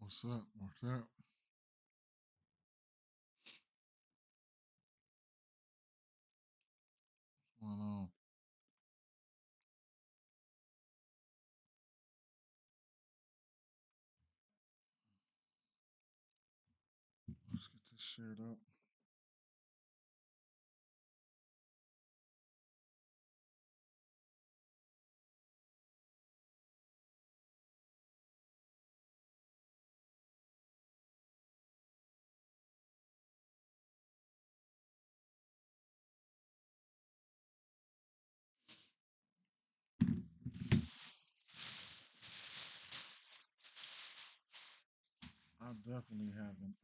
What's up? What's up? What's going on? Let's get this shared up. I definitely haven't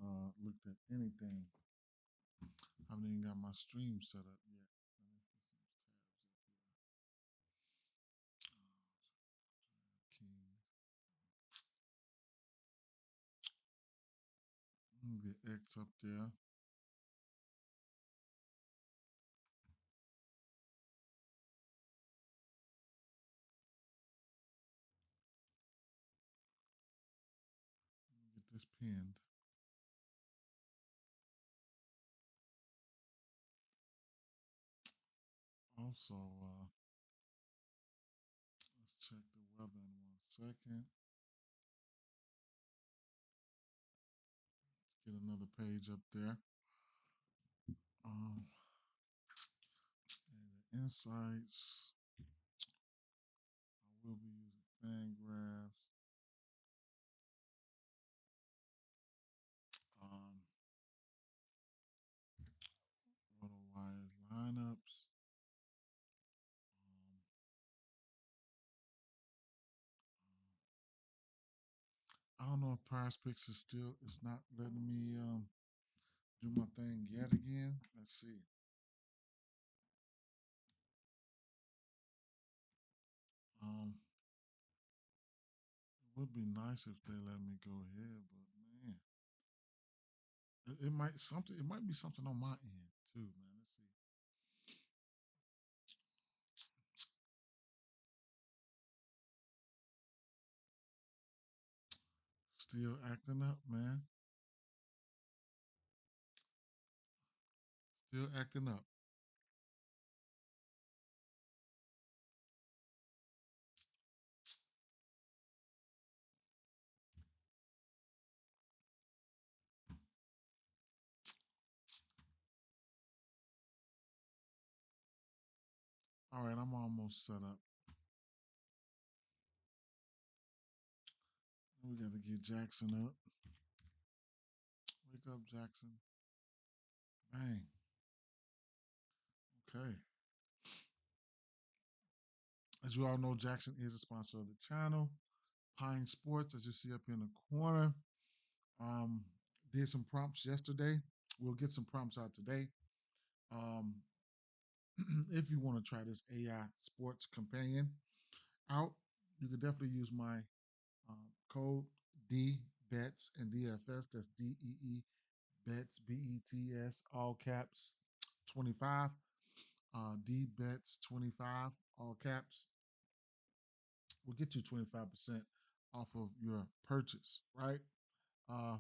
looked at anything. I haven't even got my stream set up yet. Let me put some tabs up here. King. Get X up there. Get this pinned. Also, let's check the weather in 1 second. Get another page up there. Um, and the insights. I will be using fan graphs. Um, RotoWire lineups. Um, I don't know if Prize Picks is still. It's not letting me do my thing yet again. Let's see. It would be nice if they let me go ahead, but man, it might something. It might be something on my end too, man. Let's see. Still acting up, man. Still acting up. All right, I'm almost set up. We got to get Jackson up. Wake up, Jackson. Bang. Okay. As you all know, Jackson is a sponsor of the channel. Pine Sports, as you see up here in the corner. Um, did some prompts yesterday. We'll get some prompts out today. Um, if you want to try this AI sports companion out, you can definitely use my code D Bets and DFS. That's DEE Bets BETS all caps 25. D Bets 25 all caps will get you 25% off of your purchase. Right.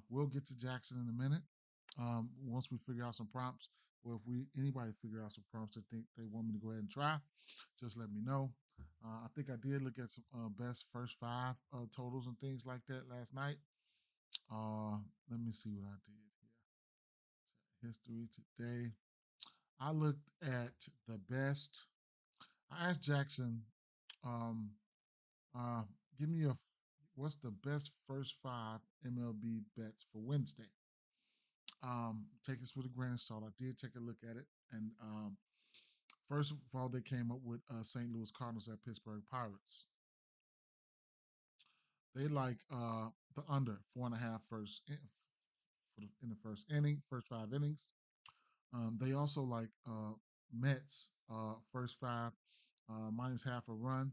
We'll get to Jackson in a minute. Once we figure out some prompts, or if we anybody figure out some prompts that think they want me to go ahead and try, just let me know. I think I did look at some best first five totals and things like that last night. Uh, Let me see what I did here. History today. I looked at the best. I asked Jackson, um, uh, give me a what's the best first five MLB bets for Wednesday. Take this with a grain of salt. I did take a look at it, and first of all, they came up with St. Louis Cardinals at Pittsburgh Pirates. They like the under 4.5 in the first inning, first 5 innings. They also like Mets first five minus half a run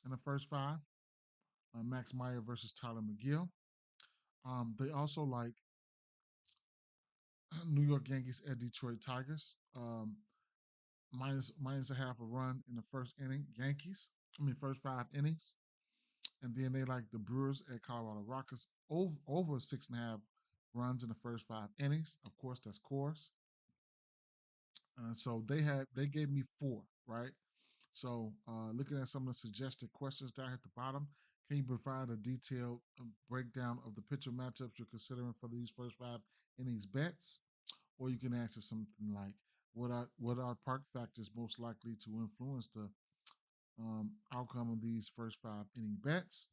in the first five. Max Meyer versus Tyler McGill. They also like New York Yankees at Detroit Tigers. Minus a half a run in the first inning. Yankees. I mean, first 5 innings. And then they like the Brewers at Colorado Rockies over 6.5 runs in the first 5 innings. Of course, that's course. So they gave me 4, right? So looking at some of the suggested questions down at the bottom, can you provide a detailed breakdown of the pitcher matchups you're considering for these first 5 innings bets? Or you can answer something like, what are park factors most likely to influence the outcome of these first 5 inning bets?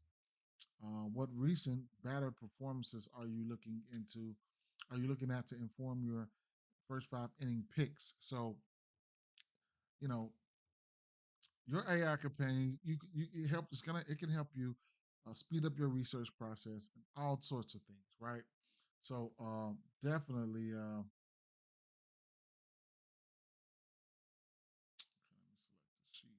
What recent batter performances are you looking into? Are you looking at to inform your first 5 inning picks? So you know your AI companion, you it help. It can help you speed up your research process and all sorts of things, right? So definitely, let me select the sheet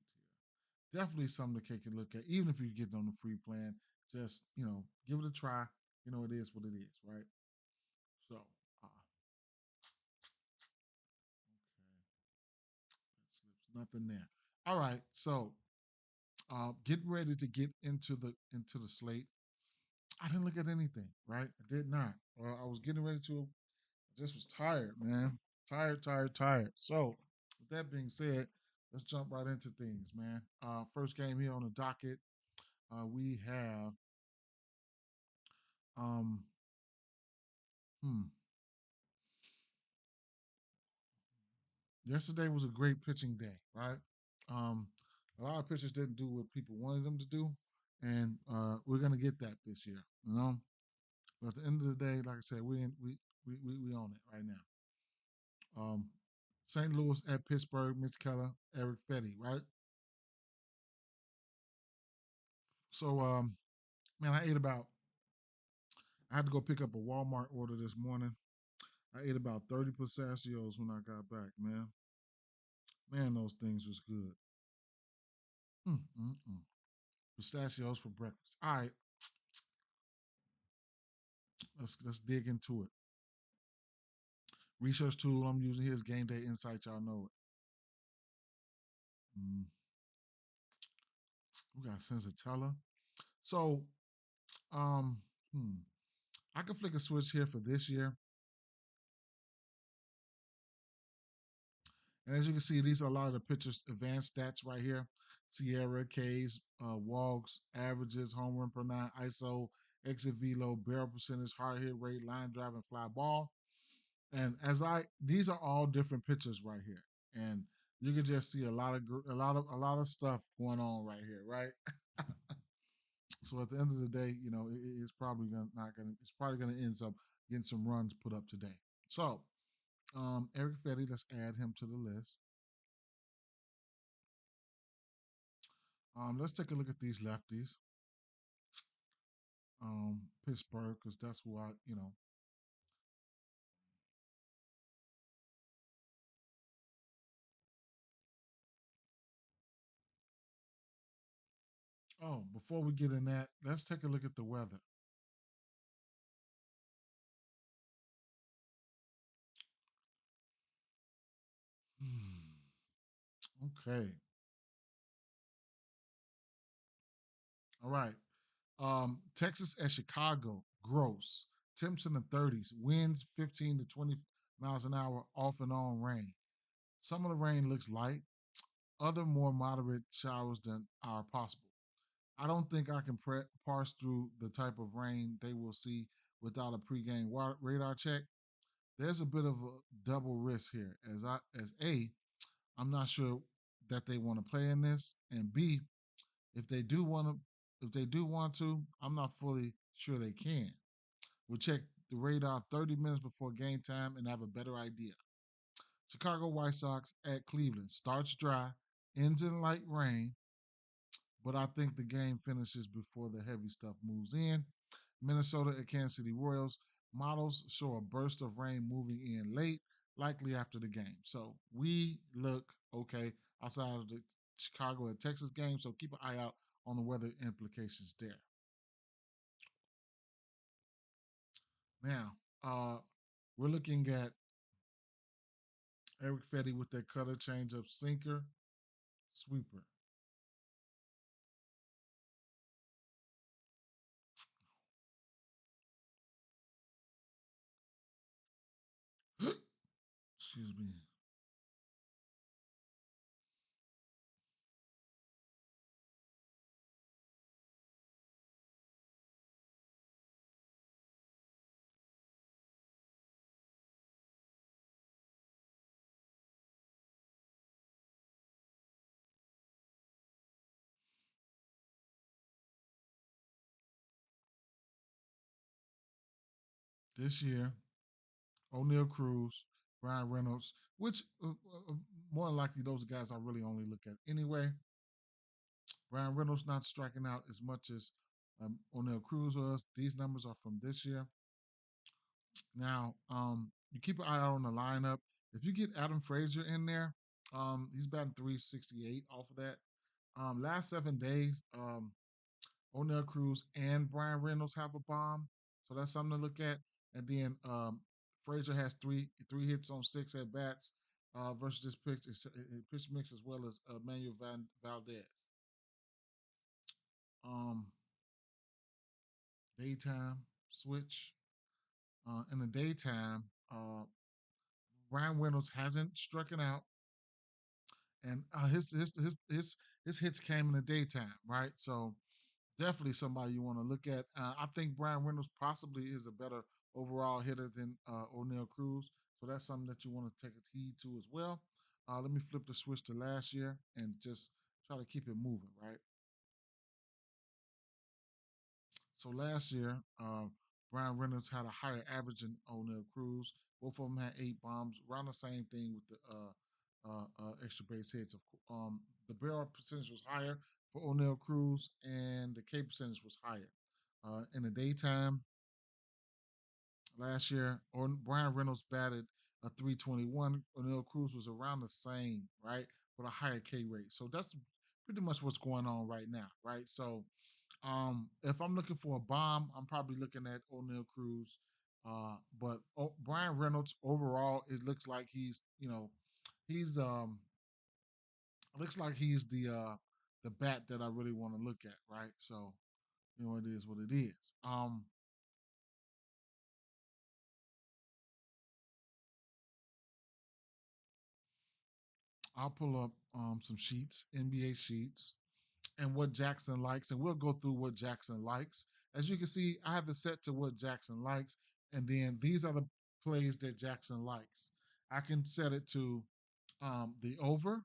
here. Definitely something to take a look at, even if you get on the free plan. Just give it a try. It is what it is, right? So, that slips nothing there. All right, so getting ready to get into the slate. I didn't look at anything, right? I did not. I was getting ready to. I just was tired, man. Tired, tired, tired. So, with that being said, let's jump right into things, man. First game here on the docket. We have um hmm. Yesterday was a great pitching day, right? Um, a lot of pitchers didn't do what people wanted them to do, and we're gonna get that this year, you know. But at the end of the day, like I said, we own it right now. St. Louis at Pittsburgh, Mitch Keller, Eric Fetty, right? So, man, I had to go pick up a Walmart order this morning. I ate about 30 pistachios when I got back, man. Man, those things was good. Mm, mm, mm. Pistachios for breakfast. All right, let's dig into it. Research tool I'm using here is Game Day Insights. Y'all know it. We got Sensatella. So, um, hmm, I can flick a switch here for this year. And as you can see, these are a lot of the pitchers' advanced stats right here. Sierra, K's, Wogs, averages, home run per 9, ISO, exit velo, barrel percentage, hard hit rate, line drive, and fly ball. And these are all different pitchers right here. And you can just see a lot of stuff going on right here, right? So at the end of the day, it's probably gonna not gonna it's probably gonna end up getting some runs put up today. So Eric Fetty, let's add him to the list. Let's take a look at these lefties. Pittsburgh, because that's who I. Oh, before we get in that, let's take a look at the weather. Okay. All right. Texas and Chicago, gross. Temps in the 30s, winds 15 to 20 miles an hour, off and on rain. Some of the rain looks light, other more moderate showers than are possible. I don't think I can parse through the type of rain they will see without a pregame radar check. There's a bit of a double risk here, as A, I'm not sure that they want to play in this, and B, if they do want to, I'm not fully sure they can. We'll check the radar 30 minutes before game time and have a better idea. Chicago White Sox at Cleveland starts dry, ends in light rain, but I think the game finishes before the heavy stuff moves in. Minnesota at Kansas City Royals, models show a burst of rain moving in late, likely after the game. So we look okay outside of the Chicago and Texas game. So keep an eye out on the weather implications there. Now, we're looking at Eric Fetty with that cutter changeup sinker sweeper. Excuse me. This year, O'Neal Cruz, Brian Reynolds, which more than likely those are guys I really only look at anyway. Brian Reynolds not striking out as much as O'Neal Cruz was. These numbers are from this year. Now, you keep an eye out on the lineup. If you get Adam Frazier in there, he's batting 368 off of that. Last 7 days, O'Neal Cruz and Brian Reynolds have a bomb, so that's something to look at. And then Frazier has three hits on 6 at bats versus this pitch mix as well as Manuel Valdez. Um, Daytime switch. In the daytime, Brian Reynolds hasn't struck out, and his hits came in the daytime, right? So definitely somebody you want to look at. I think Brian Reynolds possibly is a better overall hitter than O'Neal Cruz, so that's something that you want to take a heed to as well. Let me flip the switch to last year and just try to keep it moving, right? So last year, Brian Reynolds had a higher average than O'Neal Cruz. Both of them had 8 bombs, around the same thing with the extra base hits. The barrel percentage was higher for O'Neal Cruz, and the K percentage was higher. In the daytime last year, Brian Reynolds batted a 321. O'Neal Cruz was around the same, right, with a higher K rate. So that's pretty much what's going on right now, right? So if I'm looking for a bomb, I'm probably looking at O'Neal Cruz. But Brian Reynolds overall, it looks like he's looks like he's the bat that I really want to look at, right? So it is what it is. I'll pull up some sheets, NBA sheets, and what Jackson likes, and we'll go through what Jackson likes. As you can see, I have it set to what Jackson likes, and then these are the plays that Jackson likes. I can set it to the over,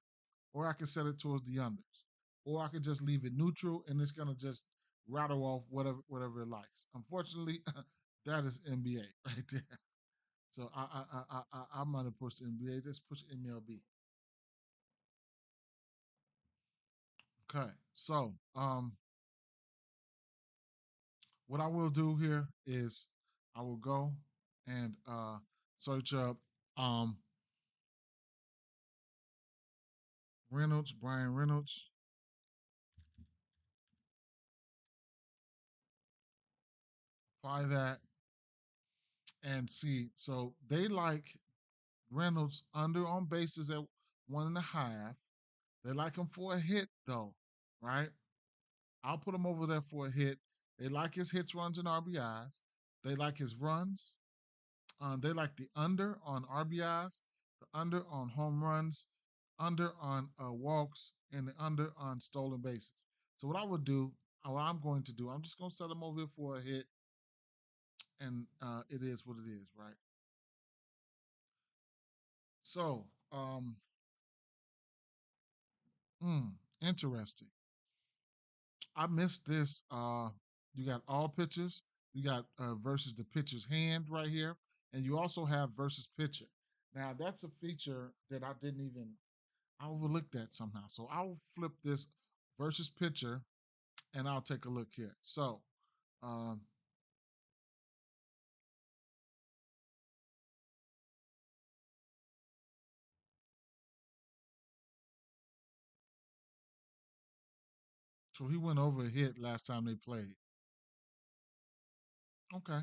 or I can set it towards the unders, or I could just leave it neutral, and it's gonna just rattle off whatever it likes. Unfortunately, that is NBA right there. So I'm gonna push the NBA. Just push MLB. Okay, so what I will do here is I will go and search up um, Reynolds, Brian Reynolds, apply that and see. So they like Reynolds under on bases at 1.5. They like him for a hit though, right? I'll put him over there for a hit. They like his hits, runs, and RBIs. They like his runs. They like the under on RBIs, the under on home runs, under on walks, and the under on stolen bases. So what I would do, what I'm going to do, I'm just going to set them over here for a hit, and it is what it is, right? So, interesting. I missed this. You got all pitchers. You got versus the pitcher's hand right here, and you also have versus pitcher. Now that's a feature that I didn't even I overlooked that somehow. So I'll flip this versus pitcher, and I'll take a look here. Um, so he went over a hit last time they played. Okay,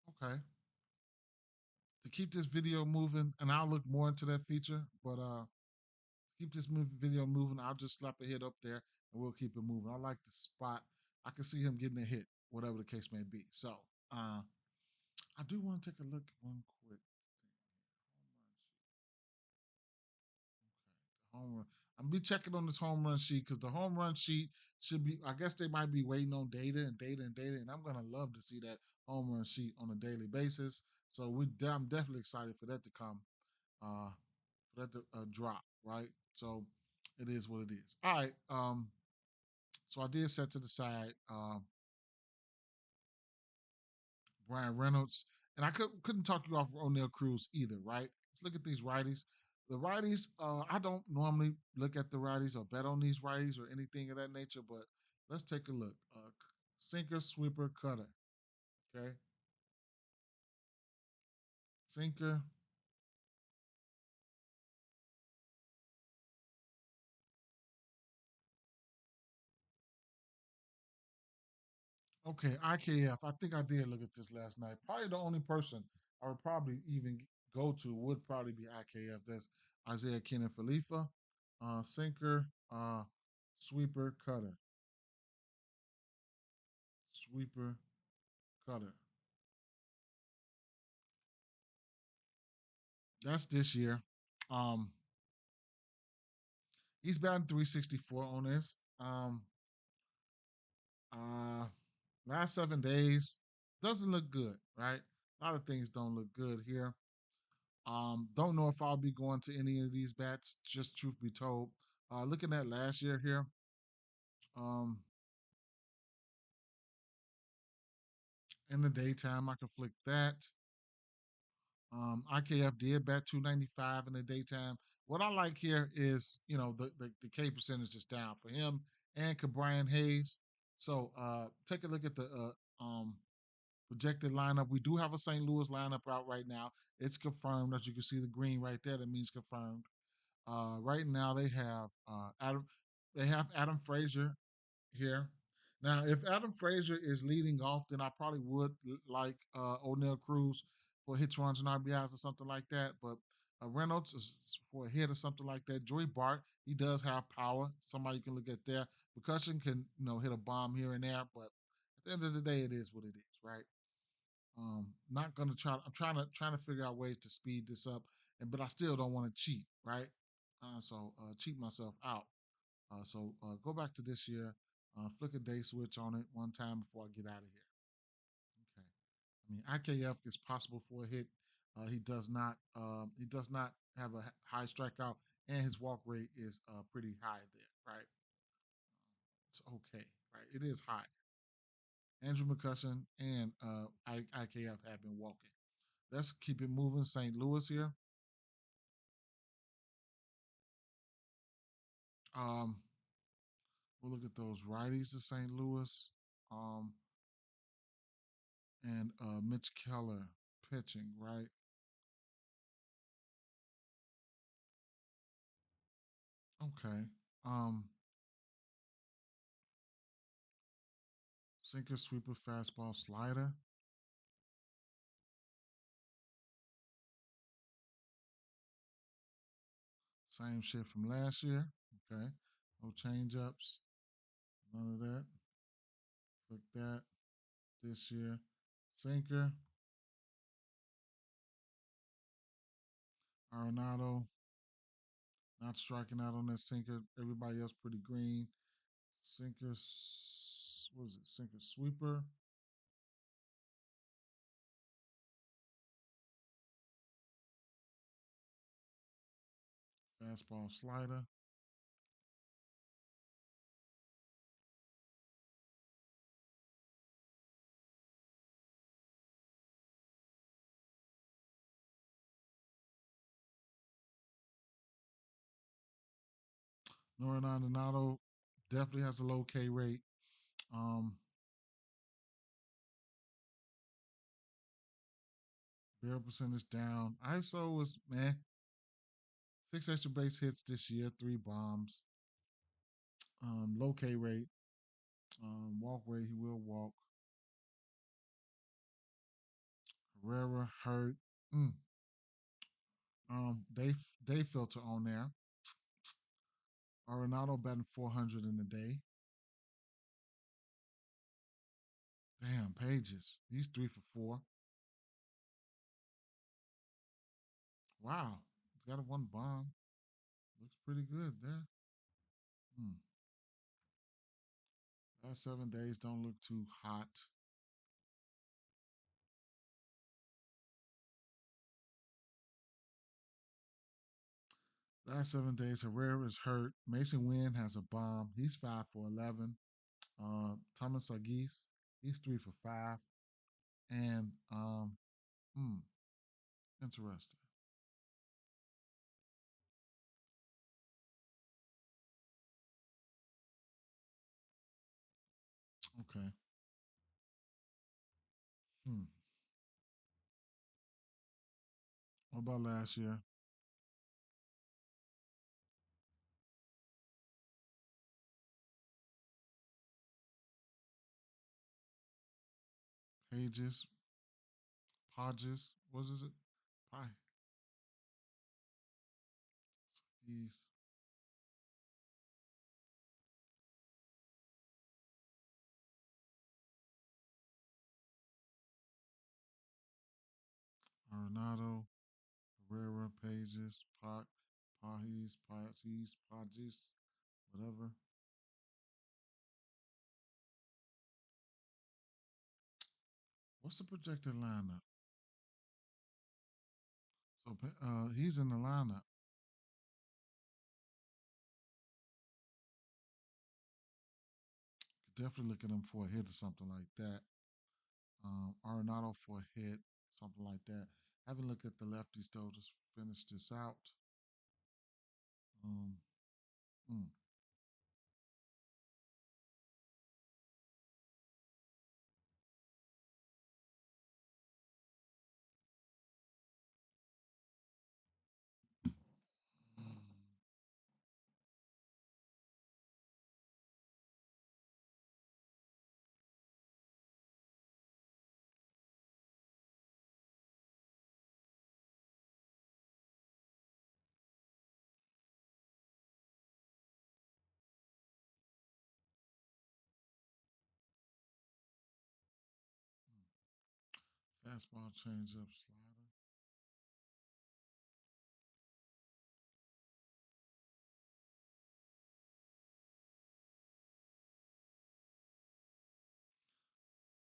okay. To keep this video moving, and I'll look more into that feature, but keep this video moving. I'll just slap a hit up there, and we'll keep it moving. I like the spot. I can see him getting a hit, whatever the case may be. So I do want to take a look one quick. home run. I'm be checking on this home run sheet because the home run sheet should be. I guess they might be waiting on data and data and data, and I'm gonna love to see that home run sheet on a daily basis. So I'm definitely excited for that to come, uh, for that to drop. Right. So it is what it is. All right. So I did set to the side. Brian Reynolds, and I couldn't talk you off O'Neal Cruz either, right? Let's look at these righties. The righties, I don't normally look at the righties or bet on these righties or anything of that nature, but let's take a look. Sinker, sweeper, cutter. Okay, sinker. Okay, IKF. I think I did look at this last night. Probably the only person I would probably even go to would probably be IKF. That's Isaiah Kenan Falifa, sinker, sweeper, cutter, sweeper, cutter. That's this year. Um, he's batting 364 on this. Uh, Last 7 days doesn't look good, right? A lot of things don't look good here. Don't know if I'll be going to any of these bats. Just truth be told, looking at last year here. Um, in the daytime, I can flick that. IKF did bat 295 in the daytime. What I like here is, the K percentage is down for him and Brian Hayes. So take a look at the projected lineup. We do have a St. Louis lineup out right now. It's confirmed. As you can see, the green right there, that means confirmed. Right now they have Adam Frazier here. Now, if Adam Frazier is leading off, then I probably would like O'Neal Cruz for hits, runs, and RBIs or something like that. But Reynolds is for a hit or something like that. Joey Bart, he does have power. Somebody you can look at there. Percussion can hit a bomb here and there, but at the end of the day, it is what it is, right? Not gonna try. I'm trying to figure out ways to speed this up, but I still don't want to cheat, right? So cheat myself out. So go back to this year. Flick a day switch on it one time before I get out of here. Okay. I mean, IKF is possible for a hit. He does not. He does not have a high strikeout, and his walk rate is pretty high there. Right. It's okay. Right. It is high. Andrew McCusson and IKF have been walking. Let's keep it moving. St. Louis here. Um, we'll look at those righties of St. Louis. Um, and Mitch Keller pitching, right? Okay. Um, Sinker, sweeper, fastball, slider. Same shit from last year. Okay. No change ups. None of that. Click that. This year. Sinker. Arenado. Not striking out on that sinker. Everybody else pretty green. Sinker. What is it? Sinker sweeper. Fastball slider. Noran Arenado definitely has a low K rate. Um, Barrel percentage down. ISO was meh. 6 extra base hits this year, 3 bombs. Low K rate. Walk rate, he will walk. Herrera hurt. Mm. Day filter on there. Arenado batting 400 in the day. Damn, Pages. He's 3 for 4. Wow. He's got a 1 bomb. Looks pretty good there. Hmm. Last 7 days don't look too hot. Last 7 days, Herrera is hurt. Mason Wynn has a bomb. He's 5 for 11. Thomas Agis, he's 3 for 5. And hmm, interesting. Okay. Hmm. What about last year? Pages, Podges, what is it? Pie. East, Arenado, Herrera, Pages, Podges, whatever. What's the projected lineup? So he's in the lineup. Could definitely look at him for a hit or something like that. Arenado for a hit, something like that. Have a look at the lefties though to finish this out. Um, mm, Fastball, changeup, slider.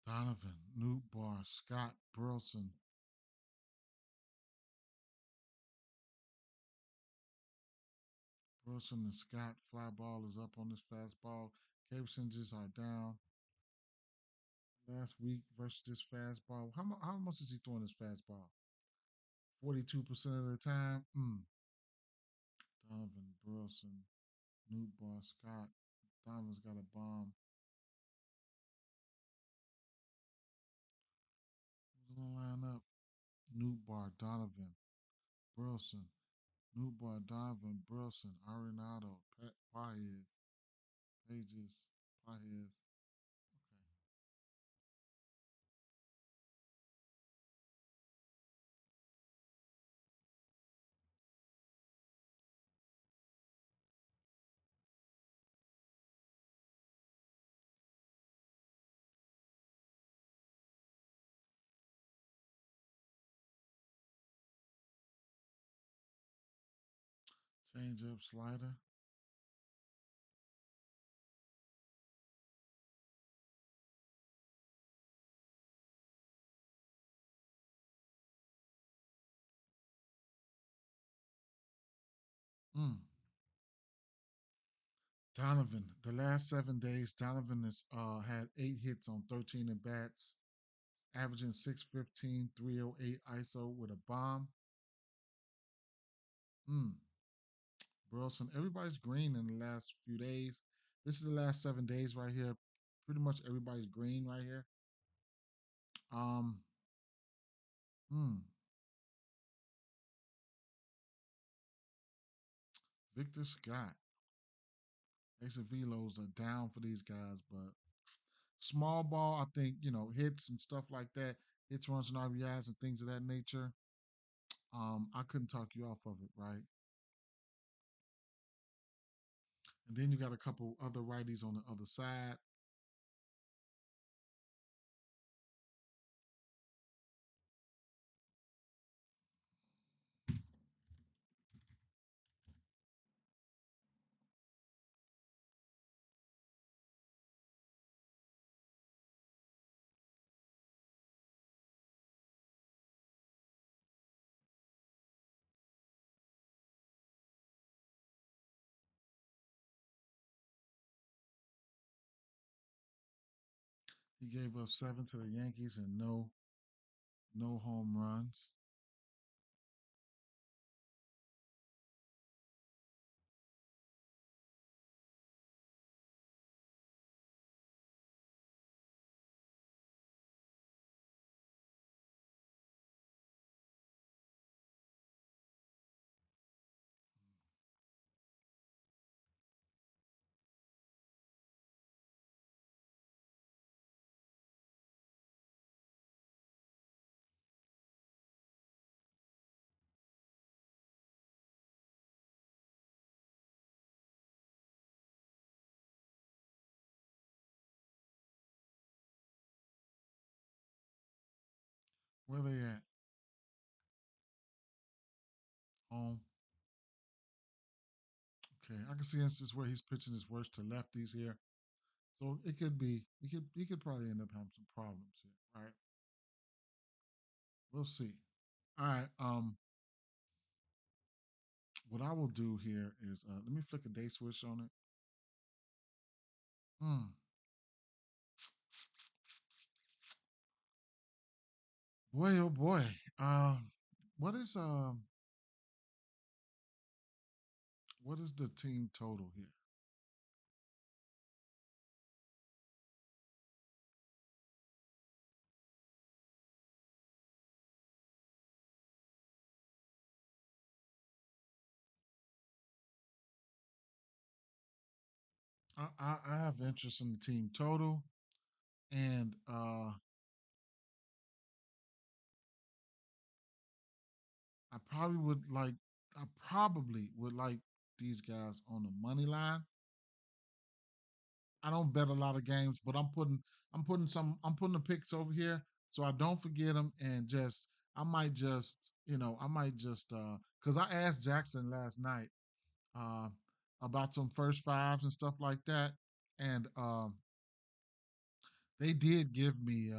Donovan, Newbar, Scott, Burleson. Burleson and Scott. Fly ball is up on this fastball. K percentages are down. Last week versus this fastball. How much is he throwing this fastball? 42% of the time. Donovan, Burleson, Newbar, Scott. Donovan's got a bomb. Who's in the lineup? Newbar, Donovan, Burleson, Newbar, Donovan, Burleson, Arenado, Paez, Pages, Paez. Okay. Change up slider. Mm. Donovan. The last 7 days, Donovan has had 8 hits on 13 at bats, averaging 615, 308 ISO with a bomb. Mm. Burleson. Everybody's green in the last few days. This is the last 7 days right here. Pretty much everybody's green right here. Um. Mm. Victor Scott. Ace velos are down for these guys, but small ball, I think, hits and stuff like that, hits, runs, and RBIs and things of that nature. I couldn't talk you off of it, right? And then you got a couple other righties on the other side. He gave up 7 to the Yankees and no home runs. Where they at? Home. Okay, I can see instances where he's pitching his worst to lefties here. So it could be he could probably end up having some problems here, right? We'll see. All right. What I will do here is let me flick a day switch on it. Hmm. Boy, oh boy. What is what is the team total here? I have interest in the team total, and I probably would like I probably would like these guys on the money line. I don't bet a lot of games, but I'm putting the picks over here so I don't forget them and just I might just because I asked Jackson last night uh about some first fives and stuff like that, and they did give me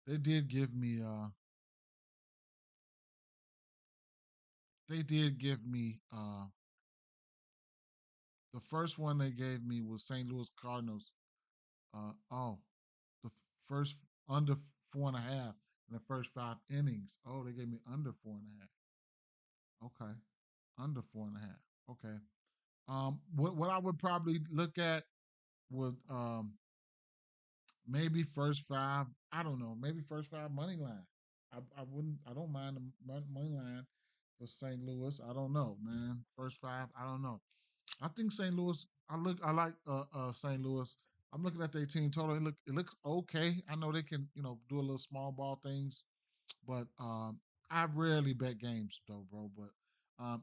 they did give me they did give me the first one they gave me was St. Louis Cardinals. Oh, the first under 4.5 in the first 5 innings. Oh, they gave me under 4.5. Okay, under 4.5. Okay. What I would probably look at would maybe first five. I don't know. Maybe first five money line. I wouldn't. I don't mind the money line for St. Louis. I don't know, man. First five. I don't know. I think St. Louis. I like St. Louis. I'm looking at their team total. It looks okay. I know they can do a little small ball things, but I rarely bet games though, bro. But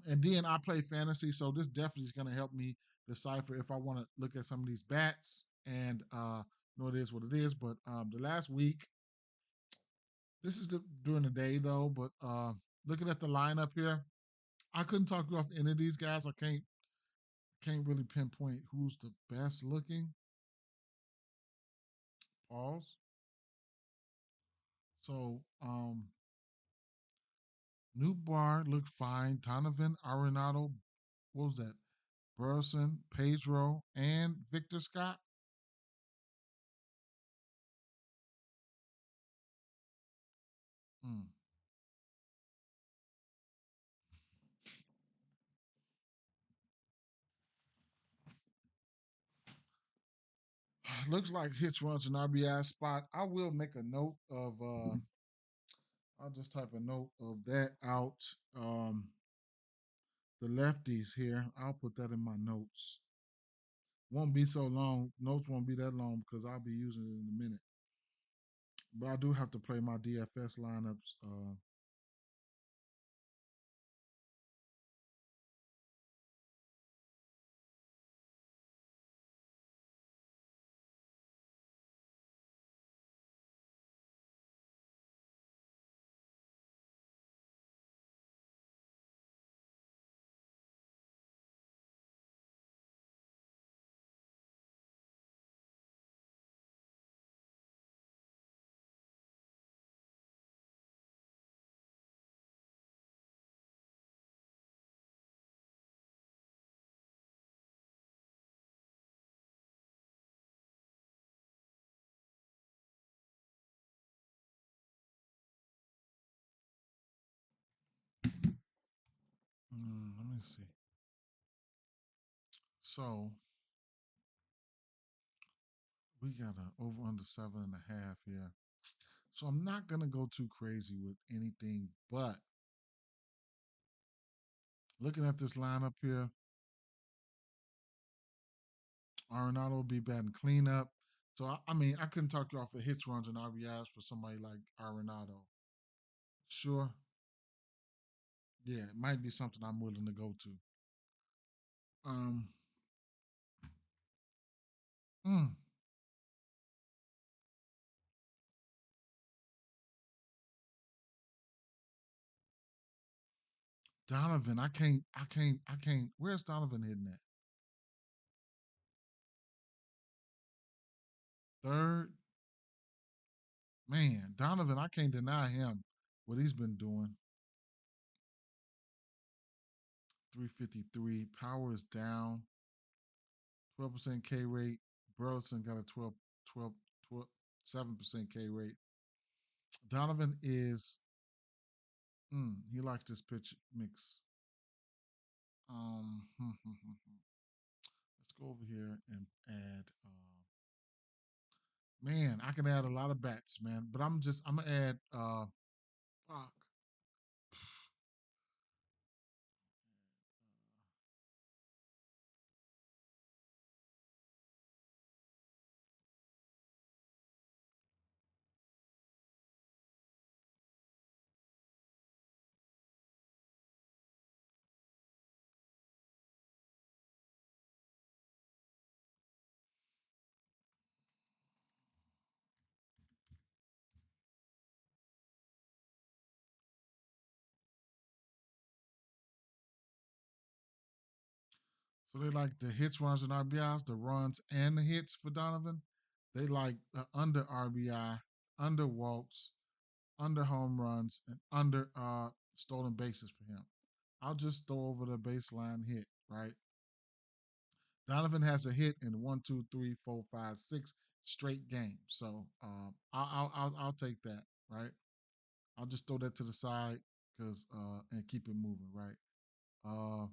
and then I play fantasy, so this definitely is gonna help me decipher if I want to look at some of these bats and know it is what it is. But the last week, this is during the day though. But looking at the lineup here, I couldn't talk you off any of these guys. I can't really pinpoint who's the best looking. Pause. So Newt Bar looked fine. Donovan Arenado, what was that? Burleson, Pedro, and Victor Scott. Hmm. Looks like Hitch runs an RBI spot. I will make a note of I'll just type a note of that out. The lefties here. I'll put that in my notes. Won't be so long. Notes won't be that long because I'll be using it in a minute. But I do have to play my DFS lineups. Let me see. So we got a over under 7.5 here. So I'm not gonna go too crazy with anything, but looking at this lineup here, Arenado will be batting cleanup. So I mean, I couldn't talk you off of hits, runs, and RBIs for somebody like Arenado. Sure, yeah, it might be something I'm willing to go to. Um, mm, Donovan, I can't. Where's Donovan hitting at? Third, man, Donovan, I can't deny him what he's been doing. 353. Power is down. 12% K rate. Burleson got a 12, 7% K rate. Donovan is, he likes this pitch mix. Let's go over here and add. Man, I can add a lot of bats, man, but I'm gonna add. Fuck. So they like the hits, runs, and RBIs, the runs and the hits for Donovan. They like the under RBI, under walks, under home runs, and under stolen bases for him. I'll just throw over the baseline hit, right? Donovan has a hit in one, two, three, four, five, six straight games. So I'll take that, right? I'll just throw that to the side because and keep it moving, right? Uh,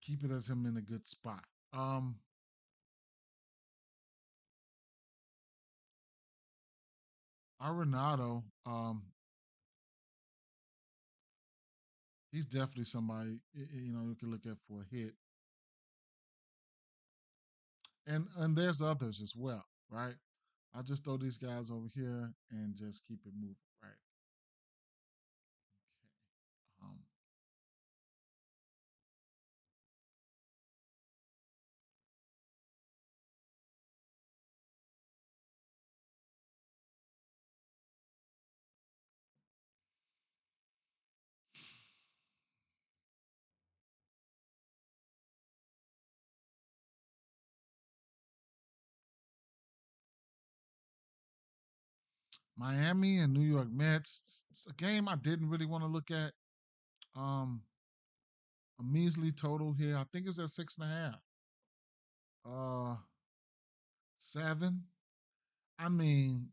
keep it as him in a good spot. Arenado, he's definitely somebody you can look at for a hit, and there's others as well, right? I'll just throw these guys over here and just keep it moving, right? Okay. Miami and New York Mets. It's a game I didn't really want to look at. Um, a measly total here. I think it's at 6.5. 7. I mean,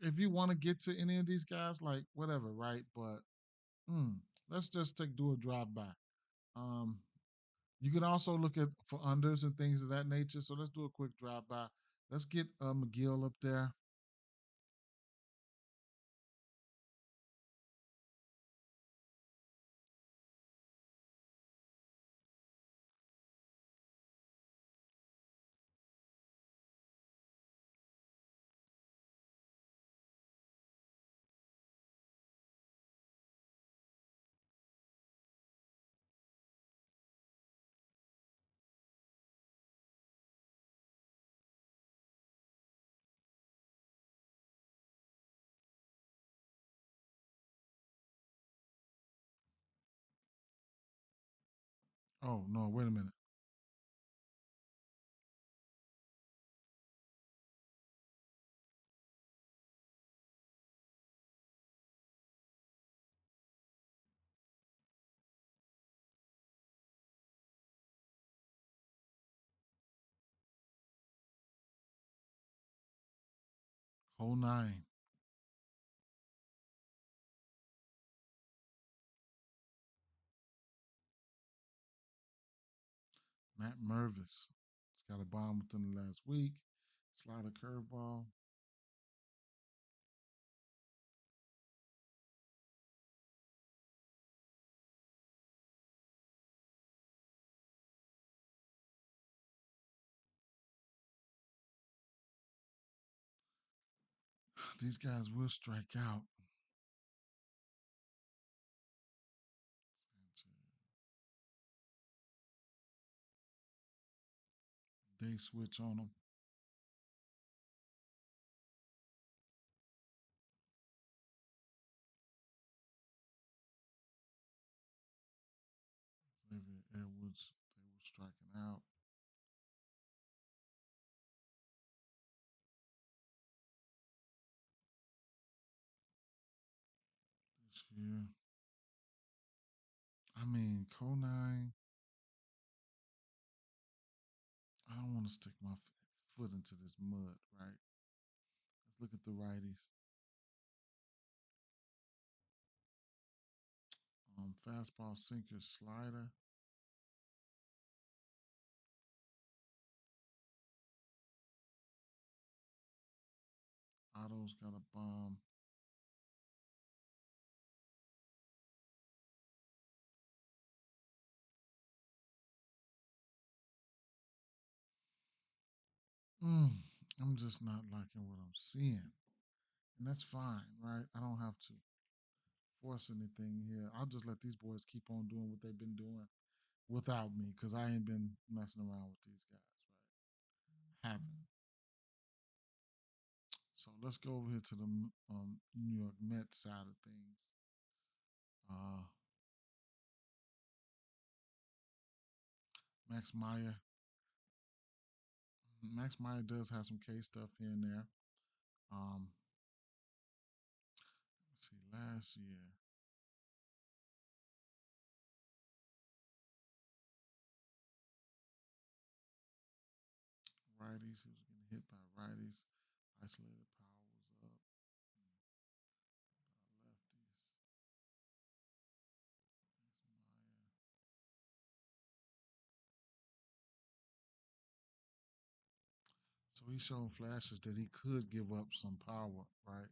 if you want to get to any of these guys, like whatever, right? But mm, let's just do a drive by. Um, you can also look at for unders and things of that nature. So let's do a quick drive by. Let's get McGill up there. Oh no, wait a minute. Whole nine. Matt Mervis. He's got a bomb within the last week. Slider curveball. These guys will strike out. They switch on them. Xavier Edwards, they were striking out this year. I mean, Conine, I don't want to stick my foot into this mud, right? Let's look at the righties. Fastball, sinker, slider. Otto's got a bomb. Mm, I'm just not liking what I'm seeing. And that's fine, right? I don't have to force anything here. I'll just let these boys keep on doing what they've been doing without me because I ain't been messing around with these guys, right? Haven't. So let's go over here to the New York Mets side of things. Uh, Max Meyer. Max Meyer does have some K stuff here and there. Let's see, last year, righties, he was getting hit by righties. Isolated power was up. Lefties. Max Meyer. So he showed flashes that he could give up some power, right?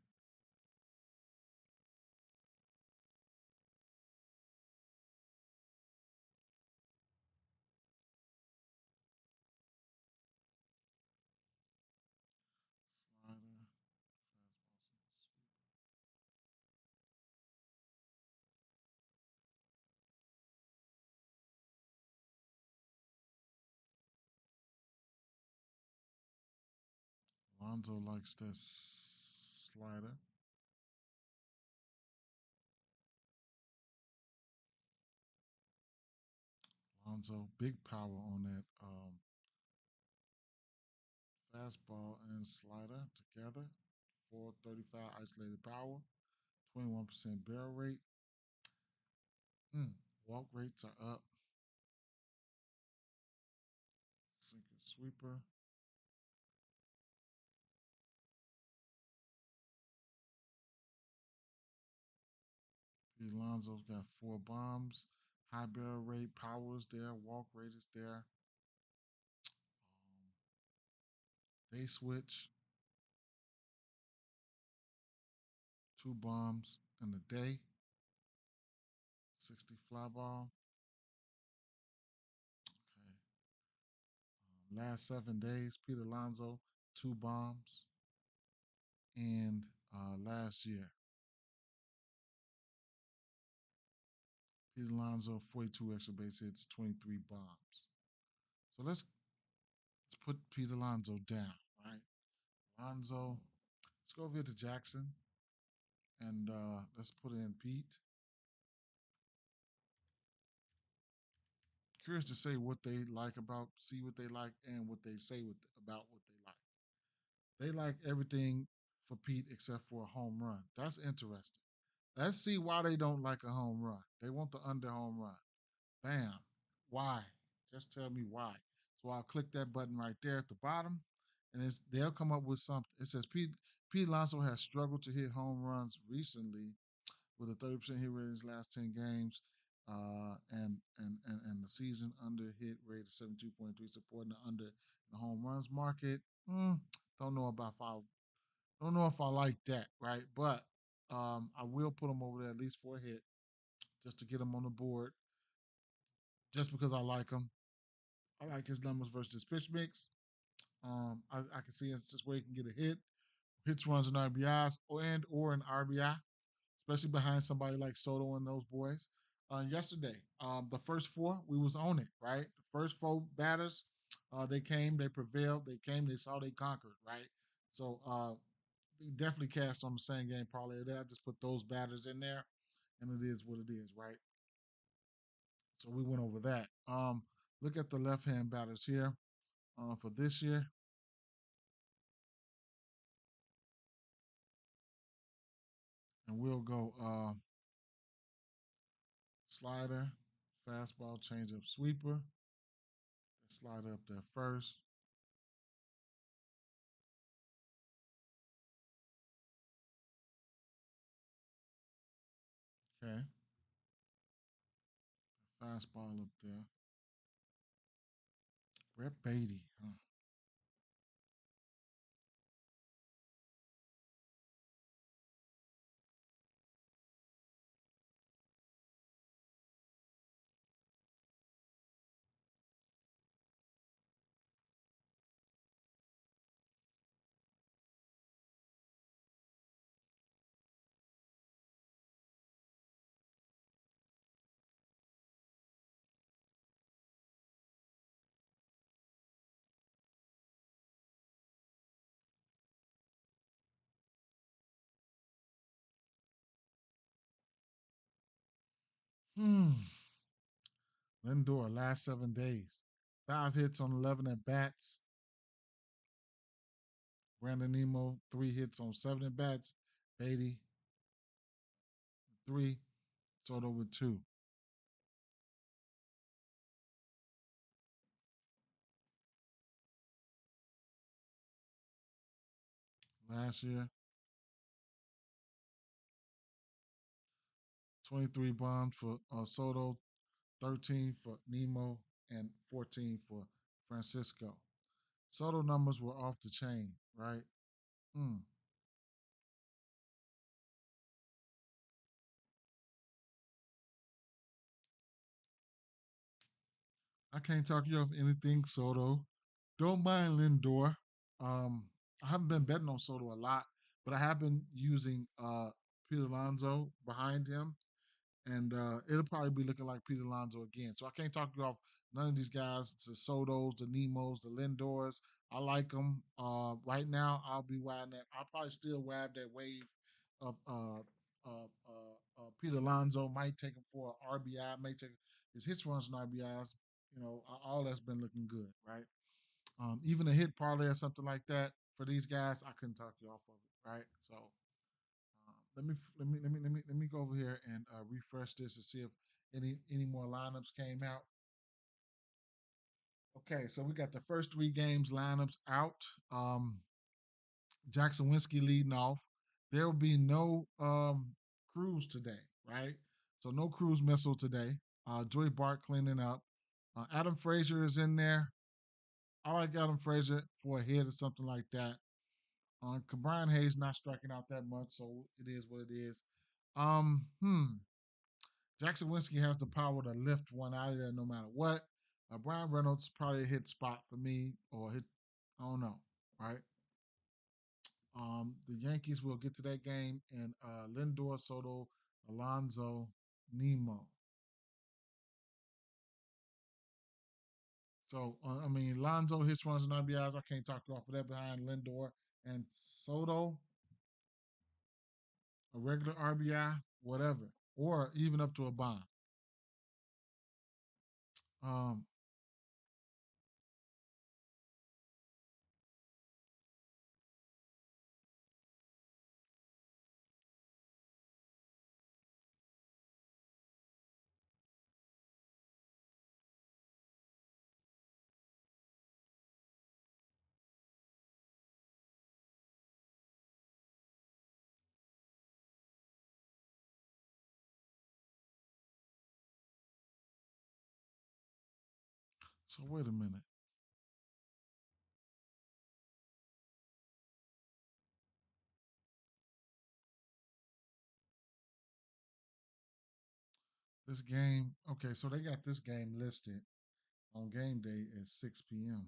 Slider, fastball, Lonzo likes that slider. Lonzo, big power on that fastball and slider together. 435 isolated power, 21% barrel rate. Mm, walk rates are up. Sinker sweeper. Pete Alonso's got 4 bombs. High barrel rate, power is there, walk rate is there. They switch 2 bombs in a day. 60 fly ball. Okay. Last 7 days, Pete Alonso, 2 bombs. And last year, Pete Alonso, 42 extra base hits, 23 bombs. So let's put Pete Alonso down, right? Alonso, let's go over here to Jackson and let's put in Pete. Curious to say what they like about, see what they like, and what they say about what they like. They like everything for Pete except for a home run. That's interesting. Let's see why they don't like a home run. They want the under home run. Bam. Why? Just tell me why. So I'll click that button right there at the bottom, and they'll come up with something. It says Pete Alonso has struggled to hit home runs recently with a 30% hit rate in his last 10 games. And the season under hit rate of 72.3, supporting the under in the home runs market. Mm, don't know about if I don't know if I like that, right? But I will put him over there at least for a hit, just to get him on the board, just because I like him. I like his numbers versus his pitch mix. I can see instances where he can get a hit, hits, runs, and RBIs, or an RBI, especially behind somebody like Soto and those boys. Yesterday, the first four we was on it, right? The first four batters, they came, they prevailed, they came, they saw, they conquered, right? So definitely cashed on the same game parlay there. I just put those batters in there, and it is what it is, right? So we went over that. Look at the left hand batters here for this year, and we'll go slider, fastball, changeup, sweeper. Slider up there first. Okay, fastball up there. Brett Beatty. Huh. Hmm. Lindor, last 7 days. 5 hits on 11 at bats. Brandon Nemo, 3 hits on 7 at bats. Beatty, 3. Soto with 2. Last year, 23 bombs for Soto, 13 for Nemo, and 14 for Francisco. Soto numbers were off the chain, right? Hmm. I can't talk you off anything, Soto. Don't mind Lindor. Um, I haven't been betting on Soto a lot, but I have been using Pete Alonso behind him, and it'll probably be looking like Pete Alonso again. So I can't talk you off none of these guys, the Sotos, the Nemos, the Lindors. I like them. Right now, I'll be riding that. I'll probably still ride that wave of Pete Alonso. Might take him for an RBI. May take his hits, runs, and RBIs. All that's been looking good, right? Even a hit parlay or something like that for these guys, I couldn't talk you off of it, right? So let me go over here and refresh this to see if any more lineups came out. Okay, so we got the first 3 games lineups out. Jackson Winsky leading off. There will be no Cruz today, right? So no Cruz missile today. Joey Bart cleaning up. Adam Frazier is in there. I like Adam Frazier for a hit or something like that. Brian Hayes not striking out that much, so it is what it is. Um, hmm. Jackson Winsky has the power to lift one out of there no matter what. Brian Reynolds probably a hit spot for me, or hit. I don't know, right? The Yankees will get to that game, and Lindor, Soto, Alonso, Nemo. So I mean, Alonso hits, runs, and RBIs. I can't talk you off of that behind Lindor and Soto. A regular RBI, whatever, or even up to a bomb. Um, So wait a minute. This game, okay, so they got this game listed on game day at 6 p.m.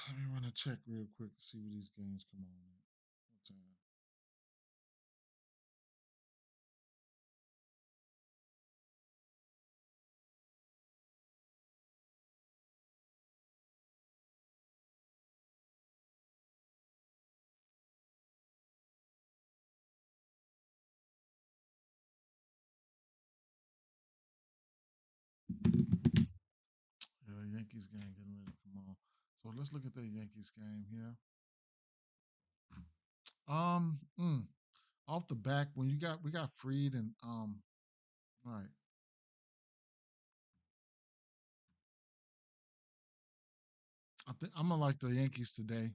Let me run a check real quick to see where these games come on at. What time? Yeah, the Yankees game getting ready to come on. So let's look at the Yankees game here. Um, mm, Off the back when we got Freed and all right. I think I'm gonna like the Yankees today.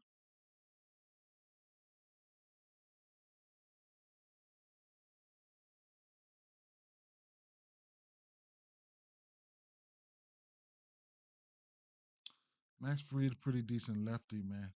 Max Freed, pretty decent lefty, man.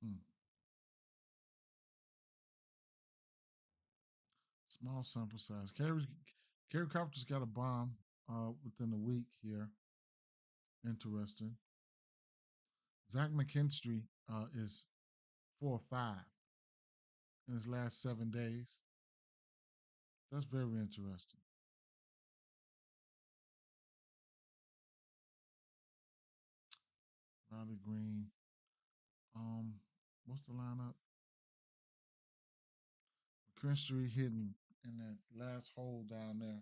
Hmm. Small sample size. Kerry Carpenter's got a bomb within a week here. Interesting. Zach McKinstry is 4-5 in his last 7 days. That's very interesting. Riley Green. Um, what's the lineup? McKinstry hitting in that last hole down there.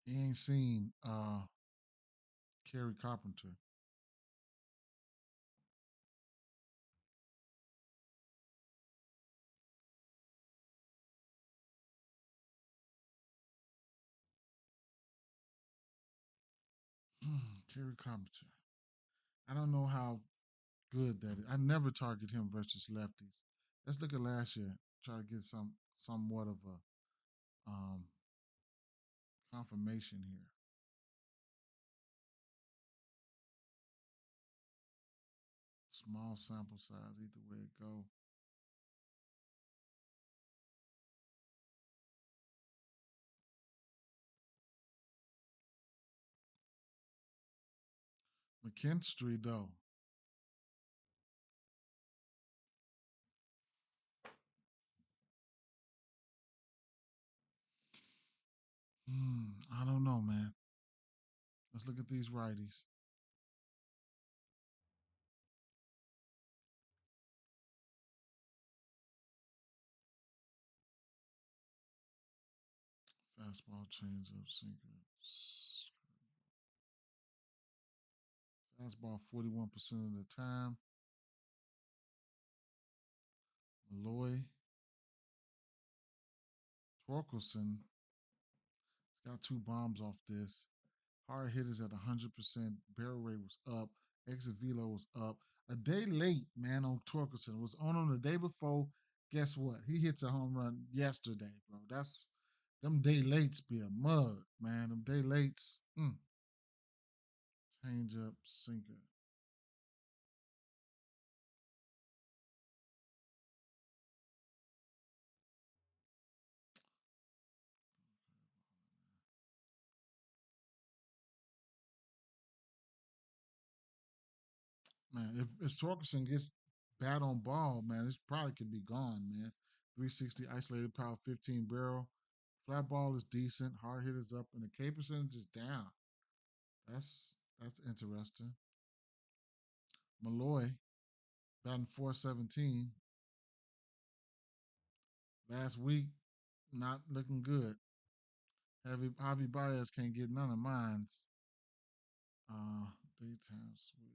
He ain't seen Kerry Carpenter. Kerry Carpenter. I don't know how good that is. I never target him versus lefties. Let's look at last year. Try to get somewhat of a confirmation here. Small sample size, either way it go. McKinstry though. I don't know, man. Let's look at these righties. Fastball, changeup, sinker. Fastball 41% of the time. Malloy, Torkelson got two bombs off this. Hard hitters at 100%. Barrel rate was up. Exit velo was up. A day late, man, on Torkelson. Was on him the day before. Guess what? He hits a home run yesterday, bro. That's them day lates be a mug, man. Them day lates. Change up, sinker. Man, if Torkelson gets bad on ball, man, this probably could be gone, man. 360 isolated power, 15 barrel. Flat ball is decent. Hard hit is up, and the K percentage is down. That's that's interesting. Malloy batting 417 last week, not looking good. Javi Baez can't get none of mines. Daytime switch.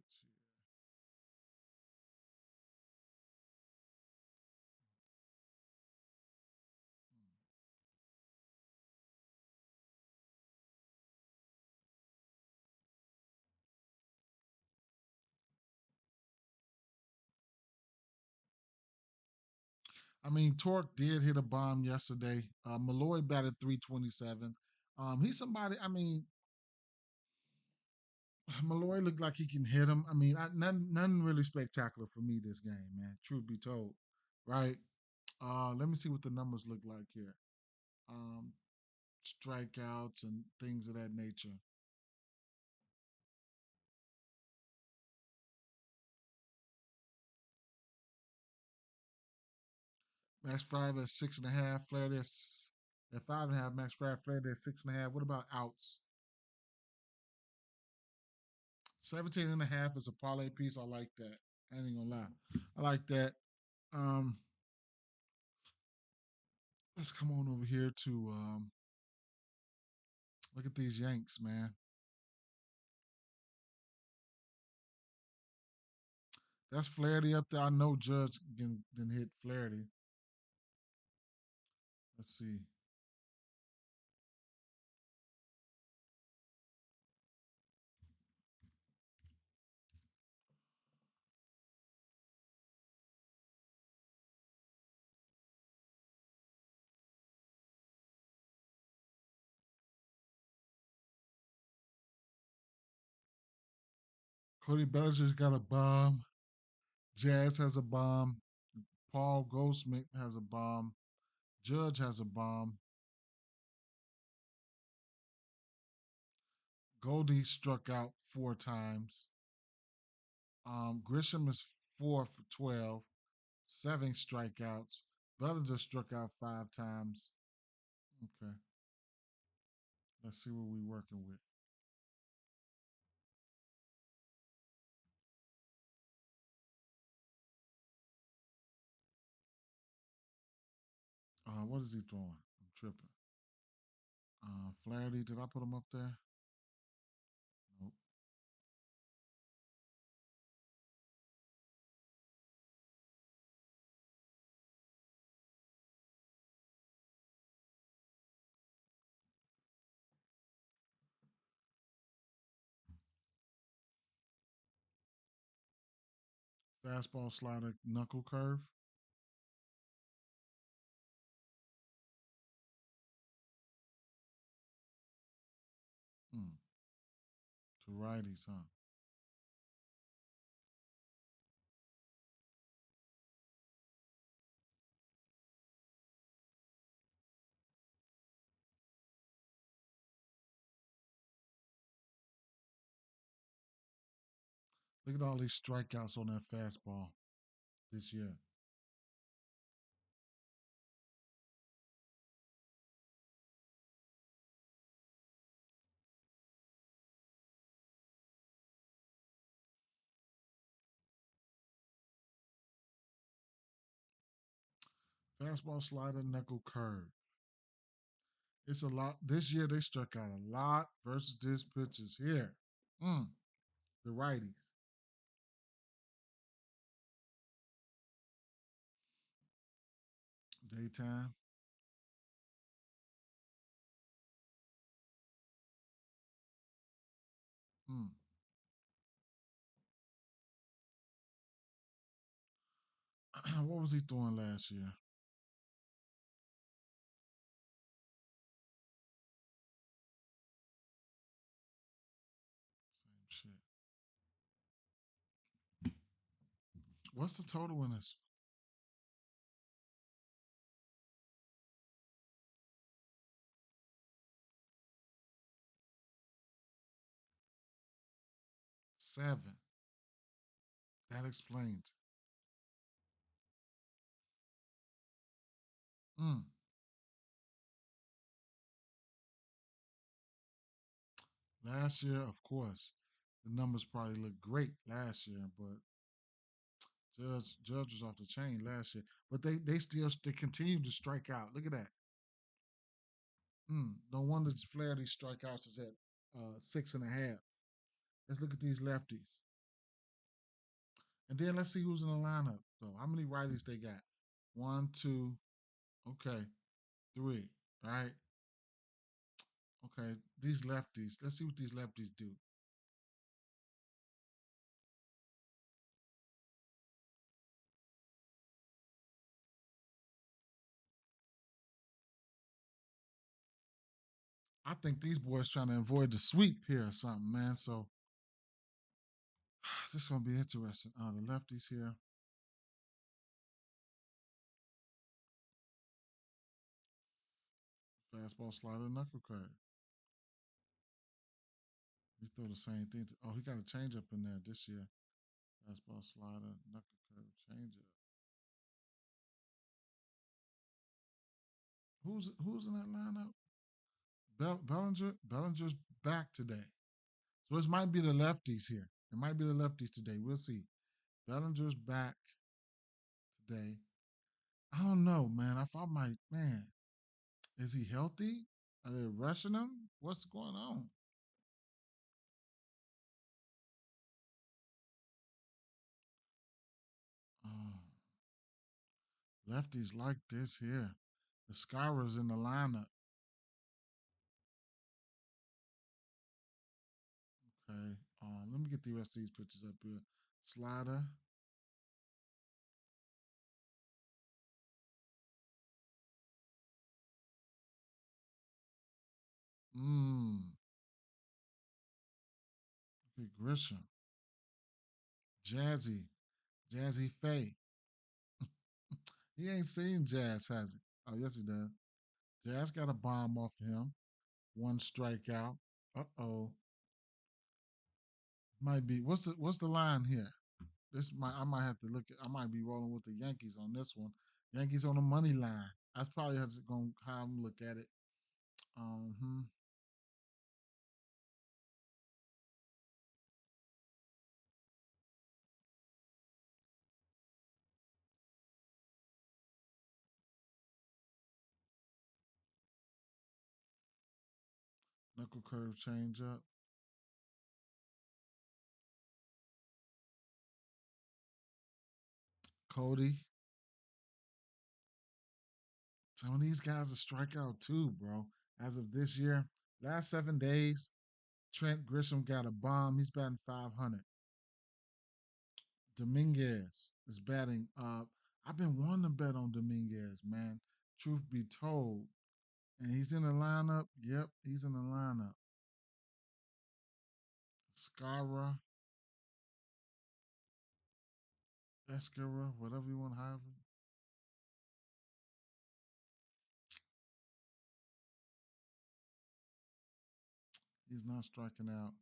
I mean, Torque did hit a bomb yesterday. Malloy batted 327. He's somebody. I mean, Malloy looked like he can hit him. I mean, nothing really spectacular for me this game, man. Truth be told, right? Let me see what the numbers look like here. Um, Strikeouts and things of that nature. Max Fried at 6.5. Flair at 5.5. Max Fried Flair at 6.5. What about outs? 17.5 is a parlay piece. I like that. I ain't gonna lie. I like that. Um, let's come on over here to look at these Yanks, man. That's Flaherty up there. I know Judge didn't hit Flaherty. Let's see. Cody Bellinger's got a bomb. Jazz has a bomb. Paul Goldsmith has a bomb. Judge has a bomb. Goldie struck out 4 times. Grisham is 4 for 12, 7 strikeouts. Bellinger struck out 5 times. Okay, let's see what we're working with. What is he throwing? I'm tripping. Flaherty, did I put him up there? Nope. Fastball, slider, knuckle curve. Hmm. To righties, huh? Look at all these strikeouts on that fastball this year. Fastball, slider, knuckle, curve. It's a lot. This year they struck out a lot versus this pitchers here. Mm, the righties. Daytime. Mm. What was he throwing last year? Same shit. What's the total in this? 7. That explains. Mm. Last year, of course, the numbers probably looked great last year, but Judge was off the chain last year. But they continue to strike out. Look at that. No wonder Flaherty's strikeouts is at 6.5. Let's look at these lefties. And then let's see who's in the lineup, though. How many righties they got? One, two, okay, three. All right. Okay. These lefties. Let's see what these lefties do. I think these boys trying to avoid the sweep here or something, man. So this is gonna be interesting. The lefties here. Fastball, slider, knuckle curve. He throw the same thing. Oh, he got a change up in there this year. Fastball, slider, knuckle curve, change up. Who's in that lineup? Bellinger's back today. So it might be the lefties here. It might be the lefties today. We'll see. Bellinger's back today. I don't know, man. I thought my man, is he healthy? Are they rushing him? What's going on? Oh, lefties like this here. The Skyra's in the lineup. Okay. Let me get the rest of these pictures up here. Slider. Mmm. Okay, Grisham. Jazzy. Jazzy Faye. He ain't seen Jazz, has he? Oh, yes, he does. Jazz got a bomb off of him. One strikeout. Uh-oh. Might be. What's the line here? I might have to look at. I might be rolling with the Yankees on this one. Yankees on the money line. That's probably how I'm look at it. Hmm. Knuckle curve change up. Cody. Some of these guys are strikeout too, bro. As of this year, last 7 days, Trent Grisham got a bomb. He's batting 500. Dominguez is batting. I've been wanting to bet on Dominguez, man. Truth be told, and he's in the lineup. Yep, he's in the lineup. Scara, Escara, whatever you want to have him. He's not striking out.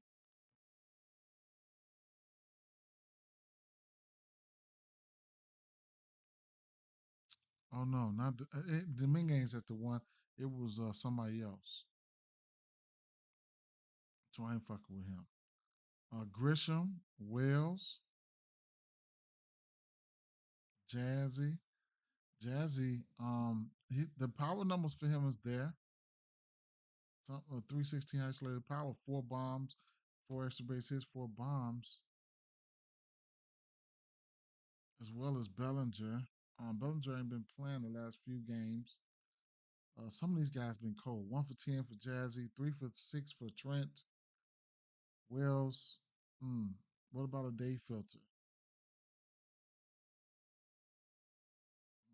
Oh no, not Dominguez at the one. It was somebody else. So I ain't fucking with him. Grisham, Wells, Jazzy. Jazzy, the power numbers for him is there. 316 isolated power, 4 bombs, 4 extra base hits, 4 bombs, as well as Bellinger. Bellinger ain't been playing the last few games. Some of these guys been cold. 1 for 10 for Jazzy, 3 for 6 for Trent. Wells. Hmm. What about a day filter?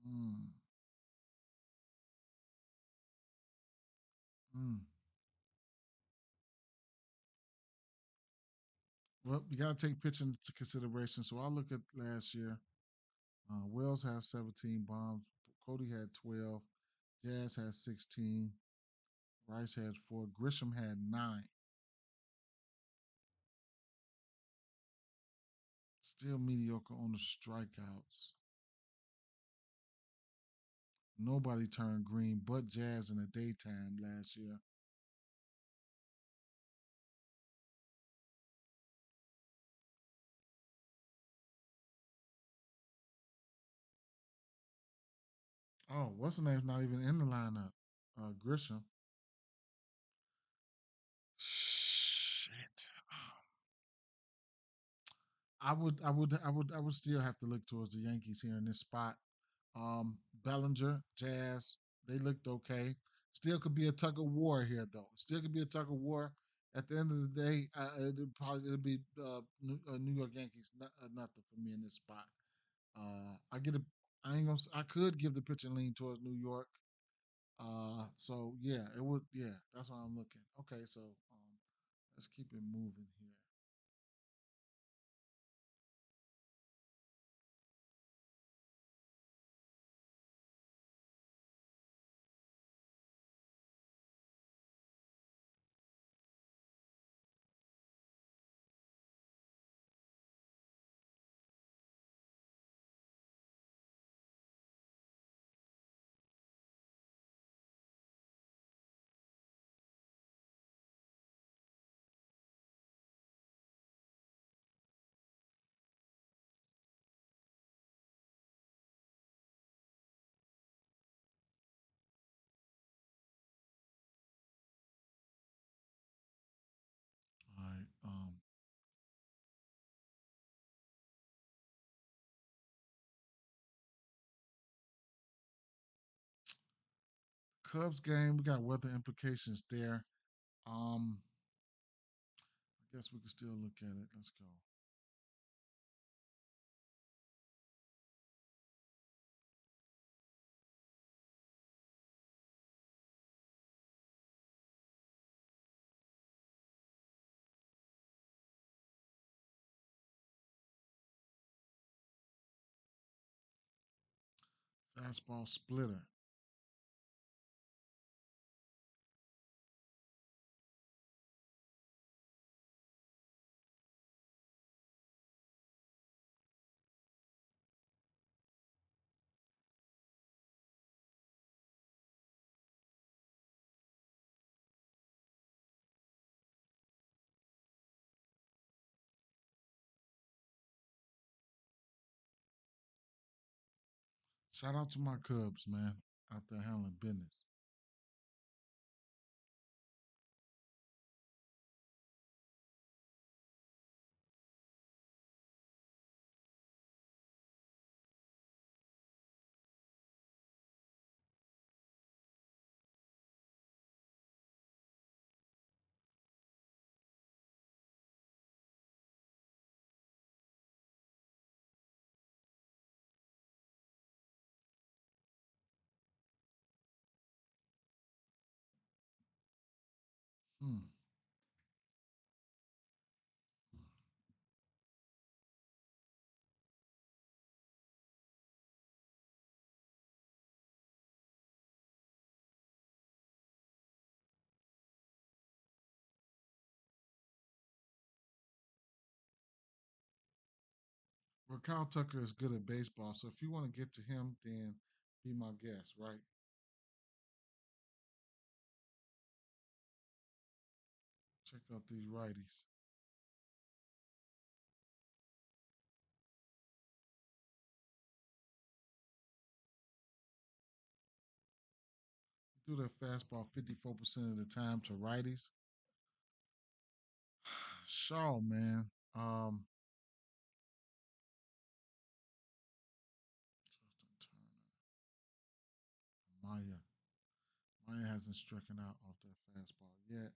Hmm. Hmm. Well, you got to take pitching into consideration. So I'll look at last year. Wells has 17 bombs. Cody had 12. Jazz has 16. Rice had 4. Grisham had 9. Still mediocre on the strikeouts. Nobody turned green but Jazz in the daytime last year. Oh, what's the name's not even in the lineup? Grisham. Shit. I would still have to look towards the Yankees here in this spot. Bellinger, Jazz, they looked okay. Still could be a tug of war here, though. Still could be a tug of war. At the end of the day, it'd be New York Yankees. Nothing for me in this spot. I get a. I ain't gonna. I could give the pitch and lean towards New York. So yeah, it would. Yeah, that's why I'm looking. Okay, so let's keep it moving here. All right. Cubs game. We got weather implications there. Um, I guess we can still look at it. Let's go. Fastball splitter. Shout out to my Cubs, man, out there handling business. Hmm. Well, Kyle Tucker is good at baseball, so if you want to get to him, then be my guest, right? Check out these righties. Do that fastball 54% of the time to righties. Shaw, man. Justin Turner. Maya. Maya hasn't stricken out off that fastball yet.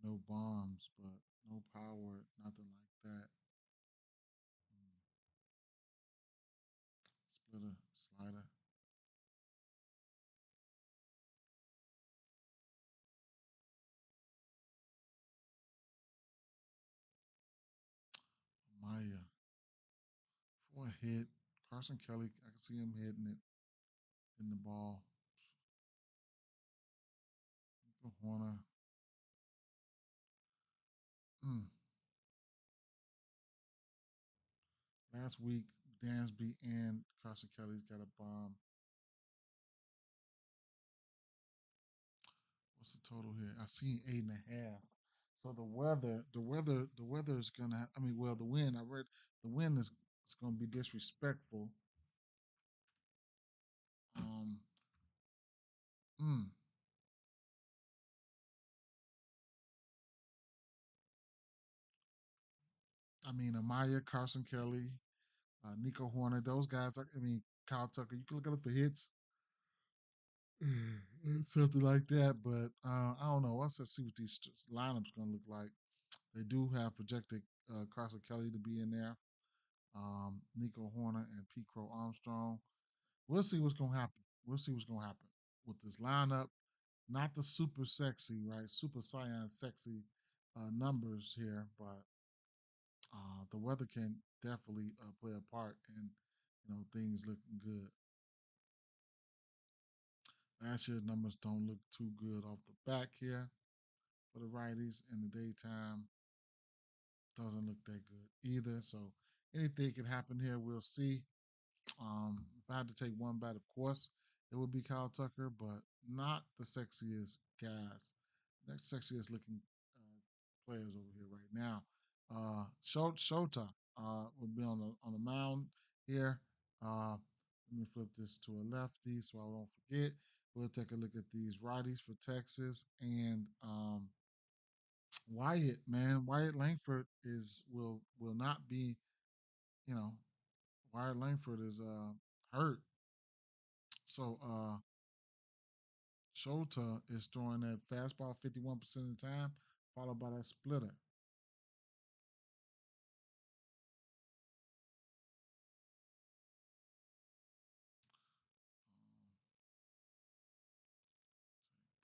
No bombs, but no power, nothing like that. Mm. Splitter, slider. Maya for a hit. Carson Kelly, I can see him hitting it in the ball. Nico Horner. Mm. Last week, Dansby and Carson Kelly's got a bomb. What's the total here? I seen 8.5. So the weather is gonna. I mean, well, the wind. I read the wind is gonna be disrespectful. Um, mm, I mean, Amaya, Carson Kelly, Nico Horner, those guys. I mean, Kyle Tucker. You can look at it for hits, something like that. But I don't know. Once I see what these lineups gonna look like, they do have projected Carson Kelly to be in there, Nico Horner and Pete Crow Armstrong. We'll see what's gonna happen. We'll see what's gonna happen with this lineup. Not the super sexy, right? Super cyan sexy numbers here, but the weather can definitely play a part in things looking good. Last year's numbers don't look too good off the back here for the righties in the daytime. Doesn't look that good either. So anything can happen here. We'll see. If I had to take one bet, of course, it would be Kyle Tucker, but not the sexiest guys. Next sexiest looking players over here right now. Shota will be on the mound here. Let me flip this to a lefty so I don't forget. We'll take a look at these righties for Texas and Wyatt. Man, Wyatt Langford will not be. You know, Wyatt Langford is hurt. So Shota is throwing that fastball 51% of the time, followed by that splitter.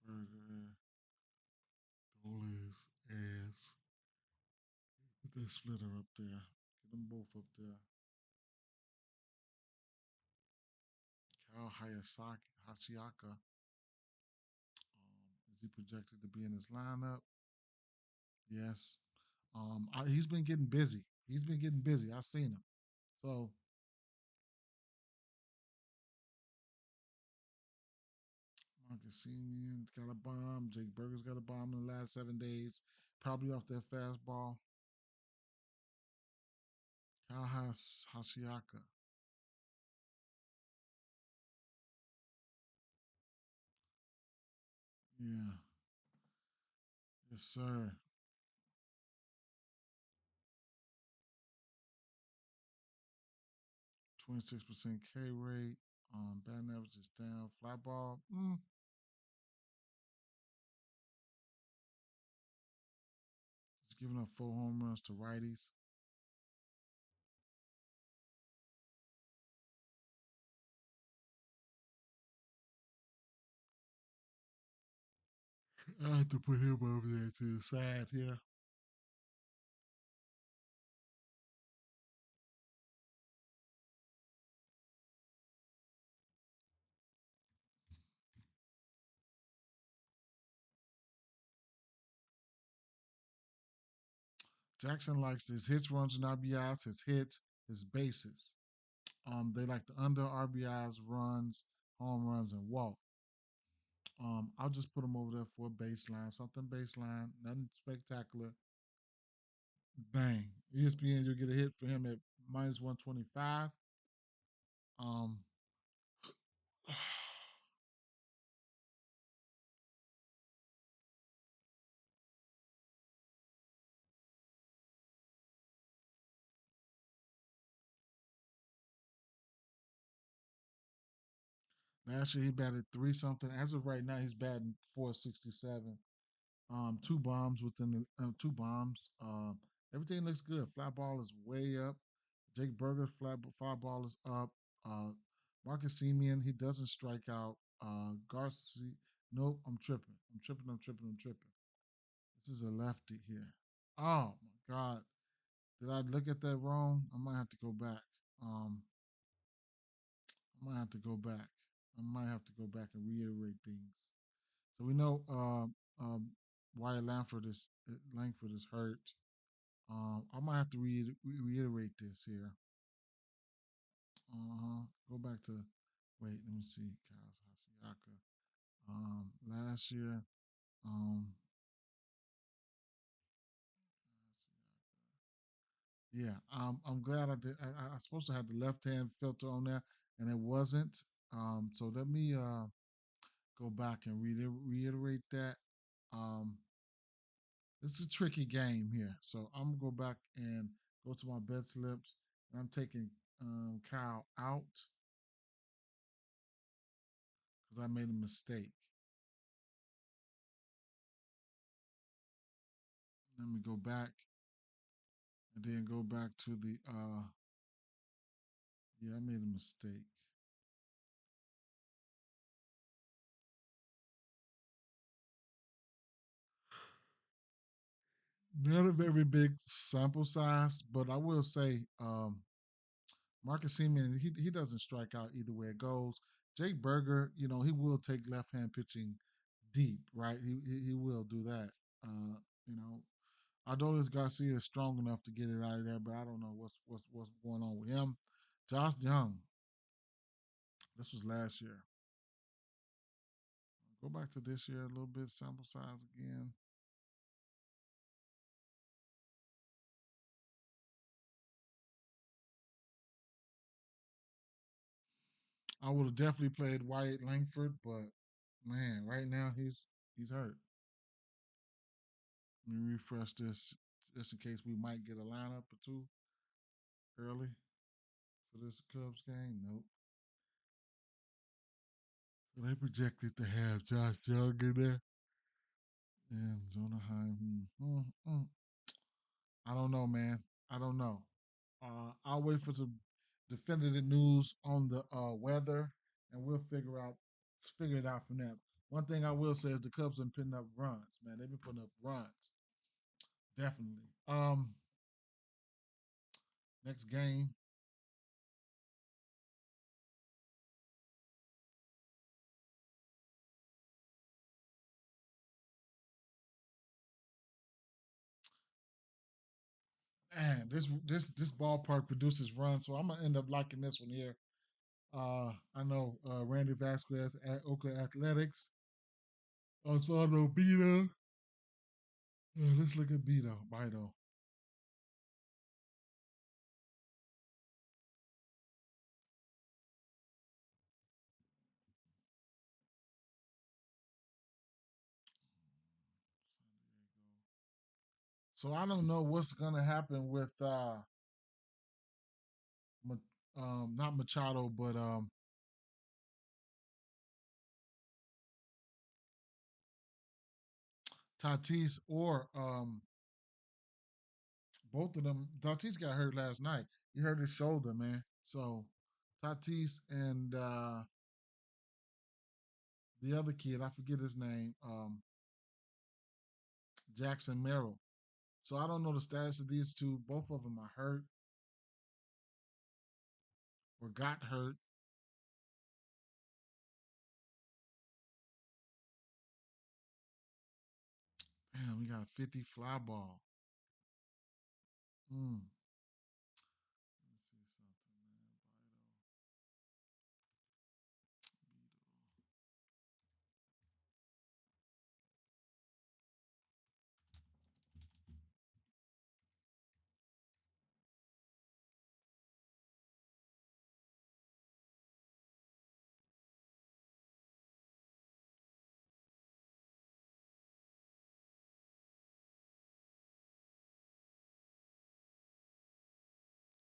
Burger, Dolis, ass. Put that splitter up there. Get them both up there. Cal Hashiaka. Is he projected to be in his lineup? Yes. He's been getting busy. He's been getting busy. I've seen him. So Marcus Simeon's got a bomb. Jake Berger's got a bomb in the last 7 days. Probably off that fastball. Cal Hashiaka. Yeah. Yes, sir. 26% K rate. Batting average is down. Fly ball. He's giving up 4 home runs to righties. I have to put him over there to the side here. Jackson likes his hits, runs, and RBIs, his hits, his bases. They like the under RBIs, runs, home runs, and walk. I'll just put him over there for a baseline, something baseline, nothing spectacular. Bang. ESPN, you'll get a hit for him at minus 125. Um, Last year he batted three something. As of right now, he's batting 467. Two bombs within the two bombs. Everything looks good. Fly ball is way up. Jake Berger's fly ball is up. Uh, Marcus Simeon, he doesn't strike out. Garcia, nope, I'm tripping. I'm tripping. I'm tripping. I'm tripping. This is a lefty here. Oh my God. Did I look at that wrong? I might have to go back. Um, I might have to go back. I might have to go back and reiterate things. So we know Wyatt Langford is hurt. I might have to reiterate this here. Go back to wait. Let me see. Kyle Hasiaka. Last year. Um, yeah. I'm glad I did. I was supposed to have the left hand filter on there, and it wasn't. So let me go back and reiterate that. Um, This is a tricky game here. So I'm gonna go back and go to my bet slips. And I'm taking Kyle out because I made a mistake. Let me go back and then go back to the yeah, I made a mistake. Not a very big sample size, but I will say Marcus Seaman, he doesn't strike out either way it goes. Jake Berger, he will take left hand pitching deep, right? He will do that. You know, Adolis Garcia is strong enough to get it out of there, but I don't know what's going on with him. Josh Young, this was last year. Go back to this year a little bit, sample size again. I would have definitely played Wyatt Langford, but man, right now he's hurt. Let me refresh this just in case we might get a lineup or two early for this Cubs game. Nope. So they projected to have Josh Young in there and Jonah Heim. I don't know, man. I don't know. I'll wait for some definitive news on the weather, and we'll figure it out from there. One thing I will say is the Cubs have been putting up runs, man. They've been putting up runs, definitely. Next game, man. This ballpark produces runs, so I'm gonna end up liking this one here. I know Randy Vasquez at Oakland Athletics. Osvaldo Bito. Let's look at Bito. So I don't know what's gonna happen with not Machado, but Tatis or both of them. Tatis got hurt last night. He hurt his shoulder, man. So Tatis and the other kid, I forget his name, Jackson Merrill. So I don't know the status of these two. Both of them are hurt or got hurt. Damn, we got a 50 fly ball. Mm. Let me see something, man.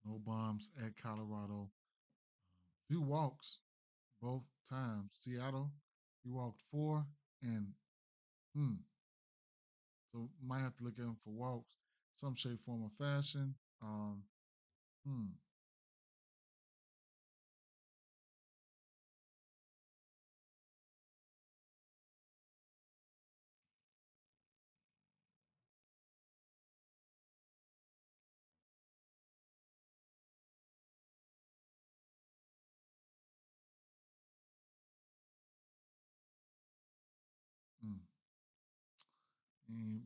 No bombs at Colorado. Few walks. both times. Seattle, he walked four, and hmm, so might have to look at him for walks, some shape, form, or fashion. Hmm, hmm.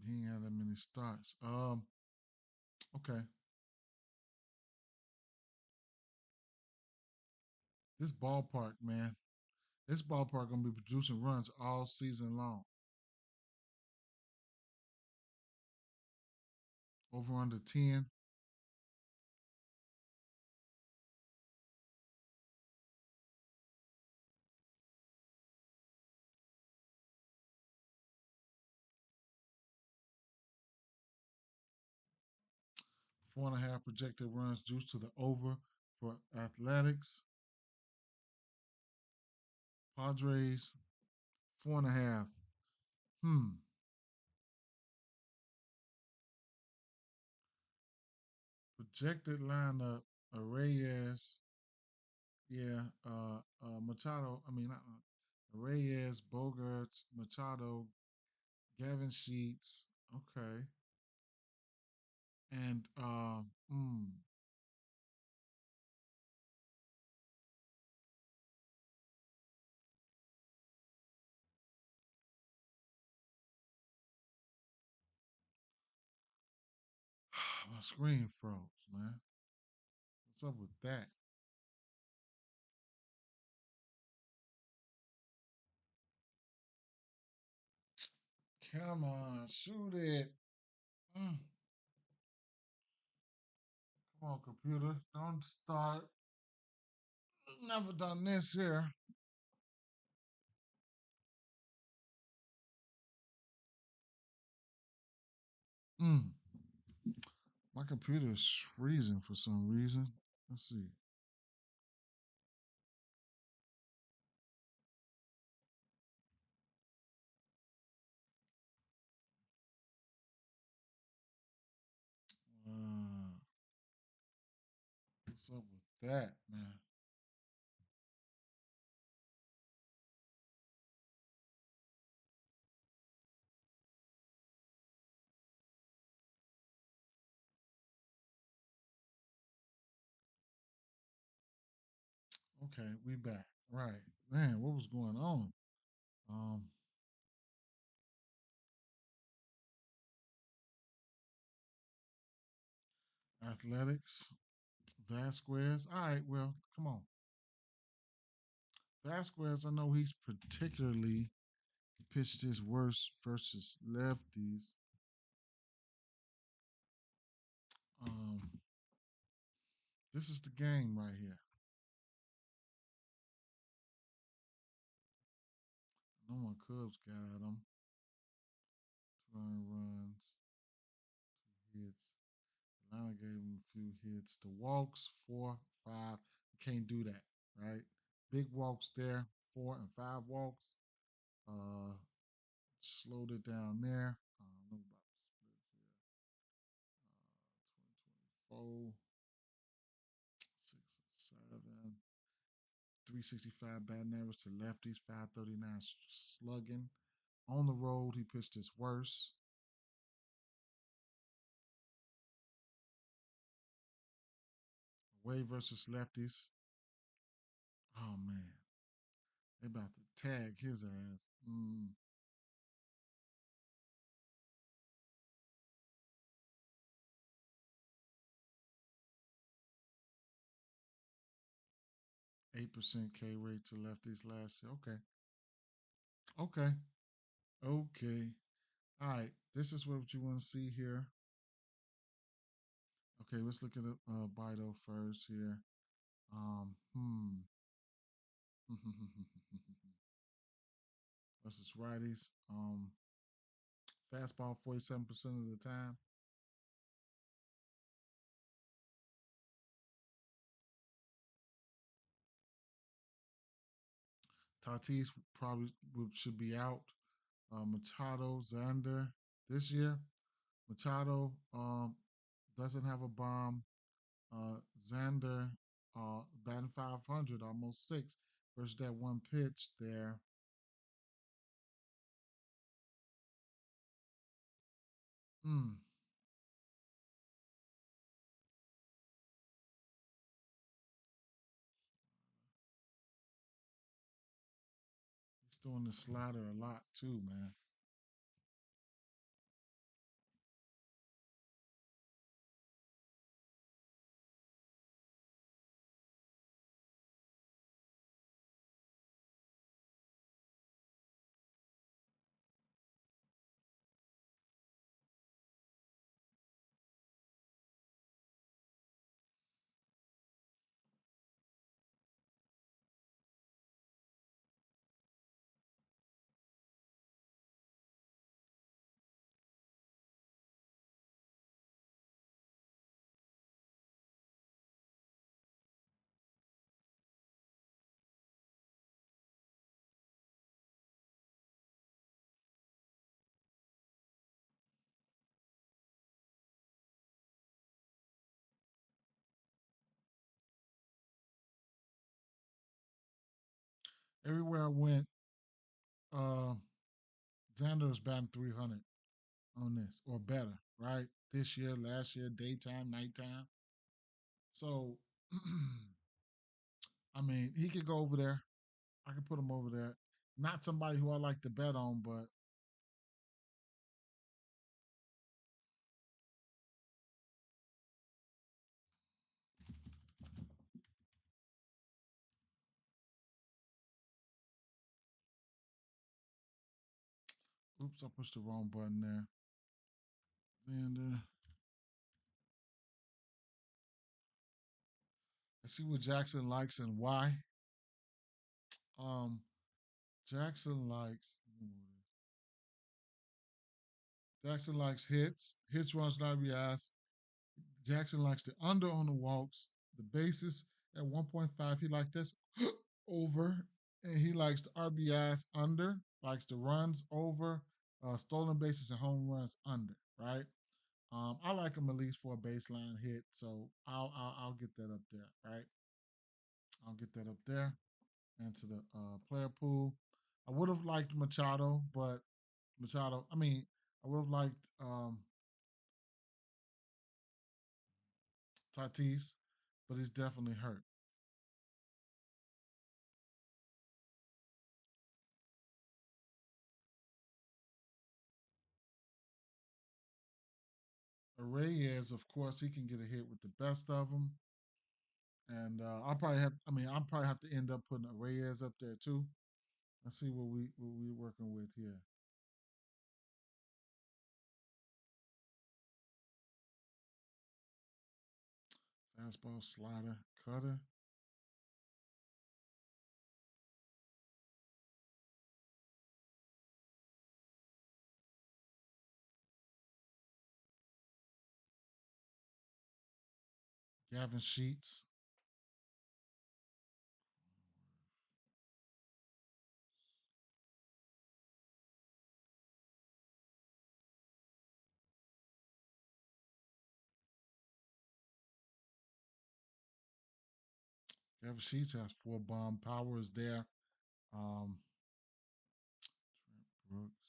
He ain't had that many starts. Okay. This ballpark, man. This ballpark gonna be producing runs all season long. Over under 10. 4.5 projected runs juice to the over for Athletics. Padres, 4.5. Hmm. Projected lineup: Reyes, yeah, Machado. I mean, not Reyes, Bogarts, Machado, Gavin Sheets. Okay, and my screen froze, man. What's up with that? Come on, shoot it. Mm, come on, computer. Don't start. Never done this here. Mm, my computer is freezing for some reason. Let's see. Uh, what's up with that, man? Okay, we back. Right. Man, what was going on? Um, Athletics, Vasquez. All right, well, come on. Vasquez, I know he's particularly pitched his worst versus lefties. Um, this is the game right here. No one Cubs got at him. 2 runs, 2 hits. Atlanta gave him a few hits. The walks, 4, 5. You can't do that, right? Big walks there, 4 and 5 walks. Uh, slowed it down there. Know about the splits here. 2024, 6 and 7. 365 batting average to lefties, 539 slugging. On the road, he pitched his worst. Away versus lefties. Oh man, they about to tag his ass. 8% K rate to lefties last year. Okay, okay, okay. All right, this is what you want to see here. Okay, let's look at the Bido first here. Hmm. Versus righties. Fastball 47% of the time. Tatis probably should be out. Machado, Xander this year. Machado doesn't have a bomb. Xander batting 500, almost six, versus that one pitch there. Mm, he's throwing the slider a lot too, man. Everywhere I went, uh, Xander was batting 300 on this or better, right? This year, last year, daytime, nighttime. So, I mean, he could go over there. I could put him over there. Not somebody who I like to bet on, but oops, I pushed the wrong button there. And let's see what Jackson likes and why. Um, Jackson likes Jackson likes hits, runs, RBIs. Jackson likes the under on the walks, the bases at 1.5. He likes this over, and he likes the RBIs under, likes the runs over, stolen bases and home runs under. Right. I like him at least for a baseline hit, so I'll get that up there. Right. I'll get that up there into the player pool. I would have liked Machado, but Machado. I mean, I would have liked Tatis, but he's definitely hurt. Reyes, of course, he can get a hit with the best of them, and I'll probably have. I mean, I'll probably have to end up putting a Reyes up there too. Let's see what we working with here. Fastball, slider, cutter. Gavin Sheets. Gavin Sheets has four bomb powers there. Um, Trent Brooks.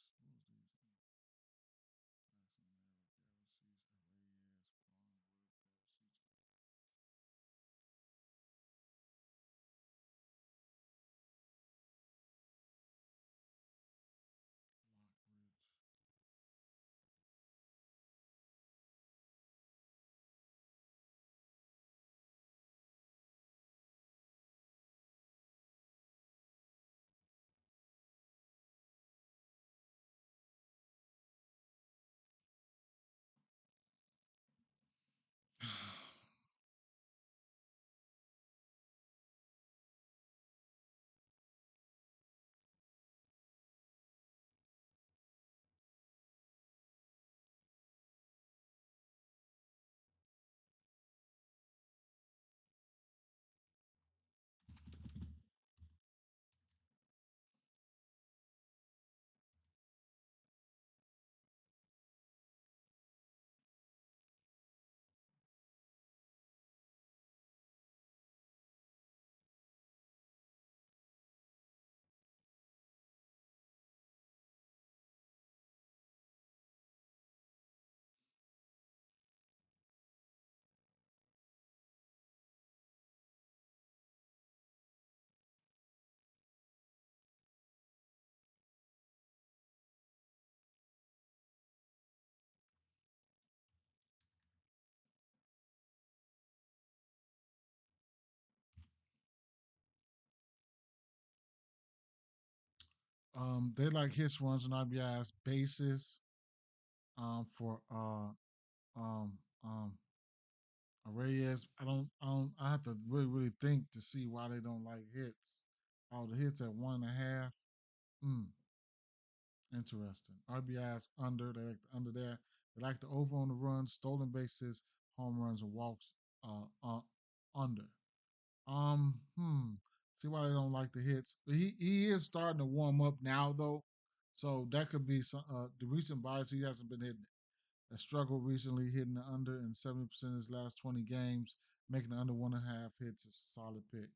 They like hits, runs, and RBIs bases. For um um Reyes. I have to really think to see why they don't like hits. Oh, the hits at 1.5. Hmm, interesting. RBIs under. They like the under there. They like the over on the runs, stolen bases, home runs, and walks. Under. See why they don't like the hits. But he is starting to warm up now though, so that could be some. The recent bias he hasn't been hitting it. A struggle recently hitting the under in 70% of his last 20 games, making the under 1.5 hits a solid pick,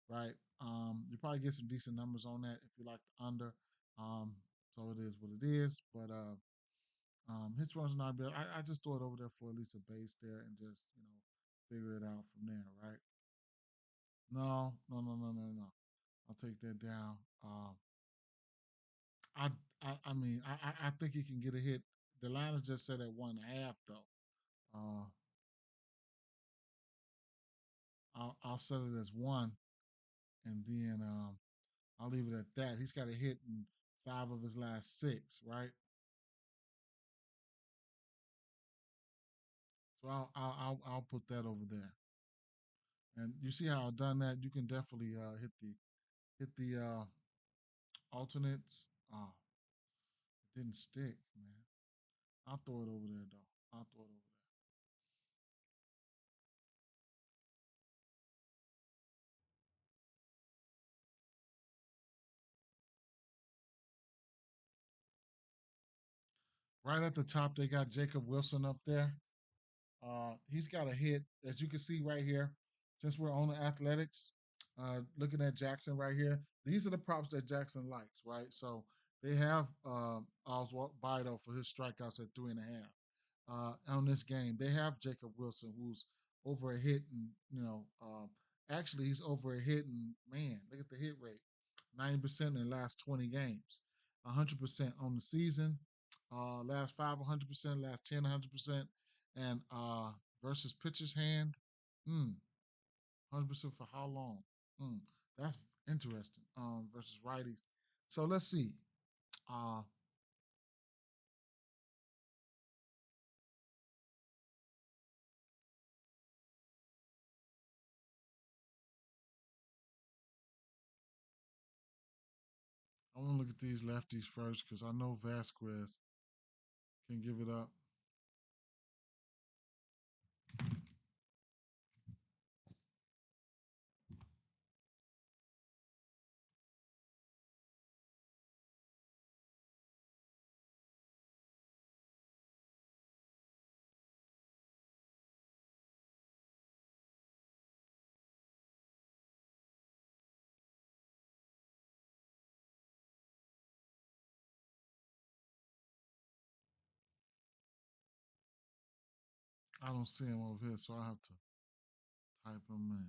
right? You probably get some decent numbers on that if you like the under. Um, so it is what it is. But hits runs not bad. I just throw it over there for at least a base there and just figure it out from there, right? No, no, no, no, no, no. I'll take that down. I, I think he can get a hit. The line is just set at 1.5 though. Uh, I'll set it as one, and then I'll leave it at that. He's got a hit in 5 of his last 6, right? So I'll put that over there. And you see how I've done that? You can definitely hit the alternates. Oh, it didn't stick, man. I'll throw it over there though. I'll throw it over there. Right at the top, they got Jacob Wilson up there. He's got a hit, as you can see right here. Since we're on the athletics, looking at Jackson right here, these are the props that Jackson likes, right? So they have Oswald Bido for his strikeouts at 3.5. On this game, they have Jacob Wilson, who's over a hit, and actually he's over a hit, and man, look at the hit rate, 90% in the last 20 games, 100% on the season, last five 100%, last 10 100%, and versus pitcher's hand, 100% for how long? Mm, that's interesting. Versus righties. So let's see. Uh, I want to look at these lefties first because I know Vasquez can give it up. I don't see him over here, so I have to type him in.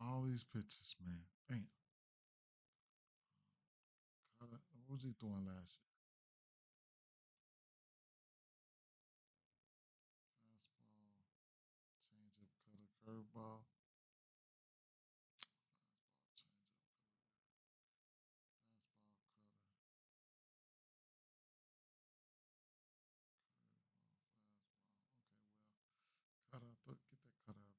All these pitches, man. Damn. What was he throwing last year? Fastball, changeup, cutter, curveball. Fastball, changeup, fastball, cutter, curveball, fastball. Okay, well, get that cutter up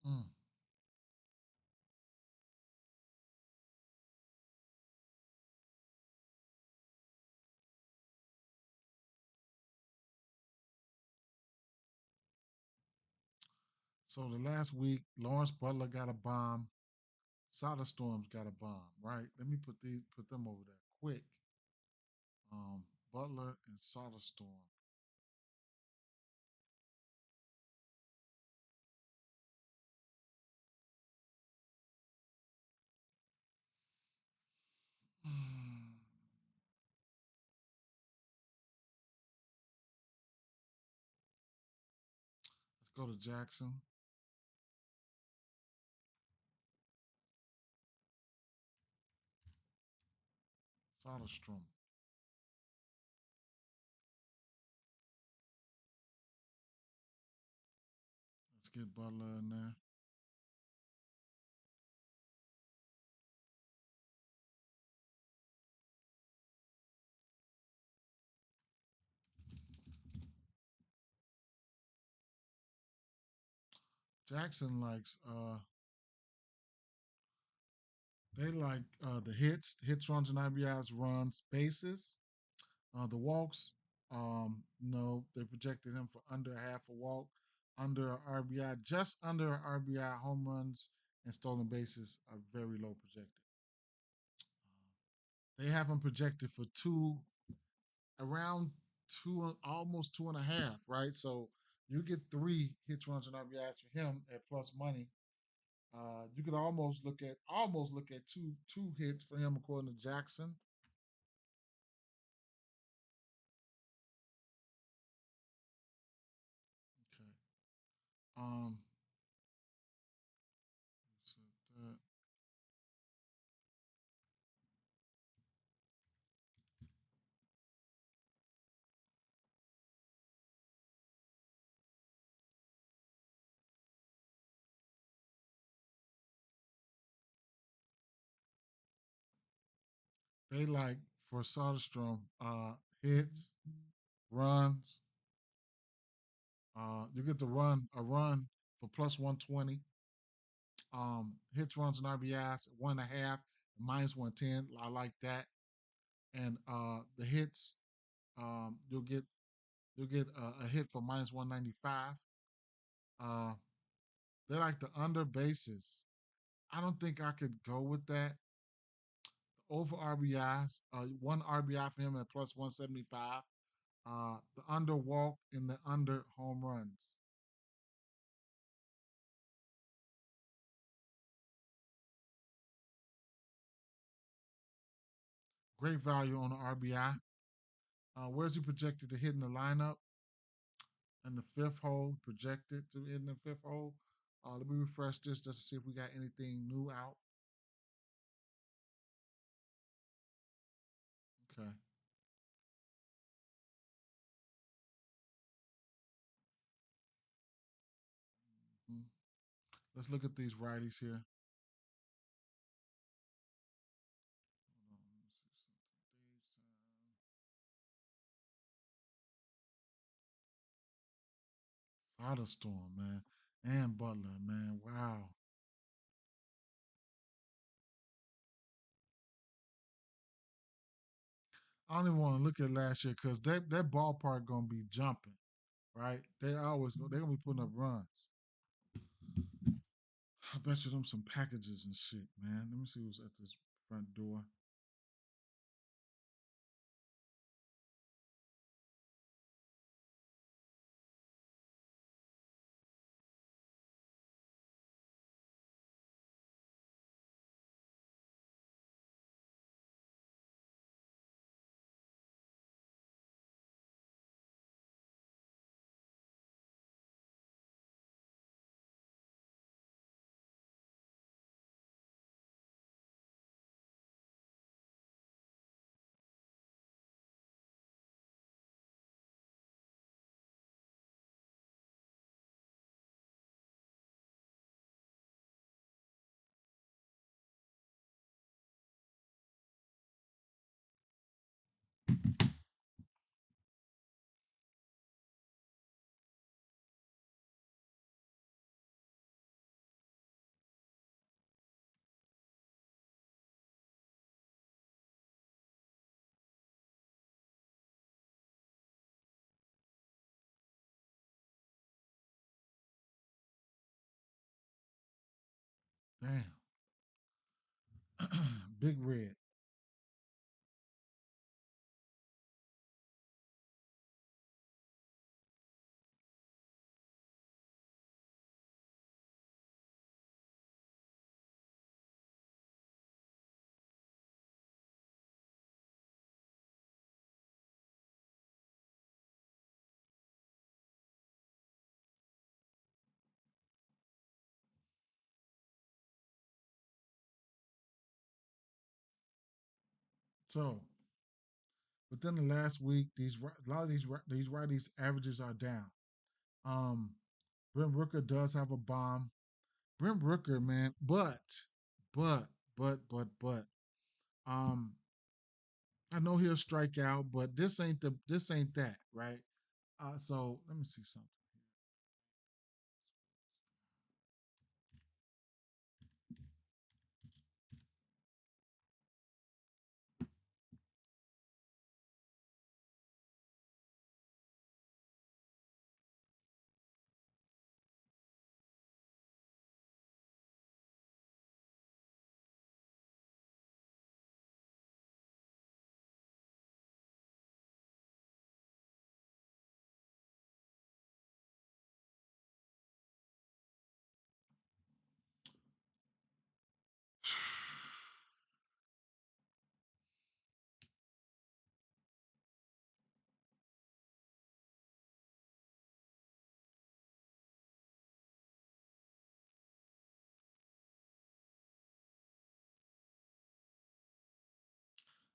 there. Mm. So the last week, Lawrence Butler got a bomb. Soda Storm's got a bomb, right? Let me put them over there quick. Butler and Soda Storm. Let's go to Jackson. Soderstrom. Let's get Butler in there. Jackson likes they like the hits, runs, and RBIs, runs, bases. The walks, no, they projected him for under half a walk, under a RBI, just under a RBI. Home runs and stolen bases are very low projected. They have him projected for around two, almost two and a half, right? So you get three hits, runs, and RBIs for him at plus money. You could almost look at two hits for him according to Jackson. Okay. Um, set that. They like for Soderstrom, hits, runs. You get the run a run for plus 120. Hits, runs, and RBIs 1.5, minus 110. I like that. And the hits, you'll get a hit for minus 195. Uh, they like the under bases. I don't think I could go with that. Over RBIs, one RBI for him at plus 175. The under walk and the under home runs. Great value on the RBI. Where's he projected to hit in the lineup? In the fifth hole, projected to hit in the fifth hole. Let me refresh this just to see if we got anything new out. Okay. Mhm. Let's look at these righties here. Hold on, let me see something. Storm, man. And Butler, man. Wow. I don't even want to look at last year because that ballpark gonna be jumping, right? They're gonna be putting up runs. I bet you them some packages and shit, man. Let me see who's at this front door. Damn. Big red. So within the last week, a lot of these righties averages are down. Um, Brent Rooker does have a bomb. Brent Rooker, man, but, but, um, I know he'll strike out, but this ain't that, right? So let me see something.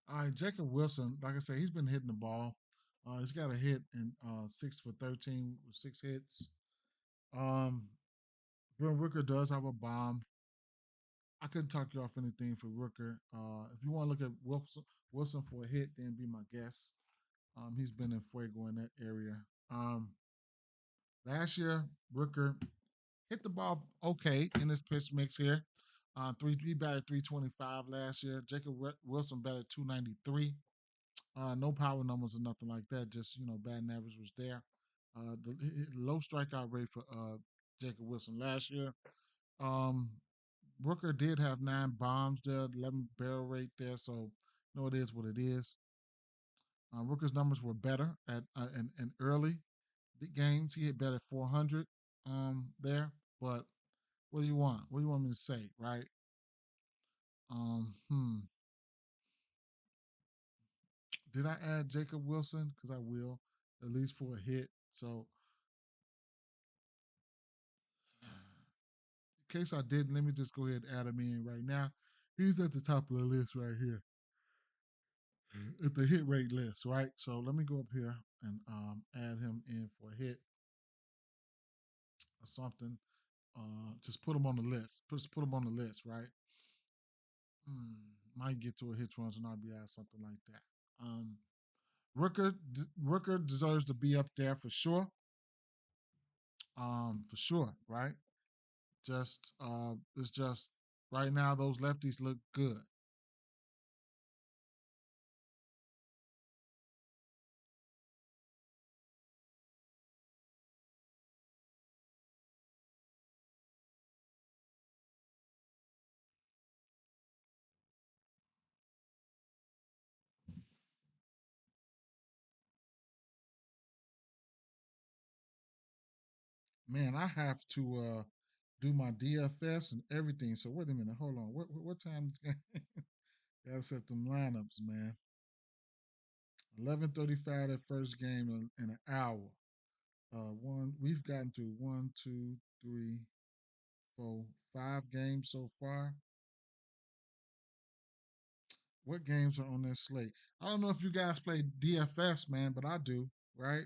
All right, Jacob Wilson, like I said, he's been hitting the ball. He's got a hit in 6 for 13 with 6 hits. Um, Brent Rooker does have a bomb. I couldn't talk you off anything for Rooker. If you want to look at Wilson for a hit, then be my guest. He's been in Fuego in that area. Um, Last year, Rooker hit the ball okay in this pitch mix here. He batted 325 last year. Jacob Wilson batted 293. No power numbers or nothing like that. Just batting average was there. The low strikeout rate for Jacob Wilson last year. Um, Rooker did have 9 bombs there, 11 barrel rate there. So it is what it is. Rooker's numbers were better at in early games. He hit better 400 there. But what do you want? What do you want me to say, right? Um, hmm. Did I add Jacob Wilson? Because I will, at least for a hit. So, in case I didn't, let me just go ahead and add him in right now. He's at the top of the list right here, at the hit rate list, right? So let me go up here and add him in for a hit or something. Just put him on the list. Put him on the list, right? Might get to a hit runs and RBI, something like that. Rooker deserves to be up there for sure. For sure, right? It's just right now those lefties look good. Man, I have to do my DFS and everything. So wait a minute, hold on. What time is game? Gotta set them lineups, man. 11:35 that first game in an hour. We've gotten through 1, 2, 3, 4, 5 games so far. What games are on that slate? I don't know if you guys play DFS, man, but I do, right?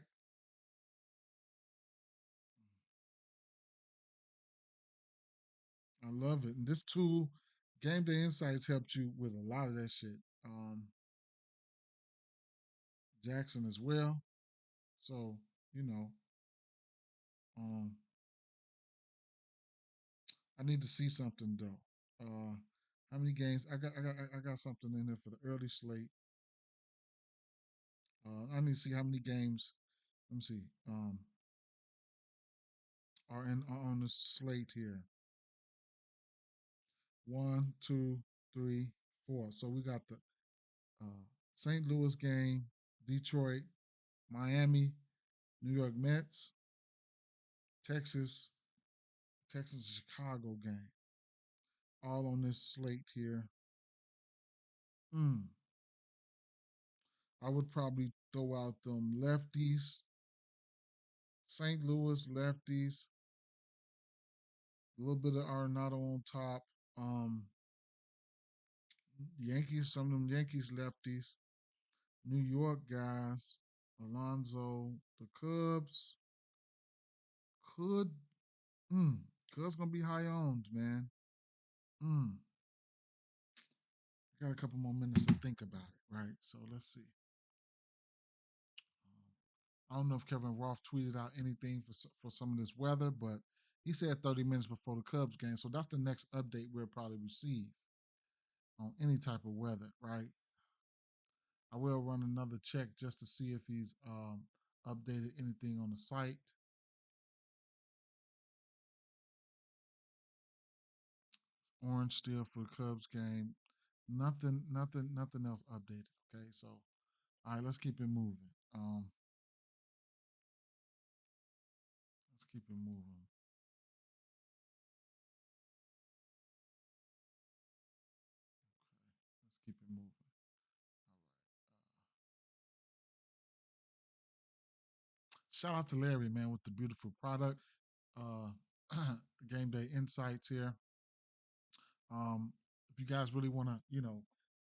I love it. And this tool, Game Day Insights, helped you with a lot of that shit. Jackson as well. So, you know, um, I need to see something though. How many games? I got something in there for the early slate. I need to see how many games. Let me see. Are on the slate here. One, two, three, four. So we got the uh, St. Louis game, Detroit, Miami, New York Mets, Texas, Texas Chicago game, all on this slate here. Mm, I would probably throw out them lefties, St. Louis lefties, a little bit of Arenado on top. Um, Yankees, some of them Yankees lefties, New York guys, Alonso, the Cubs could, mm, Cubs gonna be high owned, man. Mm, got a couple more minutes to think about it, right? So let's see. I don't know if Kevin Roth tweeted out anything for some of this weather, but he said 30 minutes before the Cubs game. So that's the next update we'll probably receive on any type of weather, right? I will run another check just to see if he's updated anything on the site. Orange still for the Cubs game. Nothing else updated. Okay, so all right, let's keep it moving. Let's keep it moving. Okay, let's keep it moving. Shout out to Larry, man, with the beautiful product. Uh, Game day insights here. If you guys really want to,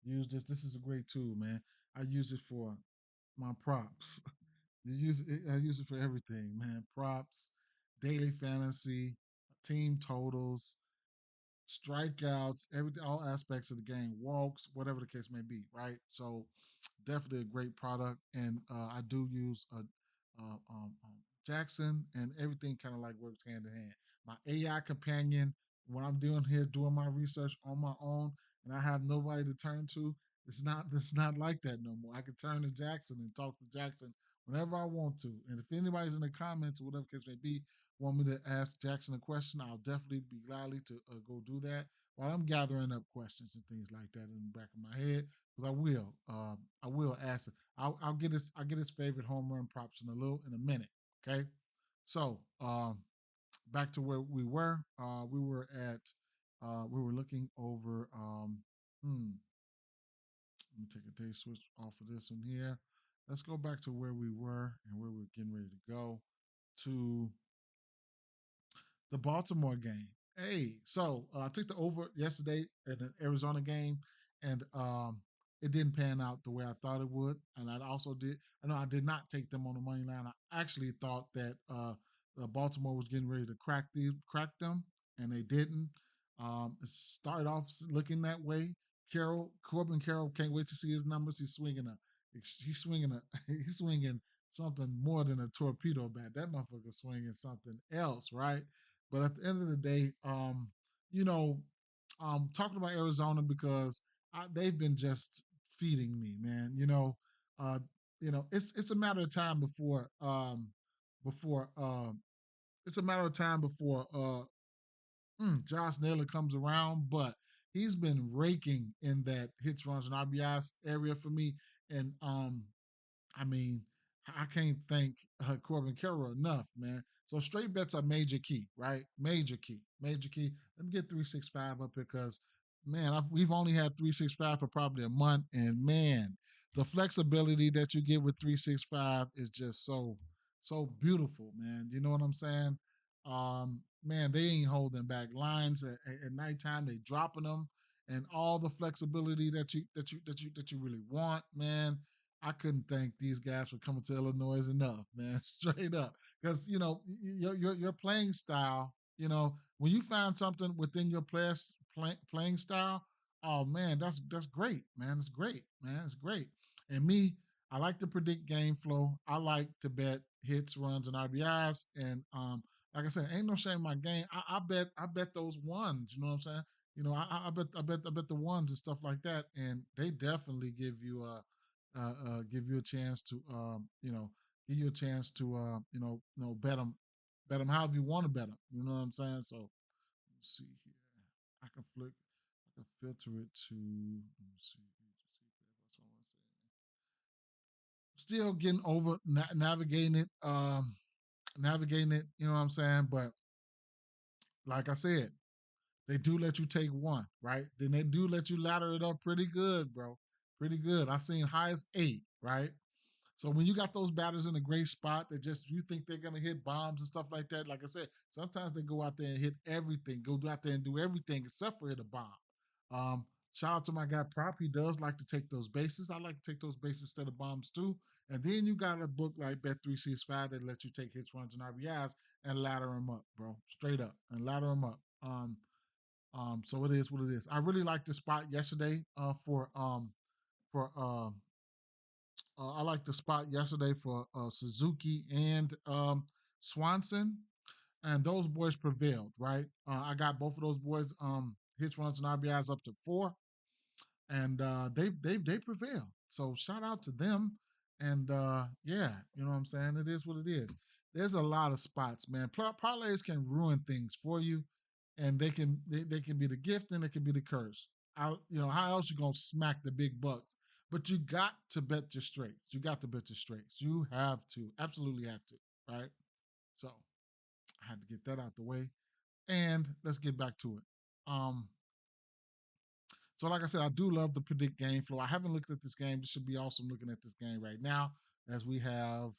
use this, this is a great tool, man. I use it for my props. I use it for everything, man. Props, daily fantasy, team totals, strikeouts, everything, all aspects of the game, walks, whatever the case may be, right? So definitely a great product, and I do use a Jackson, and everything kind of like works hand in hand. My AI companion, when I'm doing here doing my research on my own, and I have nobody to turn to, it's not like that no more. I can turn to Jackson and talk to Jackson whenever I want to, and if anybody's in the comments or whatever case may be, want me to ask Jackson a question, I'll definitely be gladly to go do that while I'm gathering up questions and things like that in the back of my head. Because I will ask it. I'll get his favorite home run props in a minute. Okay, so back to where we were. We were looking over. Let me take a day switch off of this one here. Let's go back to where we were and where we're getting ready to go to the Baltimore game. Hey, so I took the over yesterday at an Arizona game, and it didn't pan out the way I thought it would. And I also did. I know I did not take them on the money line. I actually thought that Baltimore was getting ready to crack them, and they didn't. It started off looking that way. Corbin Carroll can't wait to see his numbers. He's swinging something more than a torpedo bat. That motherfucker swinging something else, right? But at the end of the day, you know, talking about Arizona because they've been just feeding me, man. Uh, it's a matter of time before it's a matter of time before Josh Naylor comes around, but he's been raking in that hits, runs, and RBIs area for me, and I mean, I can't thank Corbin Carroll enough, man. So straight bets are major key, right? Major key. Let me get 365 up here because, man, we've only had 365 for probably a month, and man, the flexibility that you get with 365 is just so beautiful, man. You know what I'm saying? Man, they ain't holding back lines at nighttime. They dropping them, and all the flexibility that you really want, man. I couldn't thank these guys for coming to Illinois enough, man. Straight up, because your playing style. When you find something within your playing style, oh man, that's great, man. It's great, man. It's great. And me, I like to predict game flow. I like to bet hits, runs, and RBIs. And like I said, ain't no shame in my game. I bet those ones. You know what I'm saying? I bet the ones and stuff like that, and they definitely give you a chance to give you a chance to bet them however you want to bet them. You know what I'm saying? So let's see here. I can flick. filter it to, let me see, still getting over navigating it, navigating it, you know what I'm saying? But like I said, they do let you take one, right? Then they do let you ladder it up pretty good, bro. Pretty good. I seen high as 8, right? So when you got those batters in a great spot that just you think they're gonna hit bombs and stuff like that, like I said, sometimes they go out there and hit everything, go out there and do everything except for hit a bomb. Um, Shout out to my guy Prop. He does like to take those bases. I like to take those bases instead of bombs too. And then you got a book like Bet365 that lets you take hits, runs, and RBIs and ladder them up, bro. Straight up and ladder them up. So it is what it is. I really liked the spot yesterday for I like the spot yesterday for Suzuki and Swanson, and those boys prevailed. Right, I got both of those boys hits, runs, and RBIs up to 4, and they prevailed. So shout out to them, and yeah, you know what I'm saying. It is what it is. There's a lot of spots, man. Parlays can ruin things for you, and they can be the gift and it can be the curse. How else you gonna smack the big bucks? But you got to bet your straights. You got to bet your straights. You have to, absolutely have to, right? So I had to get that out the way, and let's get back to it. Um, so, like I said, I do love the predict game flow. I haven't looked at this game. This should be awesome looking at this game right now as we have,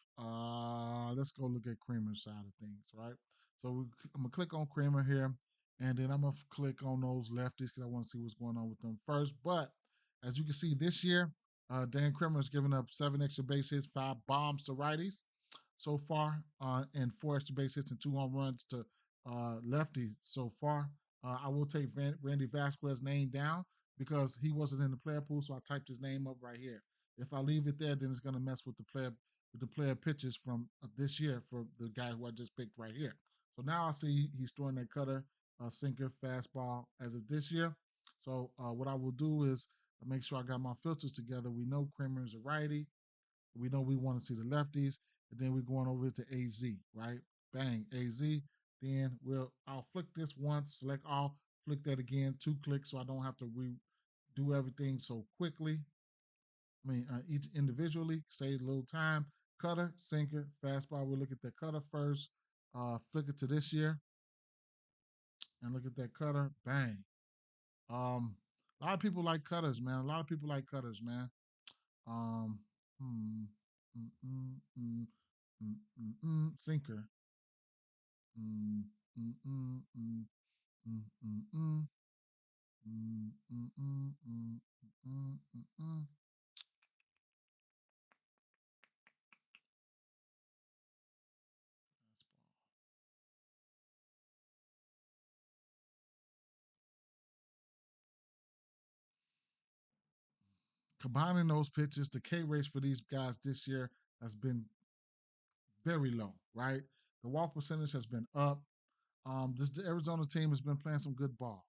let's go look at Kramer's side of things, right? So, I'm going to click on Kramer here, and then I'm going to click on those lefties because I want to see what's going on with them first. But as you can see this year, Dan Kramer has given up 7 extra base hits, 5 bombs to righties so far, and 4 extra base hits and 2 home runs to lefties so far. I will take Randy Vasquez's name down because he wasn't in the player pool, so I typed his name up right here. If I leave it there, then it's going to mess with the player pitches from this year for the guy who I just picked right here. So now I see he's throwing that cutter, sinker, fastball as of this year. So what I will do is make sure I got my filters together. We know Kramer is a righty. We know we want to see the lefties, and then we're going over to AZ, right? Bang, AZ. Then I'll flick this once, select all, flick that again, 2 clicks, so I don't have to redo everything so quickly. Each individually, save a little time. Cutter, sinker, fastball. We'll look at the cutter first. Flick it to this year, and look at that cutter. Bang. A lot of people like cutters, man. A lot of people like cutters, man. Um, hmm, mm, mm, mm, sinker. Mm, mm, mm, mm, mm, mm, mm, mm, mm, mm, mm, mm, mm, mm. Combining those pitches, the K rates for these guys this year has been very low, right? The walk percentage has been up. The Arizona team has been playing some good ball.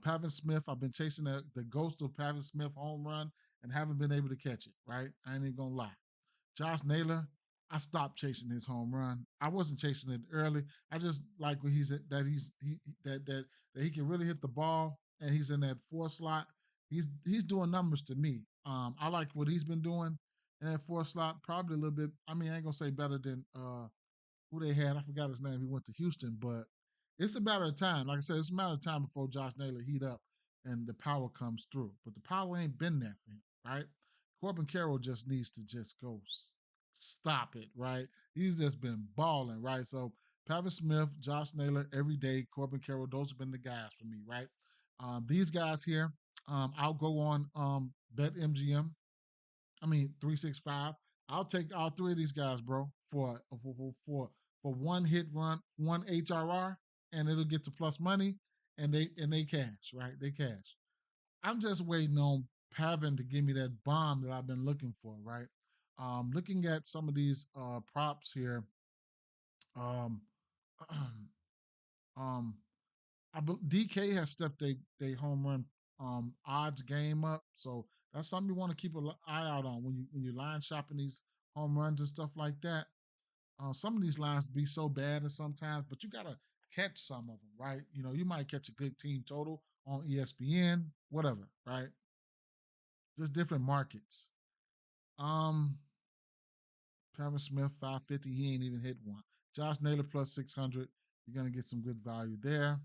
Pavin Smith, I've been chasing the ghost of Pavin Smith home run and haven't been able to catch it, right? I ain't even gonna lie. Josh Naylor, I stopped chasing his home run. I wasn't chasing it early. I just like when that he can really hit the ball and he's in that 4 slot. He's doing numbers to me. I like what he's been doing in that 4 slot. Probably a little bit. I ain't gonna say better than who they had. I forgot his name. He went to Houston, but it's a matter of time. Like I said, it's a matter of time before Josh Naylor heat up and the power comes through. But the power ain't been there for him, right? Corbin Carroll just needs to just go stop it, right? He's just been balling, right? So Pavin Smith, Josh Naylor, every day, Corbin Carroll, those have been the guys for me, right? These guys here, I'll go on Bet MGM. 365. I'll take all 3 of these guys, bro, for one hit run, one HRR, and it'll get to plus money, and they cash, right? They cash. I'm just waiting on Pavin to give me that bomb that I've been looking for, right? Looking at some of these props here, um, um, DK has stepped they home run odds game up, so that's something you want to keep an eye out on when you line shopping these home runs and stuff like that. Some of these lines be so bad and sometimes, but you gotta catch some of them, right? You know, you might catch a good team total on ESPN, whatever, right? Just different markets. Um, Pavin Smith 550, he ain't even hit one. Josh Naylor plus 600, you're gonna get some good value there.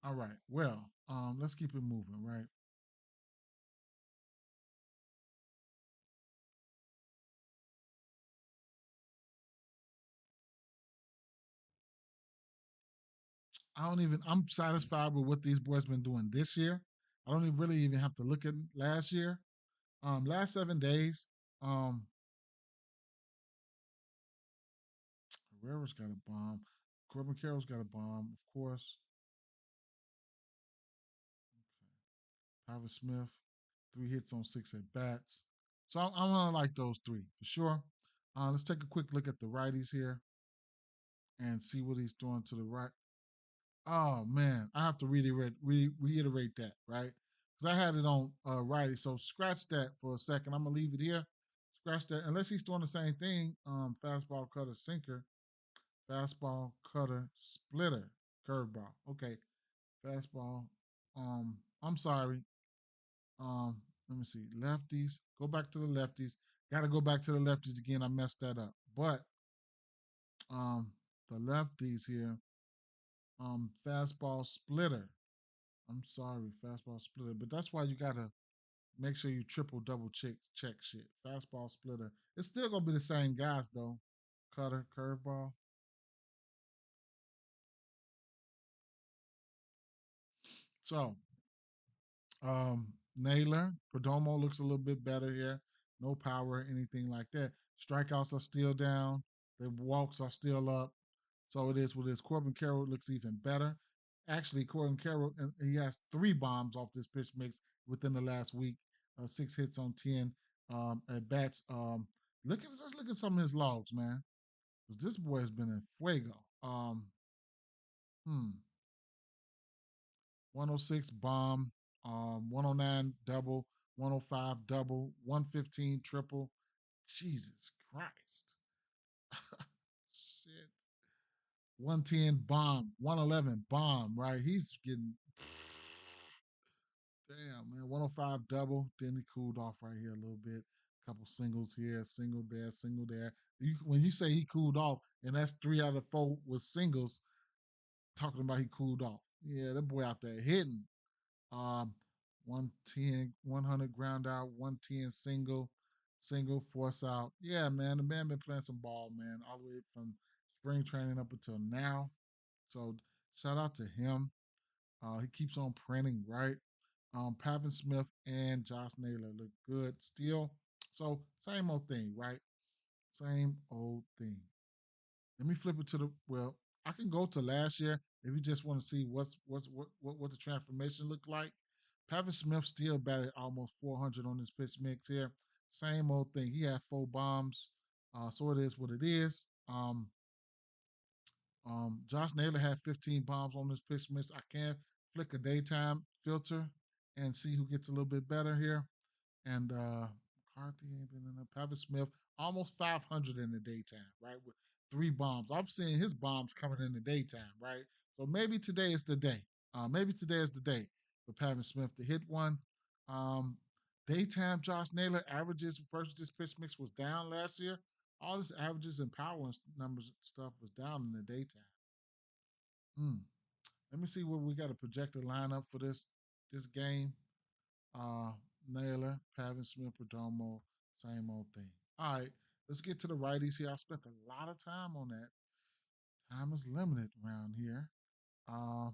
All right, well, let's keep it moving, right? I'm satisfied with what these boys been doing this year. I don't even really even have to look at last year. Last 7 days, um, Herrera's got a bomb. Corbin Carroll's got a bomb, of course. Tyler Smith, 3 hits on 6 at bats. So I'm gonna like those three for sure. Let's take a quick look at the righties here and see what he's doing to the right. Oh man, I have to reiterate that, right? Because I had it on righty. So scratch that for a second. I'm gonna leave it here. Scratch that unless he's doing the same thing. Fastball, cutter, sinker, fastball, cutter, splitter, curveball. Okay, fastball. I'm sorry. Um, Let me see. Lefties. Go back to the lefties. Got to go back to the lefties again. I messed that up. But um, the lefties here. Fastball splitter. I'm sorry, fastball splitter. But that's why you gotta make sure you triple double check shit. Fastball splitter. It's still gonna be the same guys though. Cutter, curveball. So Naylor, Perdomo looks a little bit better here. No power, anything like that. Strikeouts are still down. The walks are still up. So it is what it is. Corbin Carroll looks even better. Actually, Corbin Carroll, he has 3 bombs off this pitch mix within the last week. 6 hits on 10 at bats. Look at some of his logs, man. Because this boy has been in fuego. Hmm. 106 bomb, 109 double, 105 double, 115 triple. Jesus Christ. Shit. 110 bomb, 111 bomb, right? He's getting damn man, 105 double. Then he cooled off right here a little bit. Couple singles here, single there, single there. When you say he cooled off, and that's 3 out of 4 was singles, talking about he cooled off. Yeah, that boy out there hitting. Um, 110, 100 ground out, 110 single, single force out. Yeah, man, the man been playing some ball, man, all the way from spring training up until now. So shout out to him. He keeps on printing, right? Pavin Smith and Josh Naylor look good still. So same old thing, right? Same old thing. Let me flip it to the well. I can go to last year if you just want to see what the transformation looked like. Pavin Smith still batted almost 400 on this pitch mix here. Same old thing. He had 4 bombs, so it is what it is. Josh Naylor had 15 bombs on this pitch mix. I can flick a daytime filter and see who gets a little bit better here. And McCarthy ain't been in there. Pavin Smith almost 500 in the daytime, right? With 3 bombs. I've seen his bombs coming in the daytime, right? So maybe today is the day. Maybe today is the day for Pavin Smith to hit one. Um, Daytime Josh Naylor averages versus this pitch mix was down last year. All his averages and power and numbers and stuff was down in the daytime. Hmm. Let me see what we got a projected lineup for this game. Uh, Naylor, Pavin Smith, Perdomo, same old thing. All right, let's get to the righties here. I spent a lot of time on that. Time is limited around here. Uh,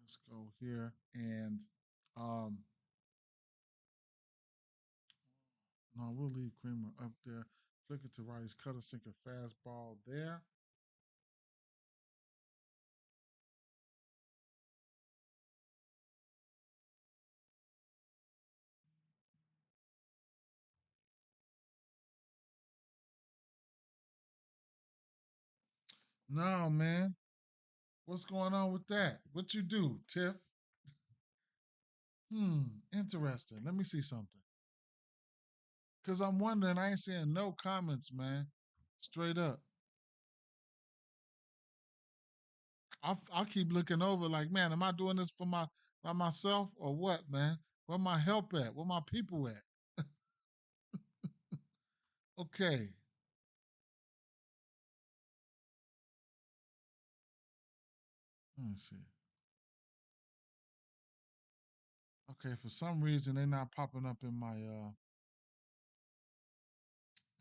let's go here and um, no, we'll leave Creamer up there. Flick it to righties, cutter, sinker, fastball there. No, man. What's going on with that? What you do, Tiff? Interesting. Let me see something. Cause I'm wondering, I ain't seeing no comments, man. Straight up. I keep looking over like, man, am I doing this for my by myself or what, man? Where my help at? Where my people at? Okay, let me see. Okay, for some reason they're not popping up in my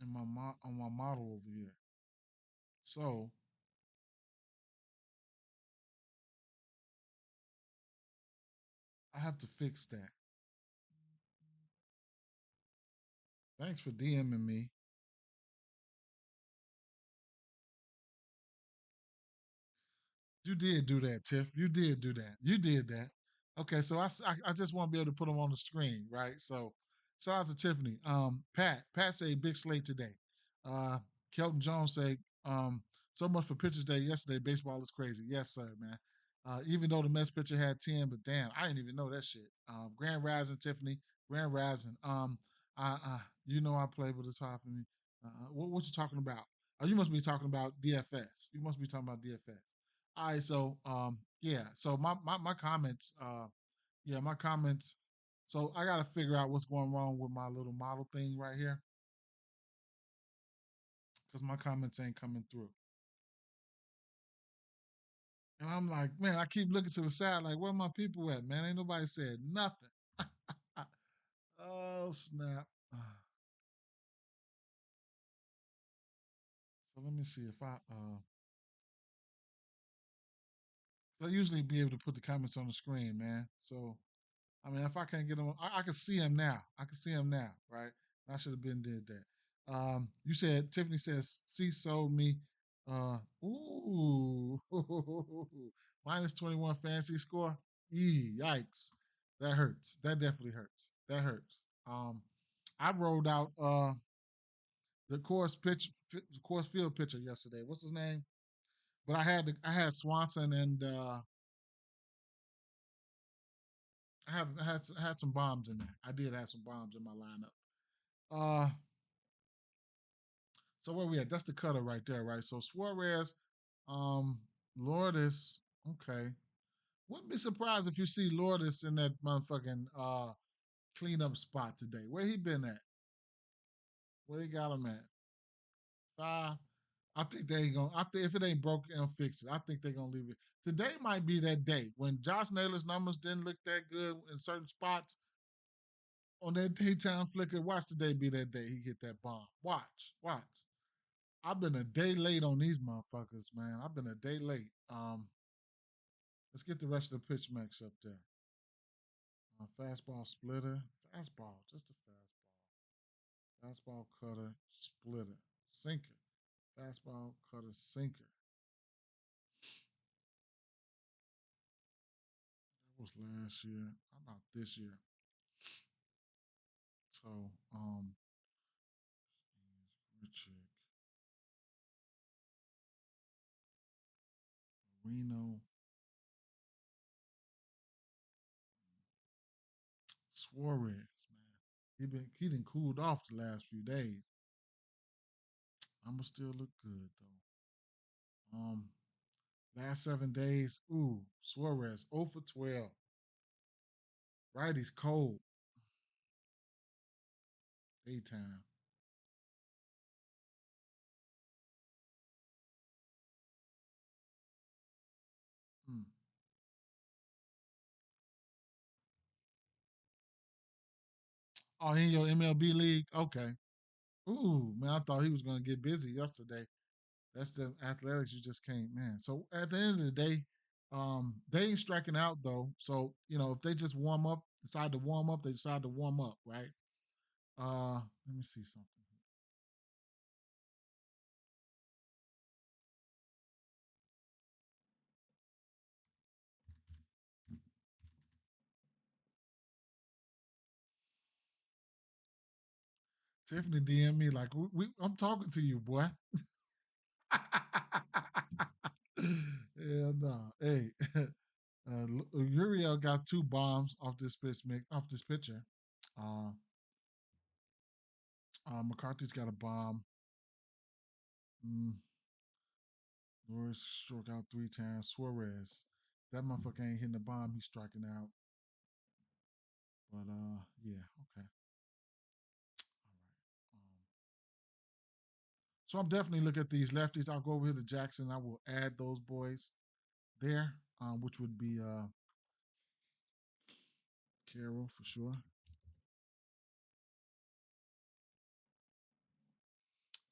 on my model over here. So I have to fix that. Thanks for DMing me. You did do that, Tiff. You did do that. You did that. Okay, so I just want to be able to put them on the screen, right? So shout out to Tiffany. Pat say big slate today. Uh, Kelton Jones say so much for pitchers day yesterday. Baseball is crazy. Yes, sir, man. Even though the Mets pitcher had 10, but damn, I didn't even know that shit. Grand Rising, Tiffany. Grand Rising. You know I play, but it's hard for me. What you talking about? You must be talking about DFS. You must be talking about DFS. All right, so yeah, so my comments, yeah, my comments. So I got to figure out what's going wrong with my little model thing right here because my comments ain't coming through. And I'm like, man, I keep looking to the side, like, where my people at, man? Ain't nobody said nothing. Oh snap! So let me see if I usually be able to put the comments on the screen, man. So I mean, if I can't get them, I can see him now. I can see him now, right? I should have been did that. You said Tiffany says C sold me. Ooh, minus 21 fancy score. Yikes, that hurts. That definitely hurts. That hurts. I rolled out the course field pitcher yesterday. What's his name? But I had Swanson and I had some bombs in there. I did have some bombs in my lineup. Uh, so where we at? That's the cutter right there, right? So Suarez, um, Lourdes, okay. Wouldn't be surprised if you see Lourdes in that motherfucking cleanup spot today. Where he been at? Where they got him at? Five. I think they ain't gonna. I think if it ain't broke, they'll fix it. I think they're gonna leave it. Today might be that day when Josh Naylor's numbers didn't look that good in certain spots on that daytime flicker. Watch today be that day he hit that bomb. Watch, watch. I've been a day late on these motherfuckers, man. I've been a day late. Let's get the rest of the pitch mix up there. Fastball splitter, fastball, just a fastball. Fastball cutter, splitter, sinker. Fastball cutter, sinker. That was last year. How about this year? So, Richard, Reno, Suarez, man. He done cooled off the last few days. I'ma still look good though. Last 7 days, ooh, Suarez 0 for 12. Righty's cold. Daytime. Mm. Oh, in your MLB league? Okay. Ooh, man, I thought he was gonna get busy yesterday. That's the athletics you just can't, man. So at the end of the day, they ain't striking out though. So, if they just decide to warm up, they decide to warm up, right? Let me see something. Tiffany DM me like I'm talking to you, boy. Yeah, no. Hey, Uriel got two bombs off this pitcher. Uh, McCarthy's got a bomb. Mm, Norris struck out 3 times. Suarez, that motherfucker ain't hitting the bomb. He's striking out. But yeah, okay, all right. So I'm definitely looking at these lefties. I'll go over here to Jackson. I will add those boys there, which would be Carroll for sure.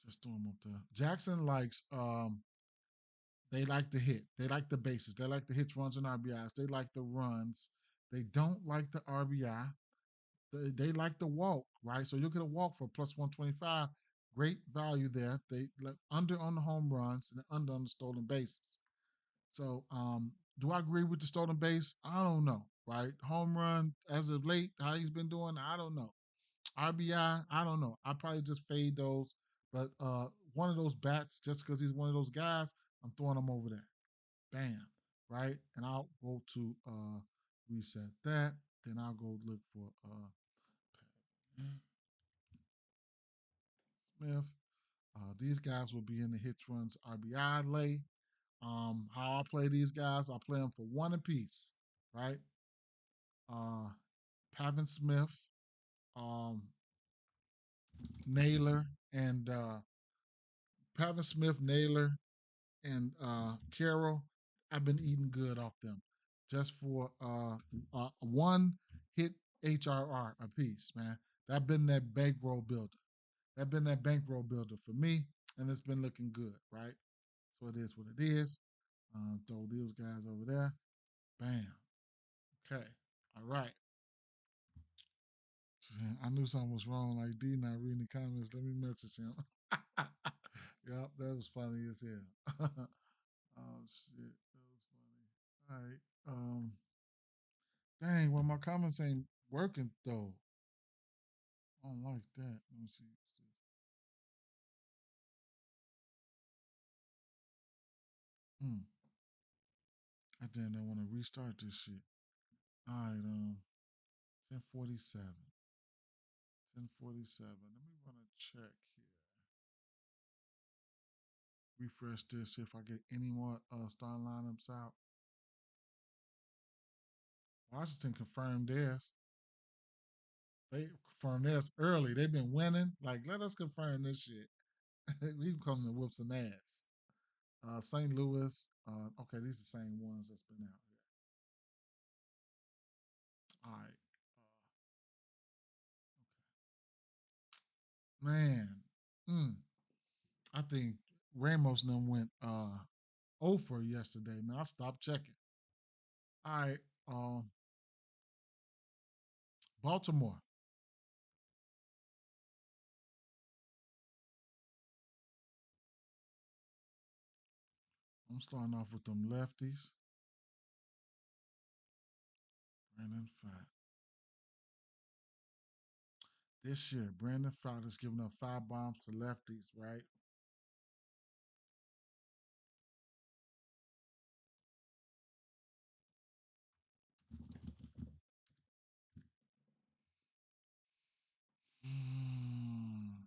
Just throw him up there. Jackson likes they like to hit. They like the bases. They like the hits, runs, and RBIs. They like the runs. They don't like the RBI. They like the walk, right? So you'll get a walk for plus 125. Great value there. They like under on the home runs and under on the stolen bases. So do I agree with the stolen base? I don't know, right? Home run as of late, how he's been doing, I don't know. RBI, I don't know. I probably just fade those. But one of those bats, just because he's one of those guys, I'm throwing him over there. Bam. Right? And I'll go to reset that. Then I'll go look for Smith. These guys will be in the hits runs RBI lay. How I play these guys, I play them for one apiece, right? Uh, Pavin Smith, um, Naylor, and Pavin Smith, Naylor, and Carroll. I've been eating good off them, just for one hit HRR a piece, man. That been that bankroll builder. That been that bankroll builder for me, and it's been looking good, right? So it is what it is. Throw those guys over there. Bam. Okay. All right. I knew something was wrong. Like D not reading the comments. Let me message him. Yep, that was funny as hell. Oh shit, that was funny. All right. Dang, well my comments ain't working though. I don't like that. Let me see. Hmm. I didn't want to restart this shit. All right. 10:47. 10:47. Let me run a check here. Refresh this. See if I get any more starting lineups out. Washington confirmed theirs. They confirmed theirs early. They've been winning. Like, let us confirm this shit. We come to whoop some ass. St. Louis. Okay, these are the same ones that's been out here. All right. Man. Mm, I think Ramos and them went over yesterday, man. I stopped checking. All right. Baltimore. I'm starting off with them lefties. Brandon Fat. This year, Brandon Fat is giving up 5 bombs to lefties, right? Mm,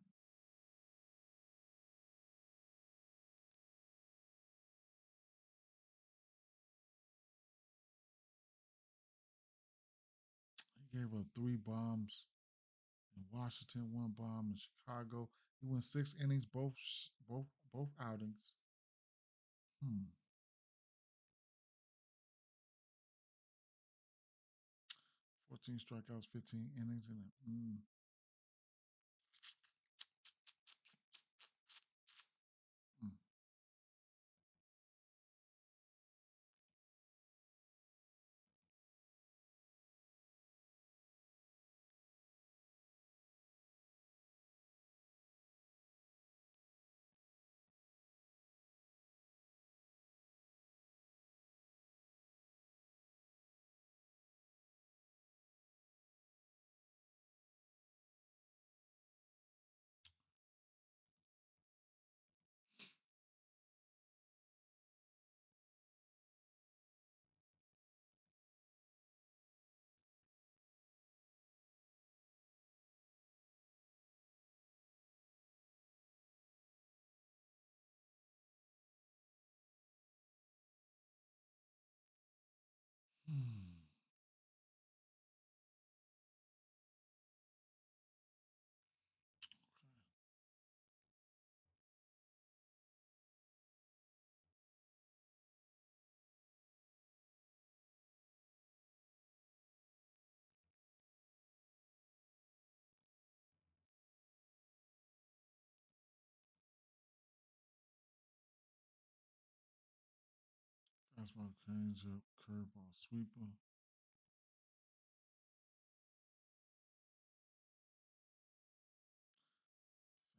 he gave up 3 bombs in Washington, 1 bomb in Chicago. He went 6 innings, both outings. Hmm. 14 strikeouts, 15 innings in it. Mm. Hmm. Fastball, changeup, curveball, sweeper.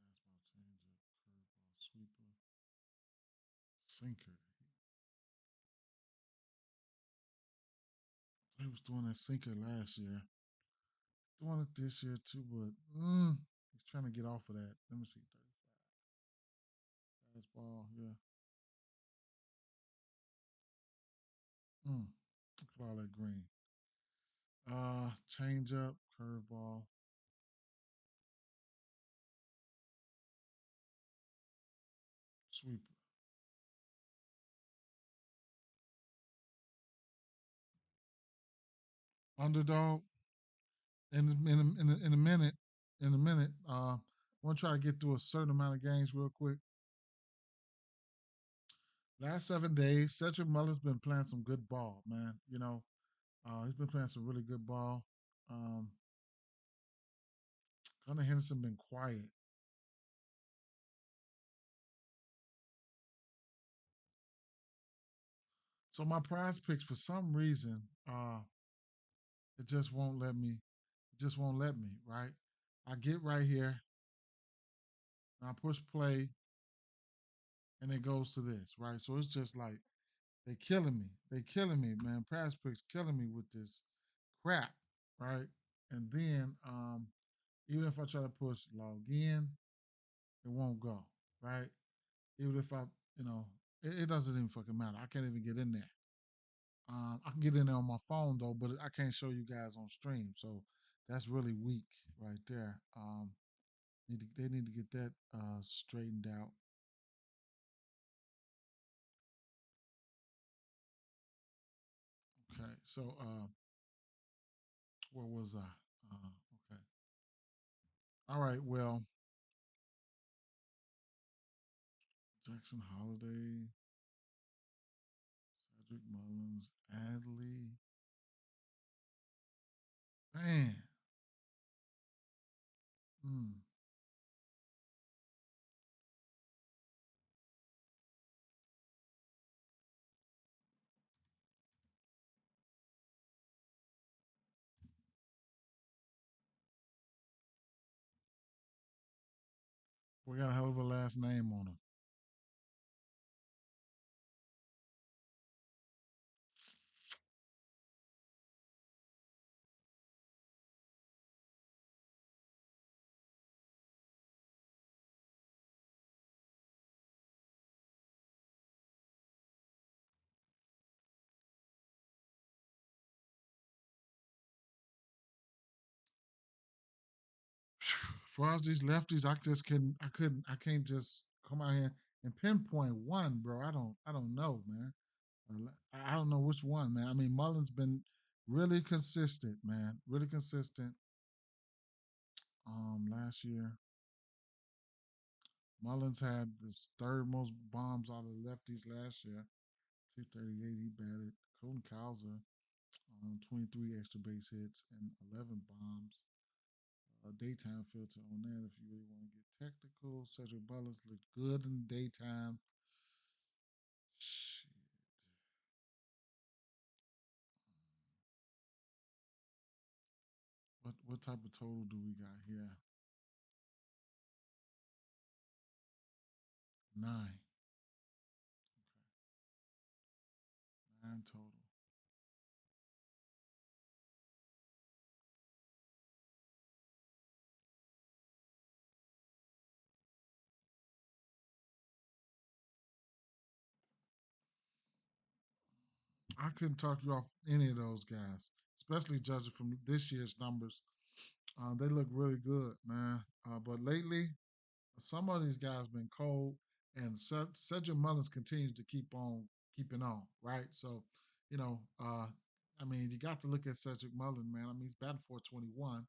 Fastball, changeup, curveball, sweeper, sinker. He was doing that sinker last year. Doing it this year too, but he's trying to get off of that. Let me see, 35. Fastball, yeah. Look at all that green. Changeup, curveball, sweeper. Underdog. In a minute, in a minute. I want to try to get through a certain amount of games real quick. Last 7 days, Cedric Mullen's been playing some good ball, man. He's been playing some really good ball. Um, Gunnar Henderson been quiet. So my prize picks, for some reason, it just won't let me. It just won't let me. Right. I get right here, and I push play, and it goes to this. Right. So it's just like they killing me. They killing me, man. Prize picks killing me with this crap. Right. And then even if I try to push log in, it won't go. Right. Even if you know, it doesn't even fucking matter. I can't even get in there. I can get in there on my phone though, but I can't show you guys on stream. So that's really weak right there. They need to get that straightened out. Okay, so where was I? Okay, all right. Well, Jackson Holiday, Cedric Mullins, Adley. Man, mm. We got a hell of a last name on him. For us, these lefties, I can't just come out here and pinpoint one, bro. I don't know, man. I don't know which one, man. I mean, Mullins been really consistent, man. Really consistent. Last year, Mullins had the third most bombs out of the lefties last year. 238 he batted. Colton Cowser, 23 extra base hits and 11 bombs. A daytime filter on that if you really want to get technical. Cedric Mullins looked good in the daytime. Shit. What type of total do we got here? 9. Okay. 9 total. I couldn't talk you off any of those guys, especially judging from this year's numbers. They look really good, man. But lately, some of these guys been cold, and Cedric Mullins continues to keep on keeping on, right? So, you know, I mean, you got to look at Cedric Mullin, man. I mean, he's batting 421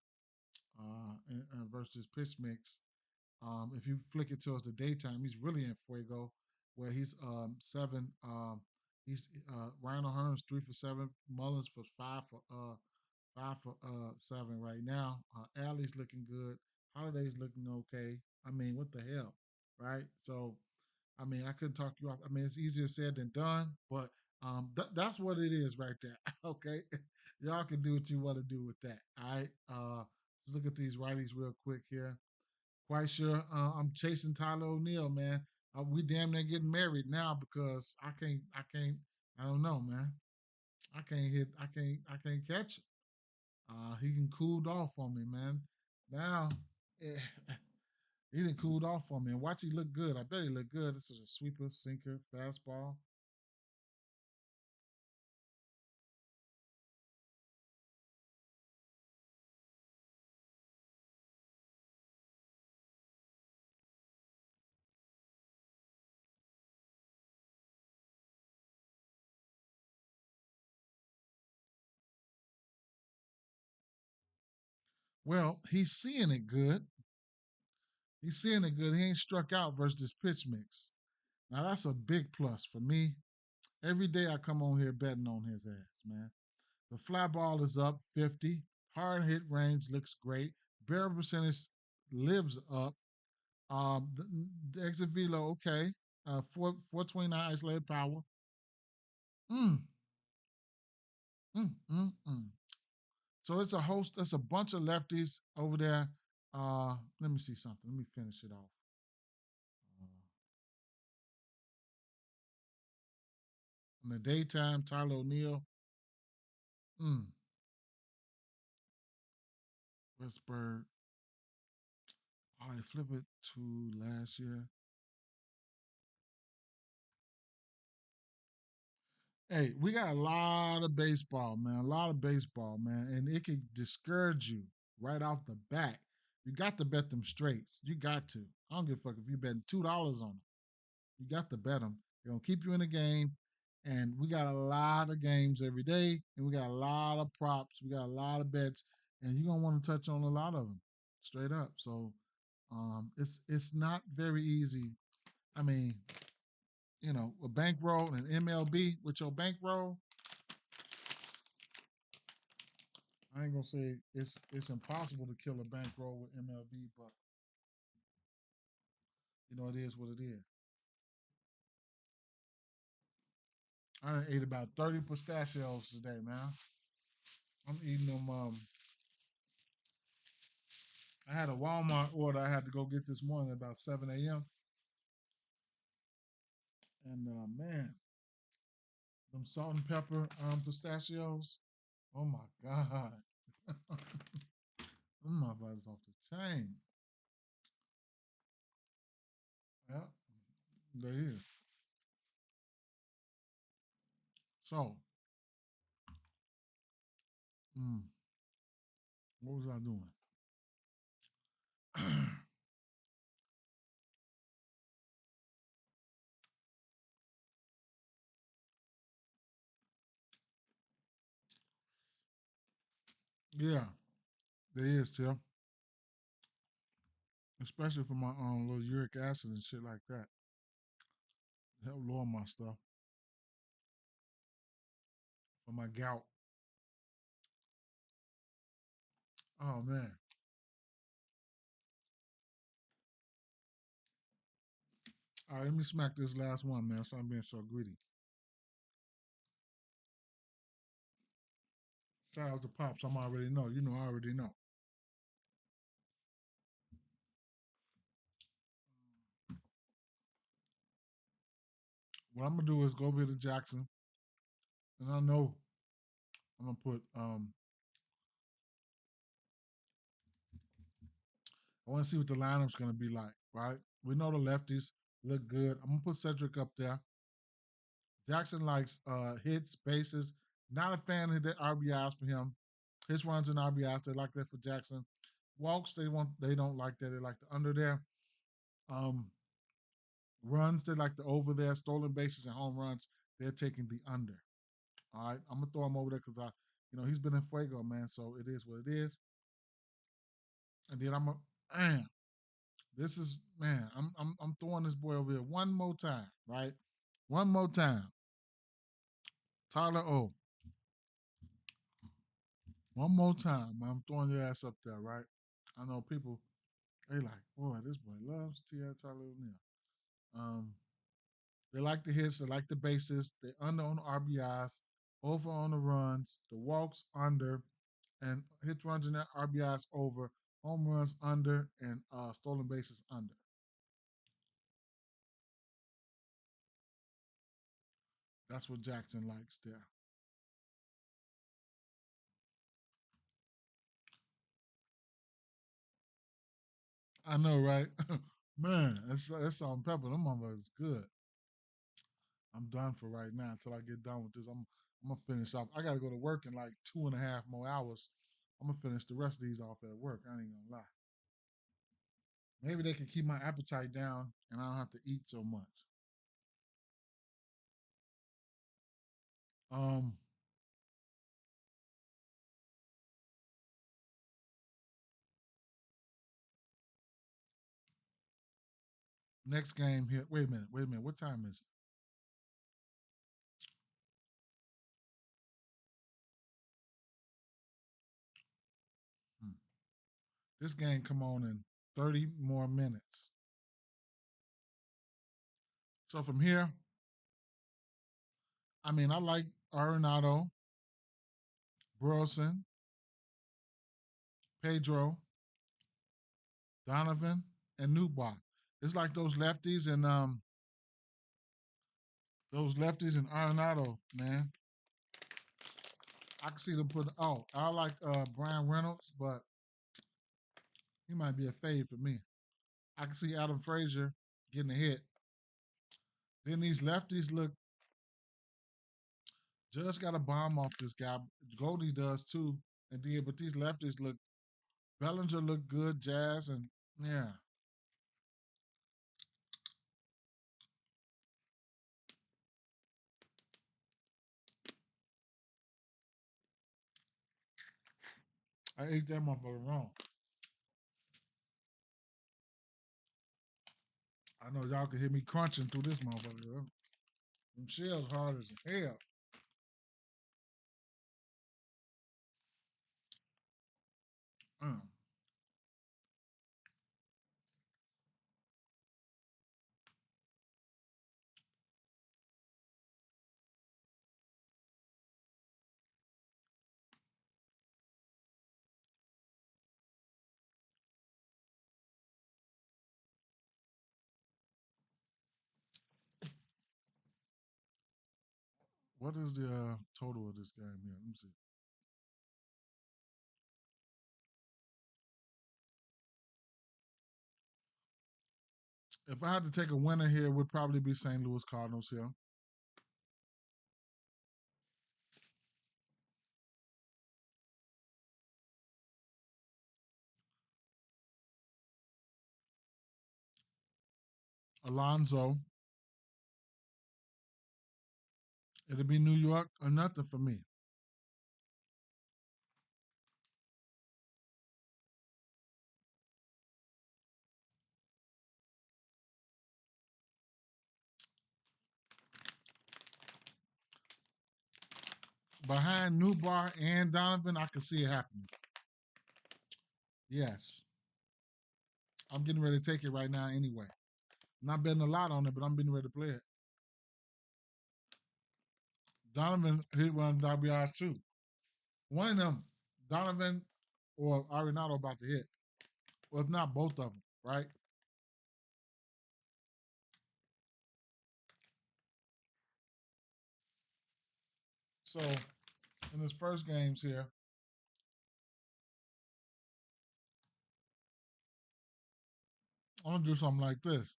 versus pitch mix. If you flick it towards the daytime, he's really in fuego, where he's seven. He's Ryan O'Hearn's 3 for 7. Mullins for 5 for 7 right now. Alley's looking good. Holiday's looking okay. I mean, what the hell, right? So, I mean, I couldn't talk you off. I mean, it's easier said than done, but that's what it is right there. Okay, y'all can do what you want to do with that. All right. Let's look at these righties real quick here. Quite sure I'm chasing Tyler O'Neill, man. We damn near getting married now because I don't know, man. I can't catch it. He can cooled off on me, man. Now, eh, he didn't cooled off on me. And watch, he look good. I bet he look good. This is a sweeper, sinker, fastball. Well, he's seeing it good. He's seeing it good. He ain't struck out versus this pitch mix. Now that's a big plus for me. Every day I come on here betting on his ass, man. The fly ball is up 50. Hard hit range looks great. Barrel percentage lives up. The exit velo, okay. 429 isolated power. Mm, mm. So it's a host, it's a bunch of lefties over there. Let me see something. Let me finish it off. Uh, in the daytime, Tyler O'Neill. Mm, Westberg. All right, flip it to last year. Hey, we got a lot of baseball, man. A lot of baseball, man. And it can discourage you right off the bat. You got to bet them straights. You got to. I don't give a fuck if you betting $2 on them. You got to bet them. They're gonna keep you in the game. And we got a lot of games every day, and we got a lot of props. We got a lot of bets, and you're gonna want to touch on a lot of them, straight up. So, it's not very easy. I mean, a bankroll and MLB with your bankroll, I ain't gonna say it's impossible to kill a bankroll with MLB, but it is what it is. I ate about 30 pistachios today, man. I'm eating them. I had a Walmart order I had to go get this morning at about 7 a.m. And man, them salt and pepper pistachios. Oh my god, my body's off the chain. Yeah, they is. So, mm, what was I doing? Yeah, there is, Tim. Especially for my little uric acid and shit like that. Help lower my stuff for my gout. Oh man. All right, let me smack this last one, man. So I'm being so greedy. Shout out to Pops. I'm already know. I already know. What I'm gonna do is go over to Jackson, and I know I'm gonna put. I want to see what the lineup's gonna be like. Right? We know the lefties look good. I'm gonna put Cedric up there. Jackson likes hits, bases. Not a fan of the RBIs for him. His runs and RBIs, they like that for Jackson. Walks, they don't like that. They like the under there. Um, Runs, they like the over there. Stolen bases and home runs, they're taking the under. All right, I'm gonna throw him over there because He's been in Fuego, man. So it is what it is. And then man, this is man. I'm throwing this boy over here one more time, right? One more time. Tyler O. One more time. I'm throwing your ass up there, right? I know people. They like, boy, this boy loves T.I. Tyler O'Neal. Um, they like the hits. They like the bases. They under on the RBIs, over on the runs, the walks under, and hits, runs, and RBIs over, home runs under, and stolen bases under. That's what Jackson likes there. I know, right? Man, that's salt and pepper. Them motherfuckers good. I'm done for right now until I get done with this. I'm gonna finish off. I gotta go to work in like 2.5 more hours. I'm gonna finish the rest of these off at work. I ain't gonna lie. Maybe they can keep my appetite down and I don't have to eat so much. Um, Next game here. Wait a minute. Wait a minute. What time is it? Hmm. This game come on in 30 more minutes. So from here, I mean, I like Arenado, Burleson, Pedro, Donovan, and Newbar. It's like those lefties and Arenado, man. I can see them put. Oh, I like Brian Reynolds, but he might be a fade for me. I can see Adam Frazier getting a hit. Then these lefties look. Just got a bomb off this guy. Goldie does too, and then but these lefties look. Bellinger look good. Jazz and yeah, I ate that motherfucker wrong. I know y'all can hear me crunching through this motherfucker. Them shells hard as hell. Mm. What is the total of this game here? Let me see. If I had to take a winner here, it would probably be St. Louis Cardinals here. Alonzo. It'll be New York or nothing for me. Behind Newbar and Donovan, I can see it happening. Yes. I'm getting ready to take it right now anyway. I'm not betting a lot on it, but I'm getting ready to play it. Donovan hit one of the RBIs too. One of them, Donovan or Arenado about to hit. Or if not, both of them, right? So in his first games here, I'm gonna do something like this.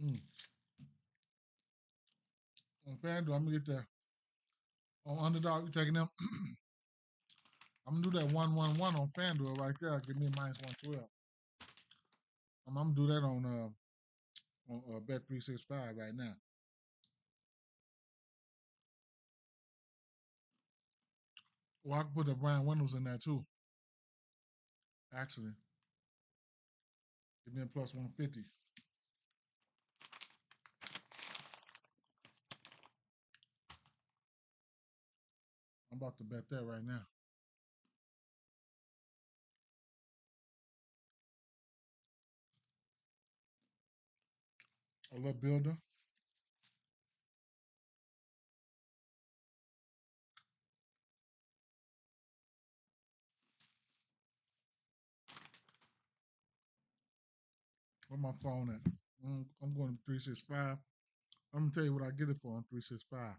Mm. On FanDuel, I'm gonna get that. On Underdog, you taking them? I'm gonna do that 1-1-1 on FanDuel right there. Give me a -112. I'm gonna do that on Bet365 right now. Well, I can put the Brian Reynolds in there too. Actually, give me a +150. I'm about to bet that right now. A little builder. Where my phone at? I'm going to 365. I'm gonna tell you what I get it for on 365.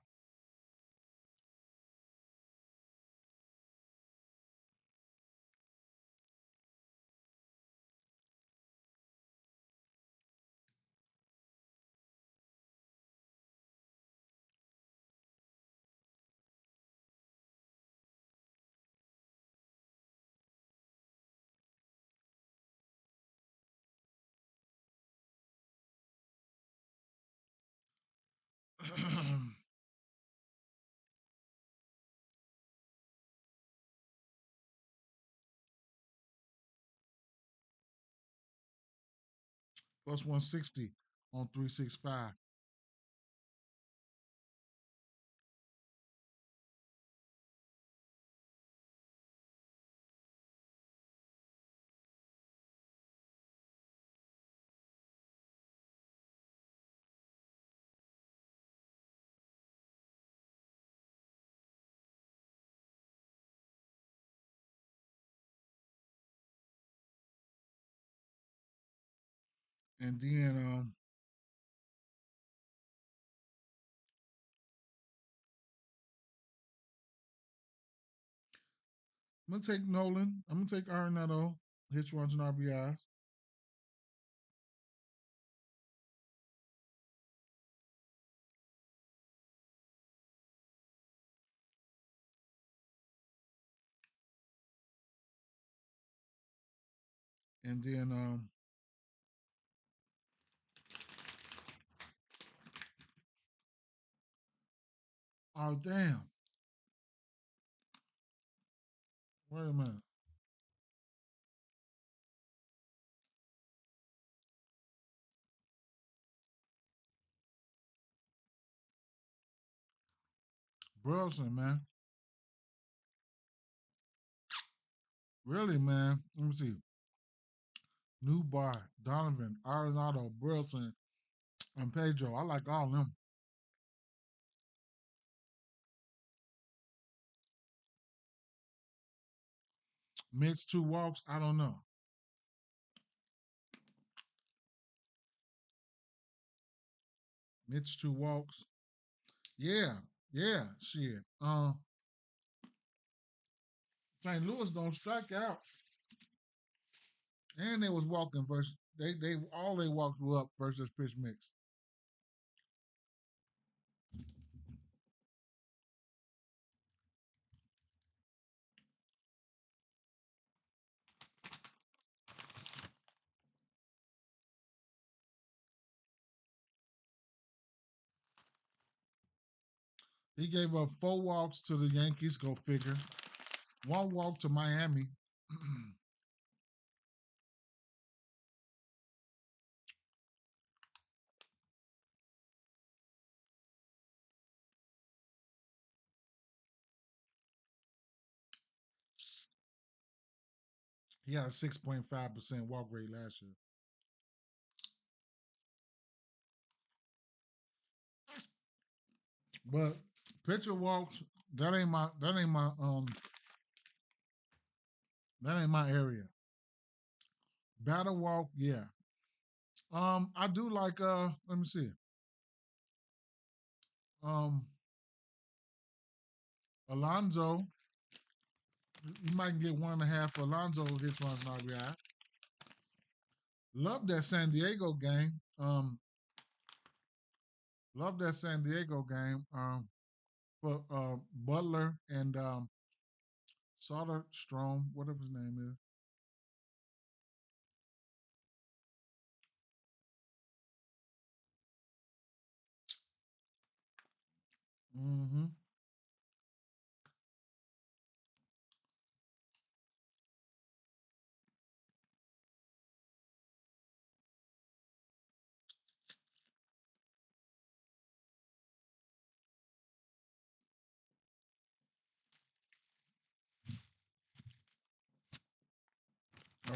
+160 on 365. And then I'm gonna take Nolan. I'm gonna take Arenado. Hits, runs, and RBIs. And then oh damn. Wait a minute. Burleson, man. Really, man. Let me see. Newbar, Donovan, Arenado, Burleson, and Pedro. I like all of them. Mitch, 2 walks. I don't know. Mitch, 2 walks. Yeah, yeah, shit. St. Louis don't strike out. And they was walking versus they all they walked were up versus pitch mix. He gave up 4 walks to the Yankees, go figure. 1 walk to Miami. He had a 6.5% walk rate last year. But pitcher walks, that ain't my area. Batter walk, yeah. I do like let me see. Um Alonzo, you might get 1.5 for Alonzo hits, runs, and RBI. Love that San Diego game. Love that San Diego game. For Butler and Soderstrom, whatever his name is. Mm-hmm.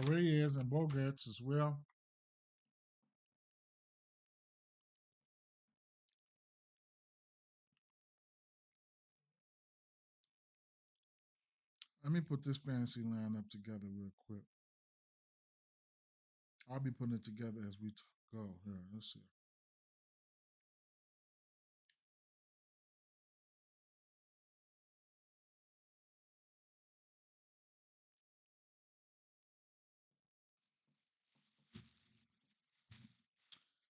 Reyes and Bogarts as well. Let me put this fantasy lineup together real quick. I'll be putting it together as we go. Here, let's see.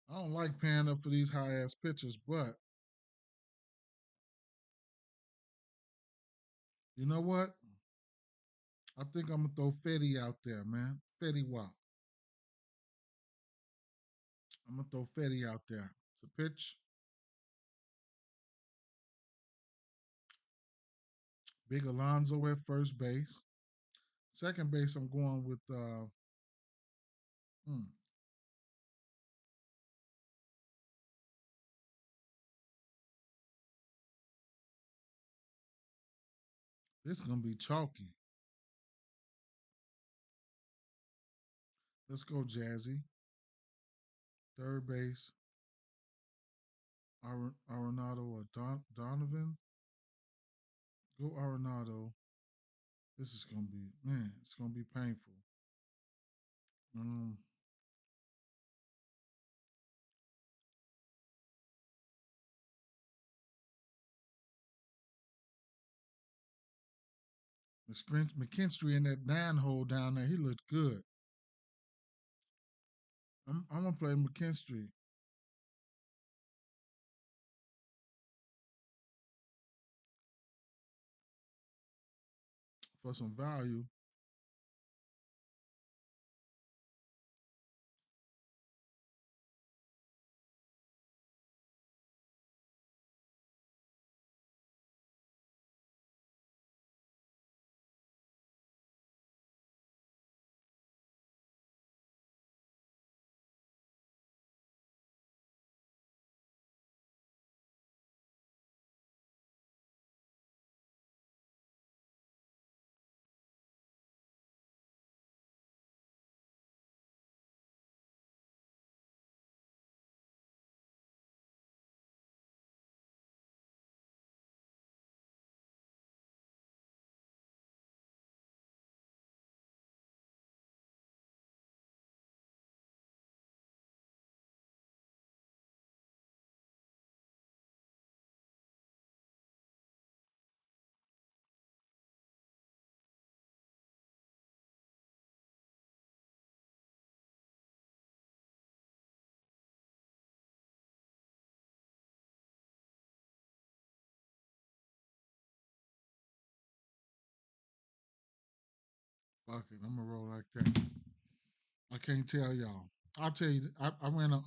I don't like paying up for these high ass pitchers, but you know what? I think I'm gonna throw Fetty out there, man. Fetty Wap. I'm gonna throw Fetty out there. It's a pitch. Big Alonzo at first base. Second base, I'm going with hmm, this is gonna be chalky. Let's go, Jazzy. Third base, Arenado or Donovan. Go Arenado. This is gonna be man. It's gonna be painful. Um, McKinstry in that nine hole down there. He looked good. I'm gonna play McKinstry for some value. Fuck it, I'm gonna roll like that. I can't tell y'all. I'll tell you. I ran a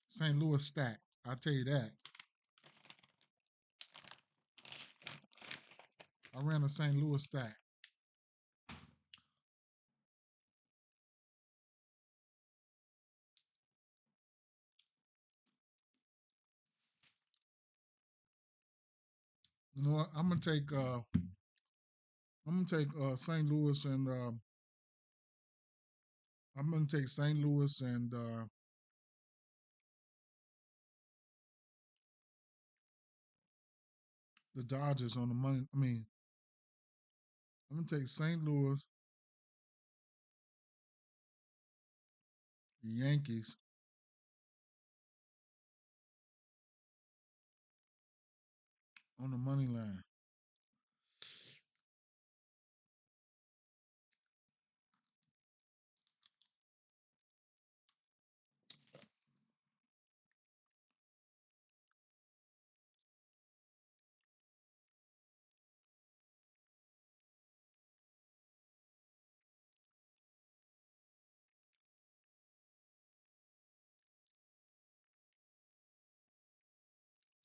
St. Louis stack. I'll tell you that. I ran a St. Louis stack. You know what? I'm gonna take St. Louis and I'm gonna take St. Louis and the Dodgers on the money. I mean, I'm gonna take St. Louis, the Yankees on the money line.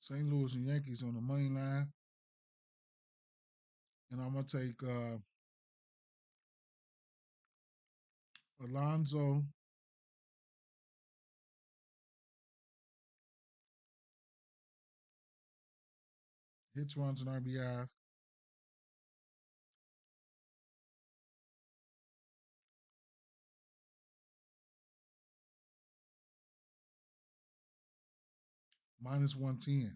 St. Louis and Yankees on the money line. And I'm going to take Alonso hits, runs, and RBIs. Minus 110.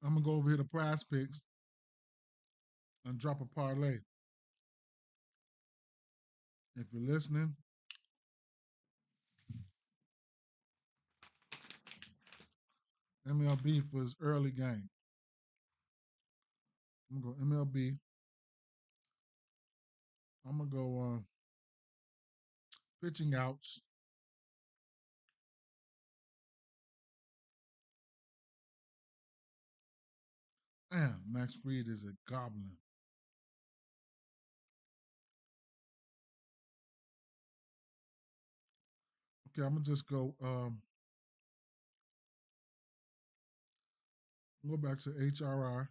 I'm going to go over here to Prize Picks and drop a parlay. If you're listening, MLB for his early game. I'm going to go MLB. I'm going to go pitching outs. Damn, Max Fried is a goblin. Okay, I'm going to just go back to HRR.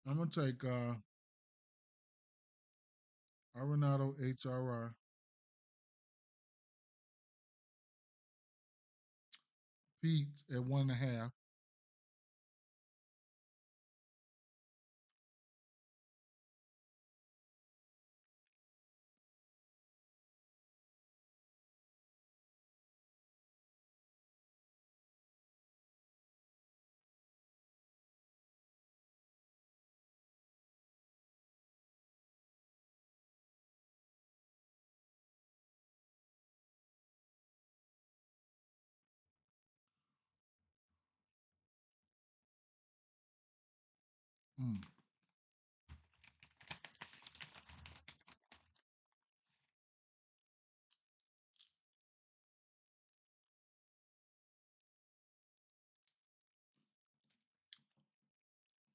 I'm going to take Arenado HRR. Pete at 1.5. Mm.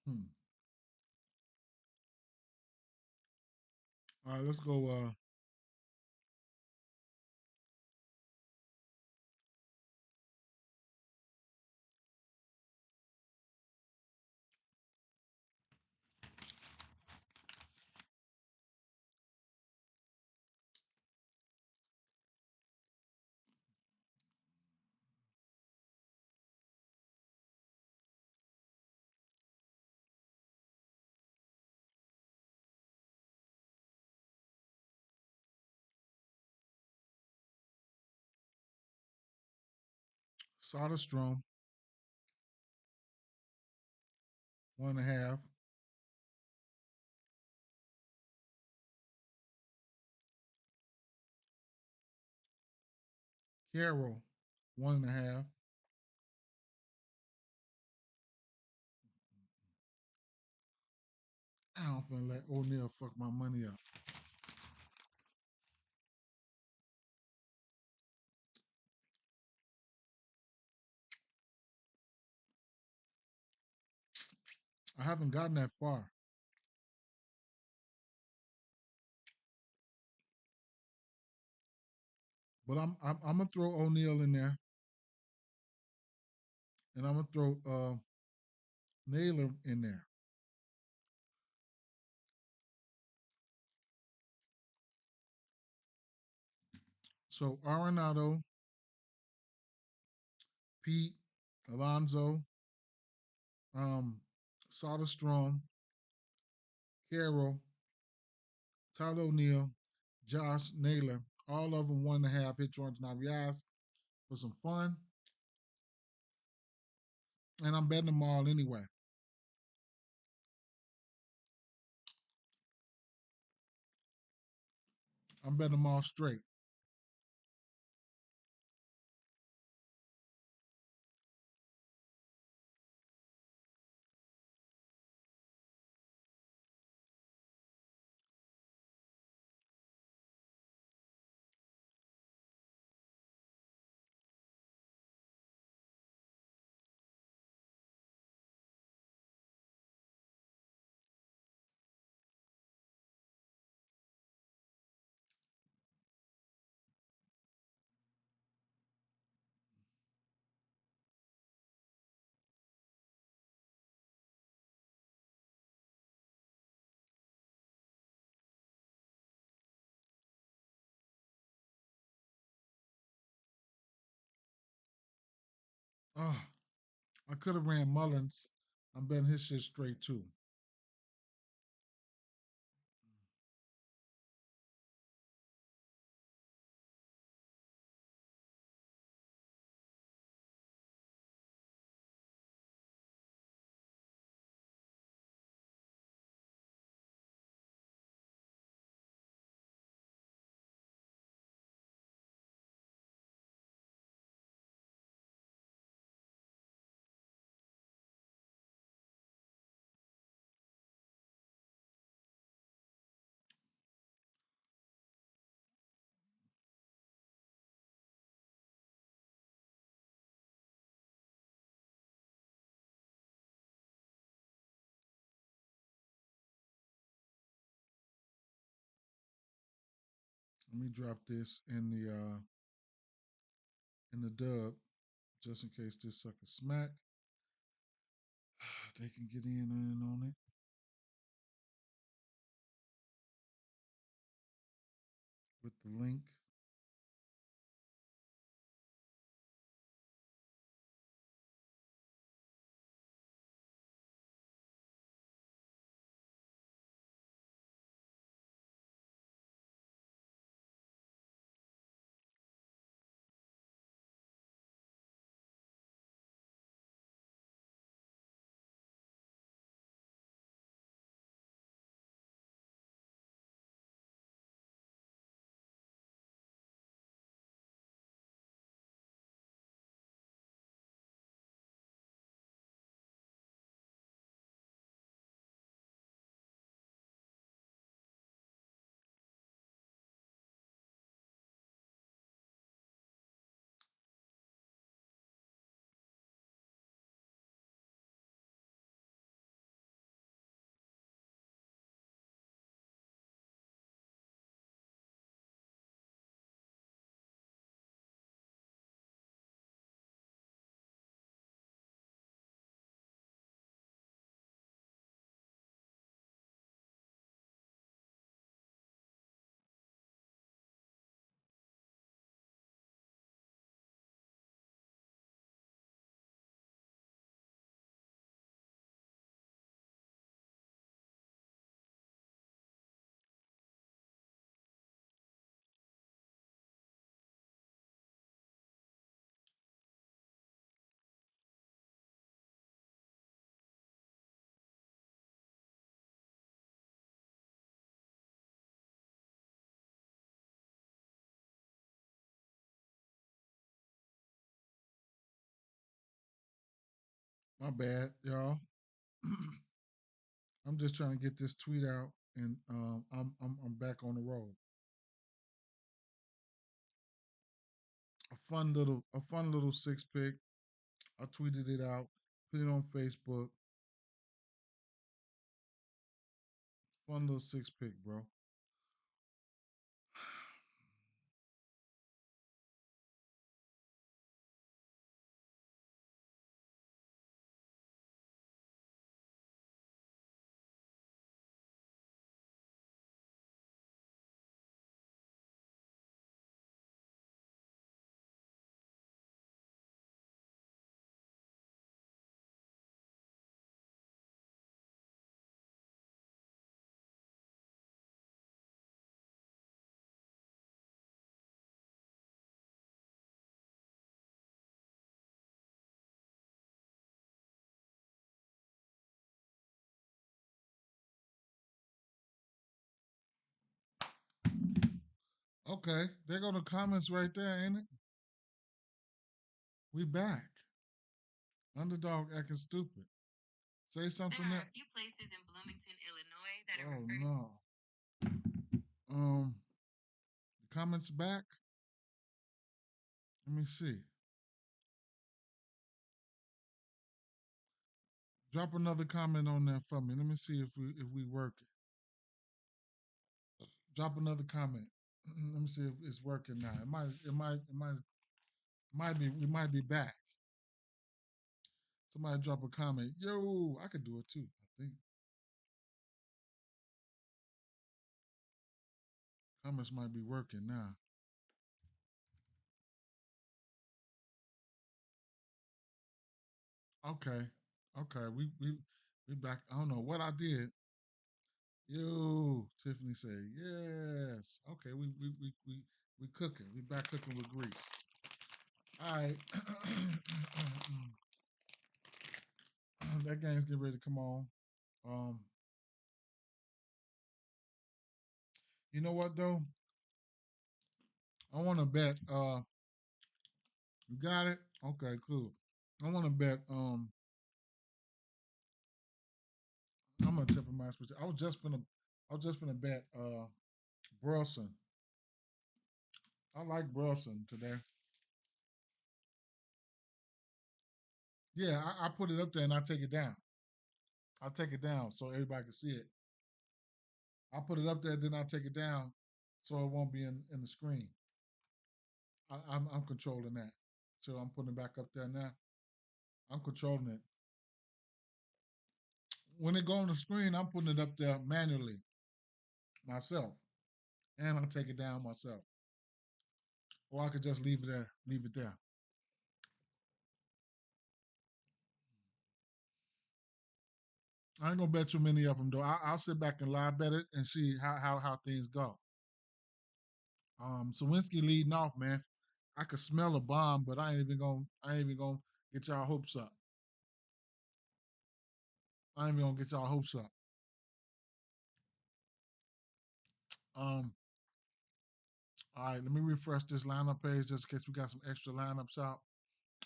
Hmm. All right, let's go. Soderstrom, 1.5. Carroll, 1.5. I don't feel like O'Neal fuck my money up. I haven't gotten that far. But I'm gonna throw O'Neal in there, and I'm gonna throw Naylor in there. So Arenado, Pete, Alonso, um, Soderstrom, Carroll, Tyler O'Neill, Josh Naylor, all of them 1.5 hit runs and RBIs for some fun. And I'm betting them all anyway. I'm betting them all straight. Oh, I could have ran Mullins. I'm betting his shit straight too. Let me drop this in the dub just in case this sucker smack. They can get in on it with the link. My bad, y'all. I'm just trying to get this tweet out, and I'm back on the road. A fun little six pick. I tweeted it out, put it on Facebook. Fun little six pick, bro. Okay, there go the comments right there, ain't it? We back. Underdog acting stupid. Say something. There are a few places in Bloomington, Illinois that are. Oh no. The comments back. Let me see. Drop another comment on there for me. Let me see if we work it. Drop another comment. Let me see if it's working now. It might be. We might be back. Somebody drop a comment. Yo, I could do it too. I think comments might be working now. Okay. Okay. We back. I don't know what I did. Yo, Tiffany said yes. Okay, we cooking. We back cooking with grease. All right. That game's getting ready to come on. Um, you know what though? I want to bet. You got it. Okay, cool. I want to bet. I'm gonna tip of my switch. I was just gonna bet. Burleson. I like Burleson today. Yeah, I put it up there and I take it down. I take it down so everybody can see it. I put it up there, then I take it down so it won't be in the screen. I'm controlling that. So I'm putting it back up there now. I'm controlling it. When it go on the screen, I'm putting it up there manually myself, and I'll take it down myself, or I could just leave it there. Leave it there. I ain't gonna bet too many of them though. I'll sit back and live bet it and see how things go. Sawinski leading off, man. I could smell a bomb, but I ain't even gonna get y'all hopes up. I ain't even gonna get y'all hopes up. Um, all right, let me refresh this lineup page just in case we got some extra lineups out,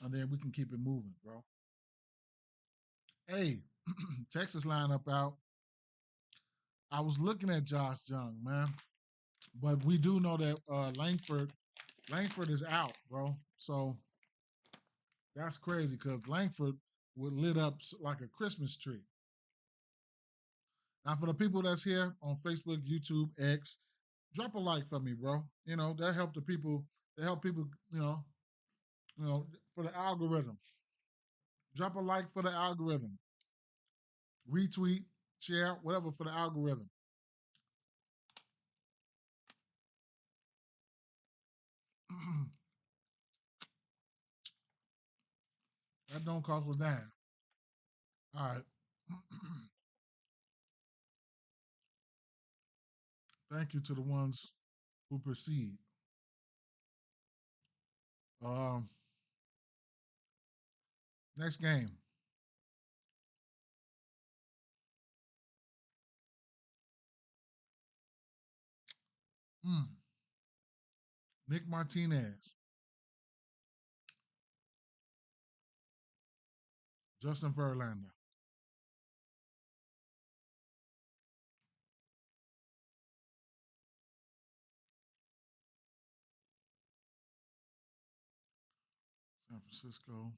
and then we can keep it moving, bro. Hey, Texas lineup out. I was looking at Josh Young, man, but we do know that Langford is out, bro. So that's crazy because Langford would lit up like a Christmas tree. Now, for the people that's here on Facebook, YouTube, X, drop a like for me, bro. You know that help the people. That help people. For the algorithm. Drop a like for the algorithm. Retweet, share, whatever for the algorithm. That don't cost a dime. All right. Thank you to the ones who proceed. Um, Next game. Mm, Nick Martinez, Justin Verlander. San Francisco.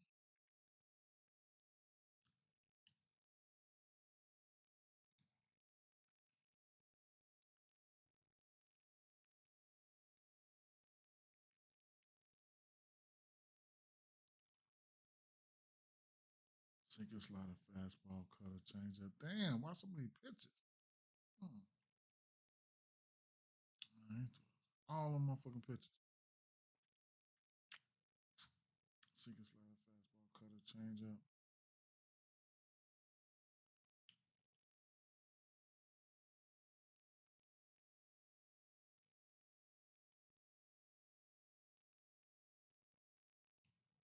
Sinker slider, fastball, cutter, changeup. Damn, why so many pitches? Hmm. All right. All them motherfucking pitches. Sinker slider, fastball, cutter, changeup.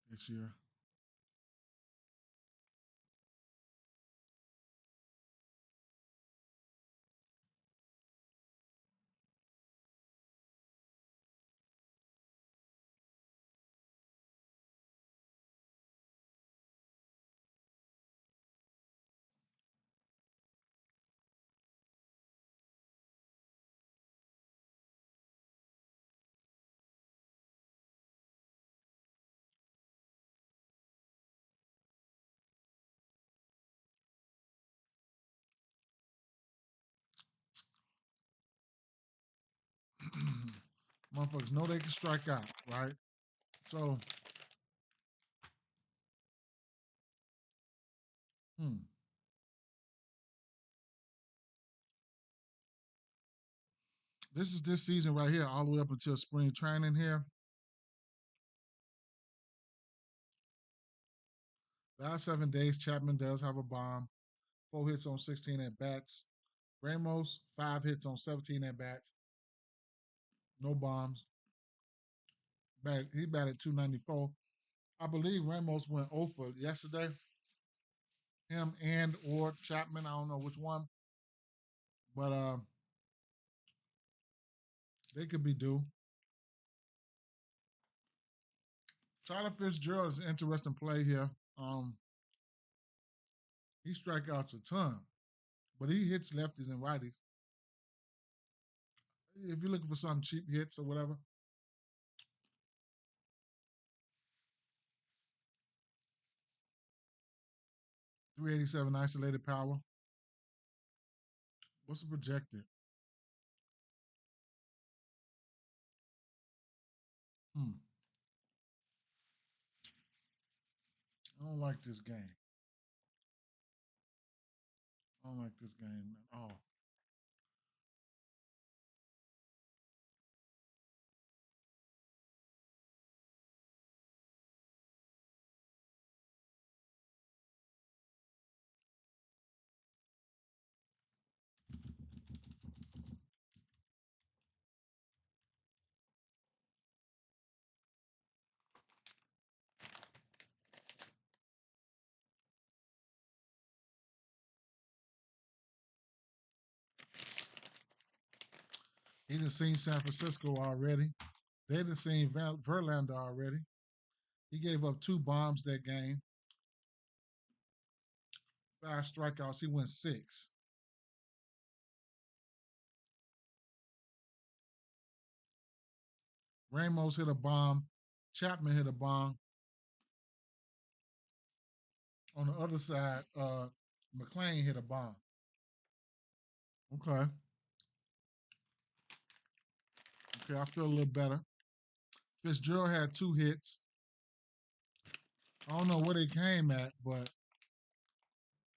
This year. Motherfuckers know they can strike out, right? So, hmm. This is this season right here, all the way up until spring training here. Last 7 days, Chapman does have a bomb. 4 hits on 16 at bats. Ramos, 5 hits on 17 at bats. No bombs. He batted 294. I believe Ramos went 0 for yesterday. Him and or Chapman, I don't know which one, but they could be due. Tyler Fitzgerald is an interesting play here. He strikeouts a ton, but he hits lefties and righties. If you're looking for some cheap hits or whatever, 387 isolated power. What's the projected? Hmm. I don't like this game. I don't like this game at all. He done seen San Francisco already. They done seen Verlander already. He gave up 2 bombs that game. 5 strikeouts. He went 6. Ramos hit a bomb. Chapman hit a bomb. On the other side, McClain hit a bomb. Okay. Okay, I feel a little better. Fitzgerald had 2 hits. I don't know where they came at, but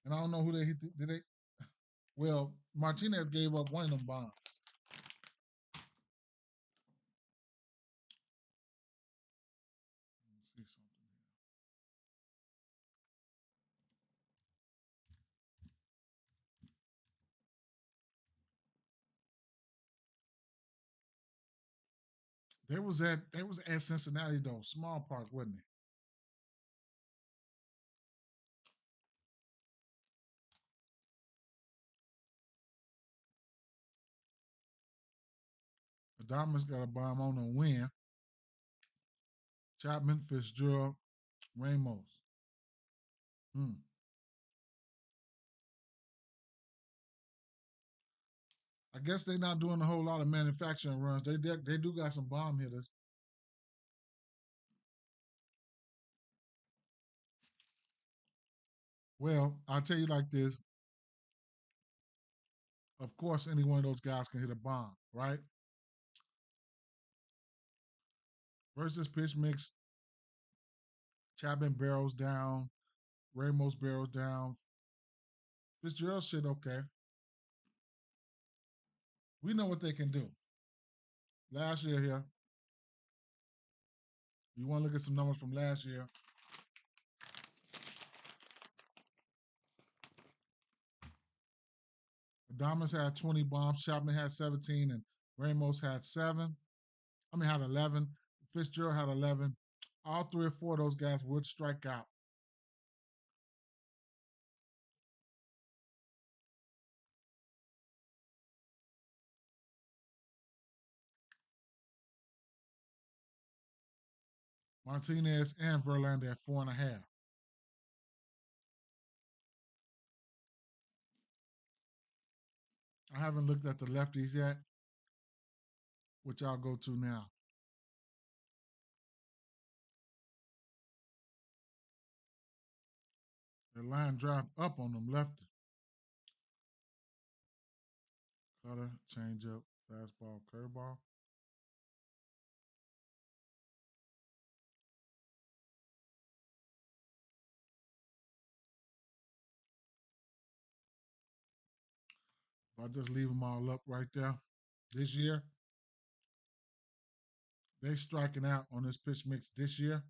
and I don't know who they hit. Did they? Well, Martinez gave up one of them bombs. Let me see something here. They was at Cincinnati though, small park, wasn't it? Adamas got a bomb on a win. Chapman, Fitzgerald, Ramos. Hmm. I guess they're not doing a whole lot of manufacturing runs. They do got some bomb hitters. Well, I'll tell you like this. Of course, any one of those guys can hit a bomb, right? Versus pitch mix, Chapman barrels down, Ramos barrels down. Fitzgerald shit okay. We know what they can do. Last year here, you want to look at some numbers from last year. Adamas had 20 bombs, Chapman had 17, and Ramos had 7. Had 11. Fitzgerald had 11. All 3 or 4 of those guys would strike out. Martinez and Verlander at 4.5. I haven't looked at the lefties yet, which I'll go to now. The line dropped up on them lefty. Cutter, changeup, fastball, curveball. If I just leave them all up right there, this year, they striking out on this pitch mix this year.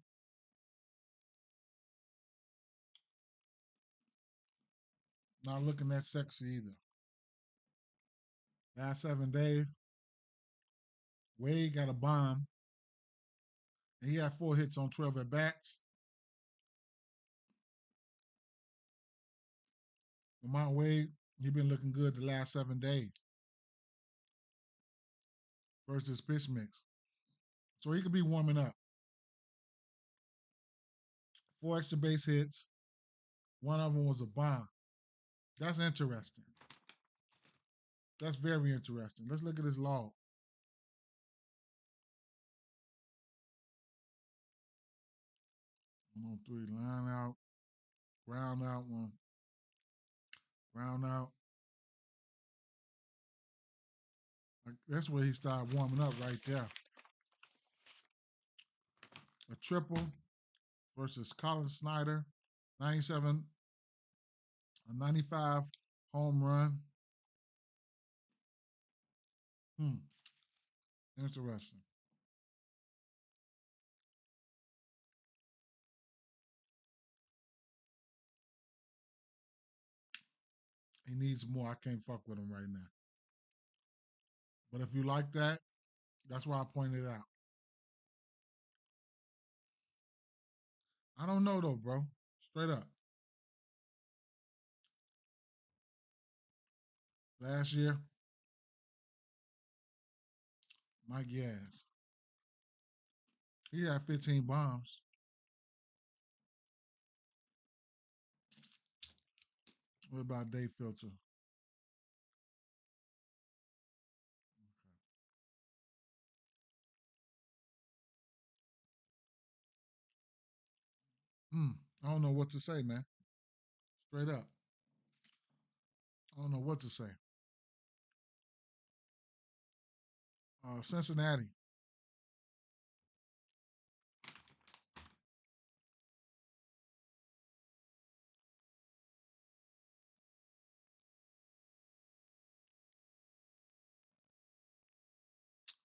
Not looking that sexy either. Last 7 days, Wade got a bomb. And he had 4 hits on 12 at bats. Lamont Wade, he been looking good the last 7 days versus pitch mix. So he could be warming up. 4 extra base hits. One of them was a bomb. That's interesting. That's very interesting. Let's look at his log. 1-3, line out, ground out one, ground out. That's where he started warming up right there. A triple versus Colin Snyder, 97, a 95 home run. Interesting. He needs more. I can't fuck with him right now. But if you like that, that's why I pointed it out. I don't know though, bro. Straight up. Last year, Mike Yaz. He had 15 bombs. What about Dave Filter? I don't know what to say, man. Straight up. I don't know what to say. Cincinnati.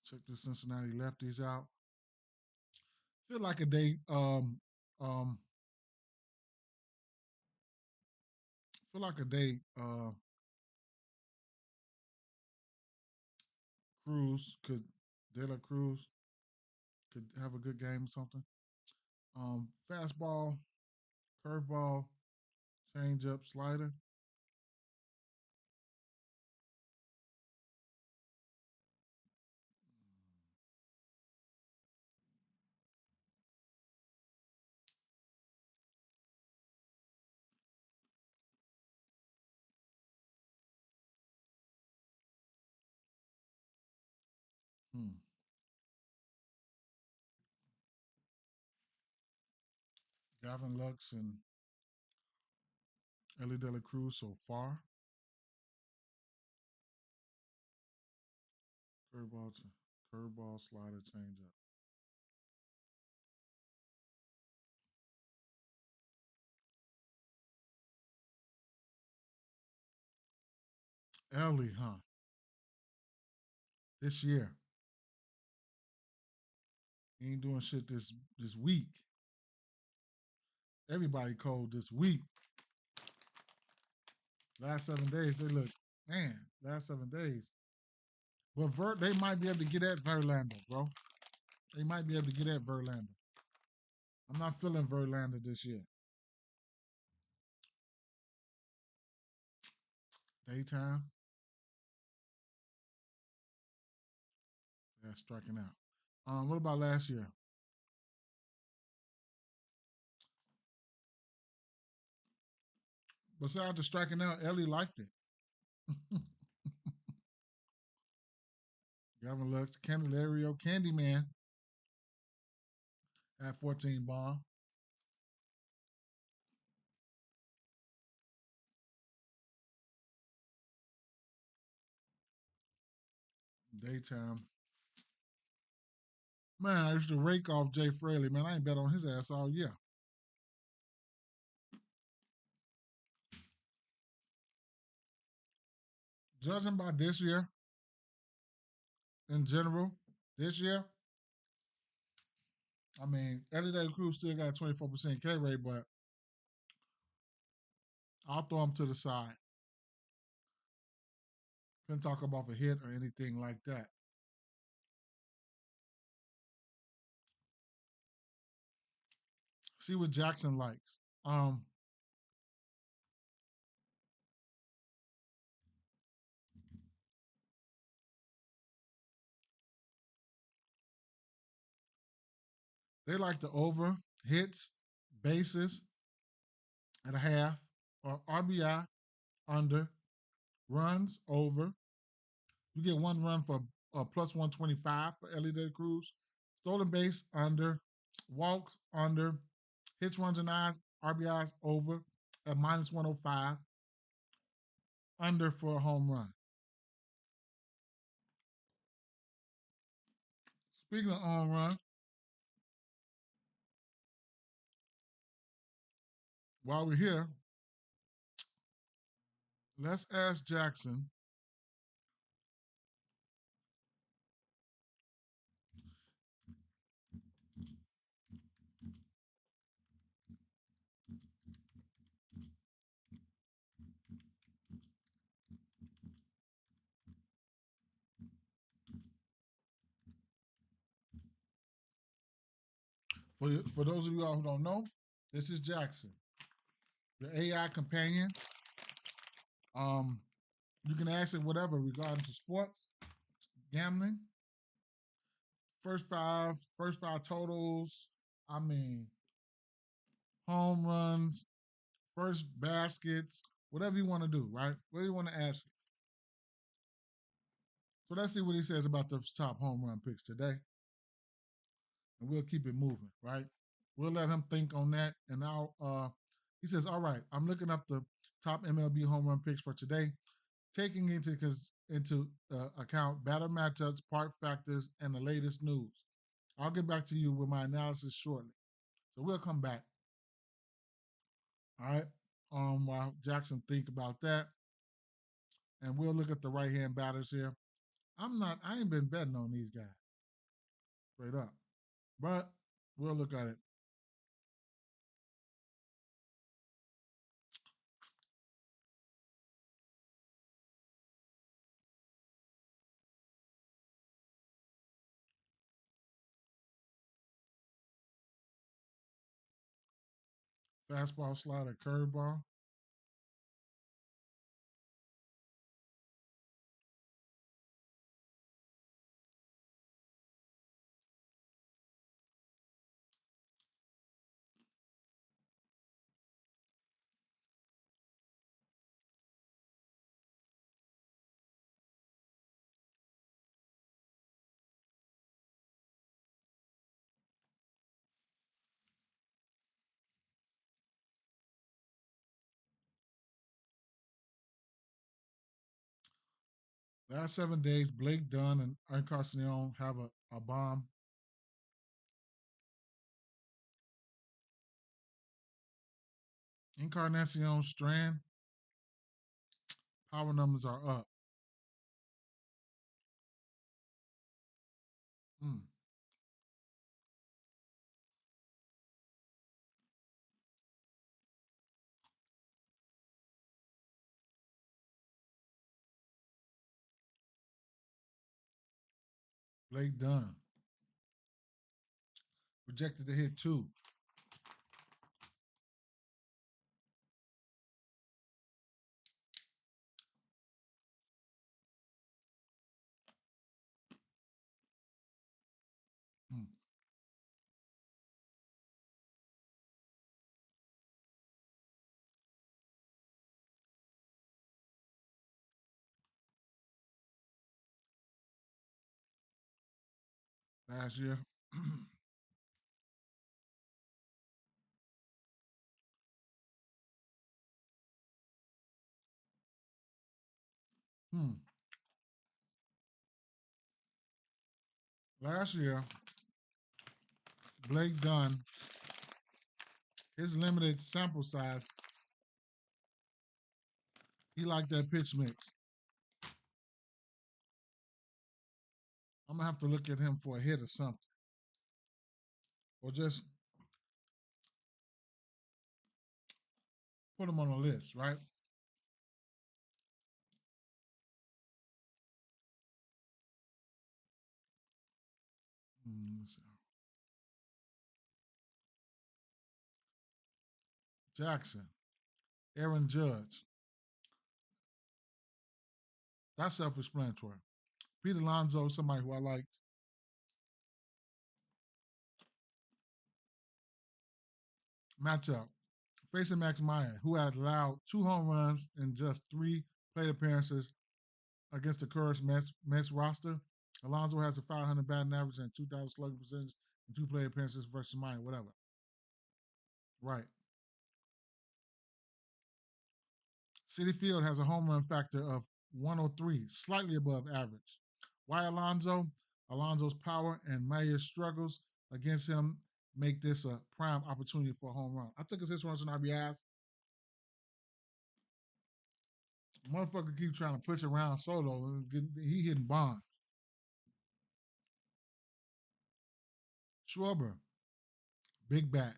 Check the Cincinnati lefties out. Feel like a day. Feel like a day. Cruz could. De La Cruz could have a good game or something. Fastball, curveball, changeup, slider. Hmm. Gavin Lux and Ellie De La Cruz so far. Curveball, curveball, slider, changeup. Ellie, huh? This year, he ain't doing shit this week. Everybody cold this week. Last 7 days, they look, man, last 7 days. But they might be able to get at Verlander, bro. They might be able to get at Verlander. I'm not feeling Verlander this year. Daytime, yeah, striking out. What about last year? Besides the striking out, Ellie liked it. Gavin Lux, Candelario, Candyman at 14 bomb. Daytime. Man, I used to rake off Jay Fraley. Man, I ain't bet on his ass all year. Judging by this year, in general, this year, I mean, Eddie De La Cruz still got a 24% K rate, but I'll throw him to the side. Couldn't talk about a hit or anything like that. See what Jackson likes. They like the over hits, bases at a half, or RBI under, runs over. You get 1 run for plus 125 for Ellie De Cruz. Stolen base under, walks under, hits, runs, and eyes, RBIs over at minus 105, under for a home run. Speaking of home run, while we're here, let's ask Jackson. For those of you all who don't know, this is Jackson, the AI companion. You can ask it whatever regarding to sports, gambling, first five totals. I mean, home runs, first baskets, whatever you want to do, right? Whatever you want to ask it. So let's see what he says about the top home run picks today, and we'll keep it moving, right? We'll let him think on that, and now he says, "All right, I'm looking up the top MLB home run picks for today, taking into account batter matchups, part factors, and the latest news. I'll get back to you with my analysis shortly." So we'll come back. All right. While Jackson think about that, and we'll look at the right hand batters here. I ain't been betting on these guys straight up, but we'll look at it. Fastball, slider, curveball. Last 7 days, Blake Dunn and Encarnacion have a bomb. Encarnacion Strand, power numbers are up. Mm. Blake Dunn projected to hit 2. Mm. Last year. Hmm. Last year, Blake Dunn, his limited sample size, he liked that pitch mix. I'm gonna have to look at him for a hit or something, or just put him on a list, right? Let me see. Jackson, Aaron Judge. That's self-explanatory. Pete Alonso, somebody who I liked. Matchup. Facing Max Meyer, who had allowed 2 home runs in just 3 plate appearances against the current Mets roster. Alonso has a 500 batting average and 2,000 slugging percentage in 2 plate appearances versus Meyer, whatever. Right. City Field has a home run factor of 103, slightly above average. Why Alonso? Alonso's power and Meyer's struggles against him make this a prime opportunity for a home run. I think it's his runs and RBIs. Motherfucker keep trying to push around solo and he hitting bombs. Schwarber, big bat.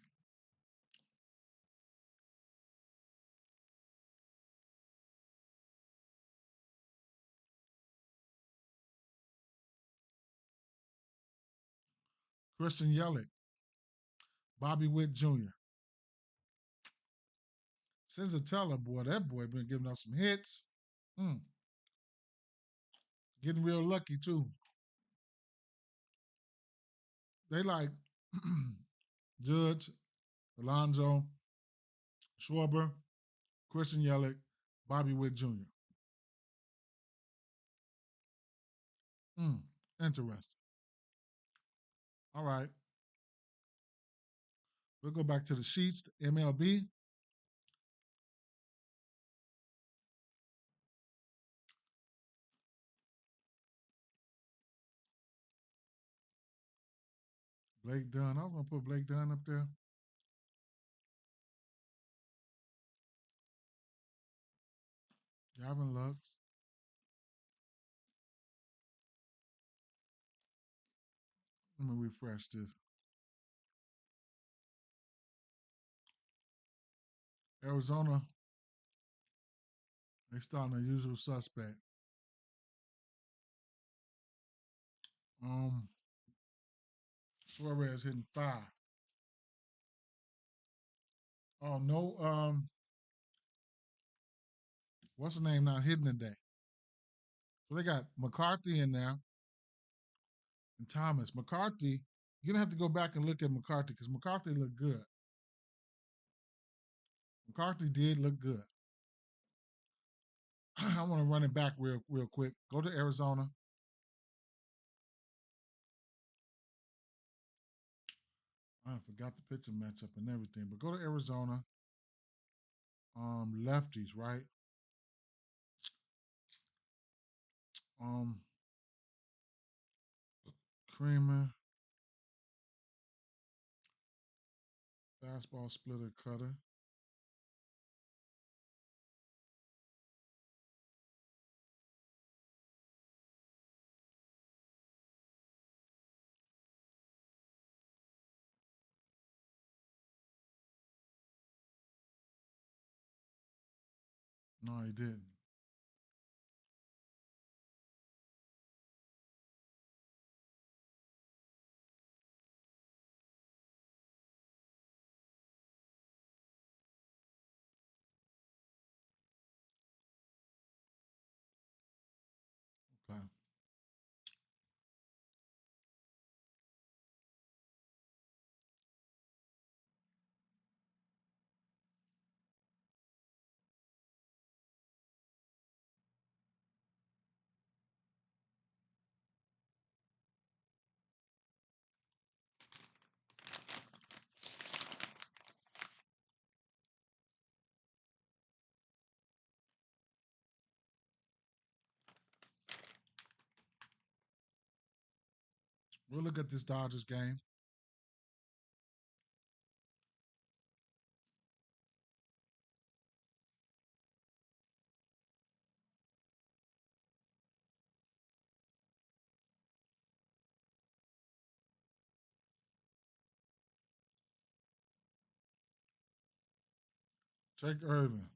Christian Yelich, Bobby Witt Jr. Senzatella, boy, that boy been giving up some hits. Mm, getting real lucky too. They like Judge, Alonso, Schwarber, Christian Yelich, Bobby Witt Jr. Interesting. All right. We'll go back to the sheets. The MLB. Blake Dunn. I was gonna put Blake Dunn up there. Gavin Lux. Let me refresh this. Arizona. They starting the usual suspect. Um, Suarez hitting 5. Oh no. What's the name not hitting today? So they got McCarthy in there and Thomas. McCarthy. You're gonna have to go back and look at McCarthy because McCarthy looked good. McCarthy did look good. I want to run it back real quick. Go to Arizona. I forgot the pitcher matchup and everything, but go to Arizona. Lefties, right? Um, Creamer, fastball splitter cutter. No, he didn't. Okay. We'll look at this Dodgers game. Jake Irvin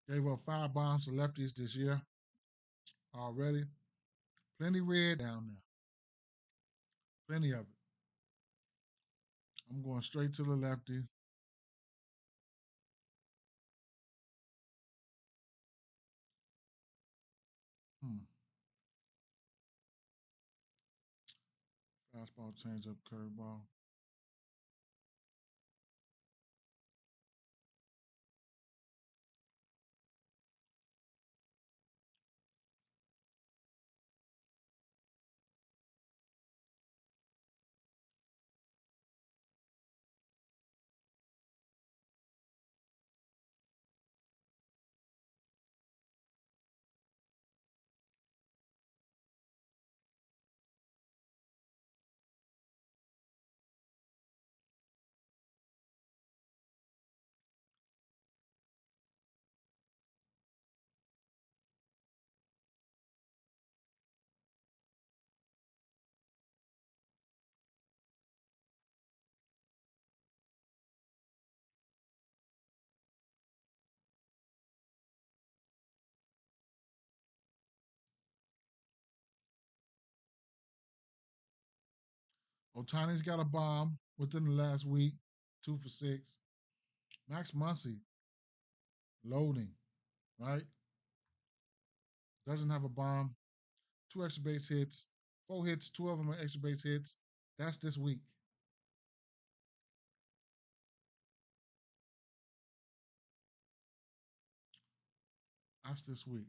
gave up 5 bombs to lefties this year already. Plenty red down there. Plenty of it. I'm going straight to the lefty. Hmm. Fastball, changeup, curveball. Otani's got a bomb within the last week, 2 for 6. Max Muncy loading, right? Doesn't have a bomb. 2 extra base hits, 4 hits, 2 of them are extra base hits. That's this week. That's this week.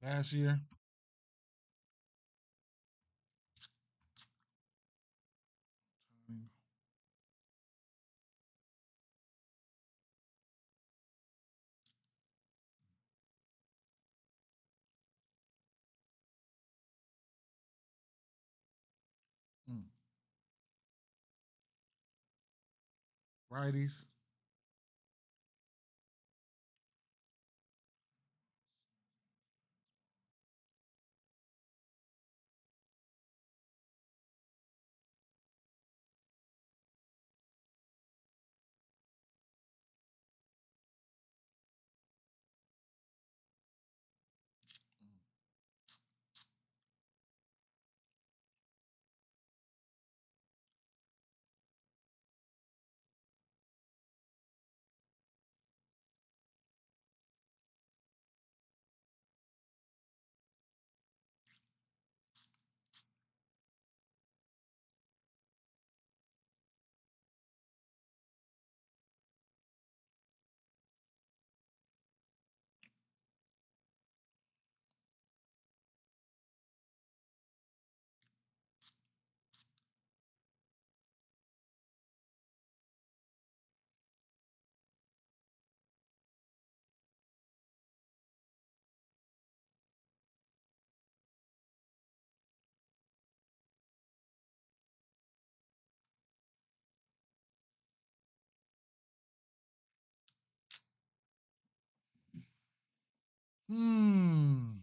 Last year, mm, righties. Hmm.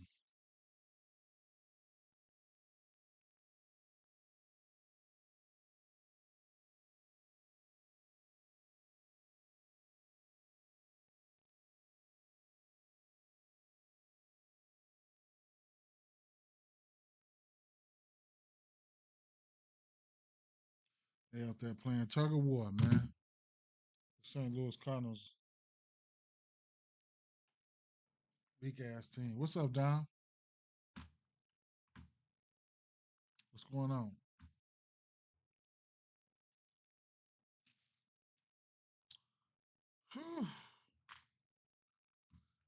They out there playing tug of war, man. The St. Louis Cardinals, weak ass team. What's up, Don? What's going on? Whew.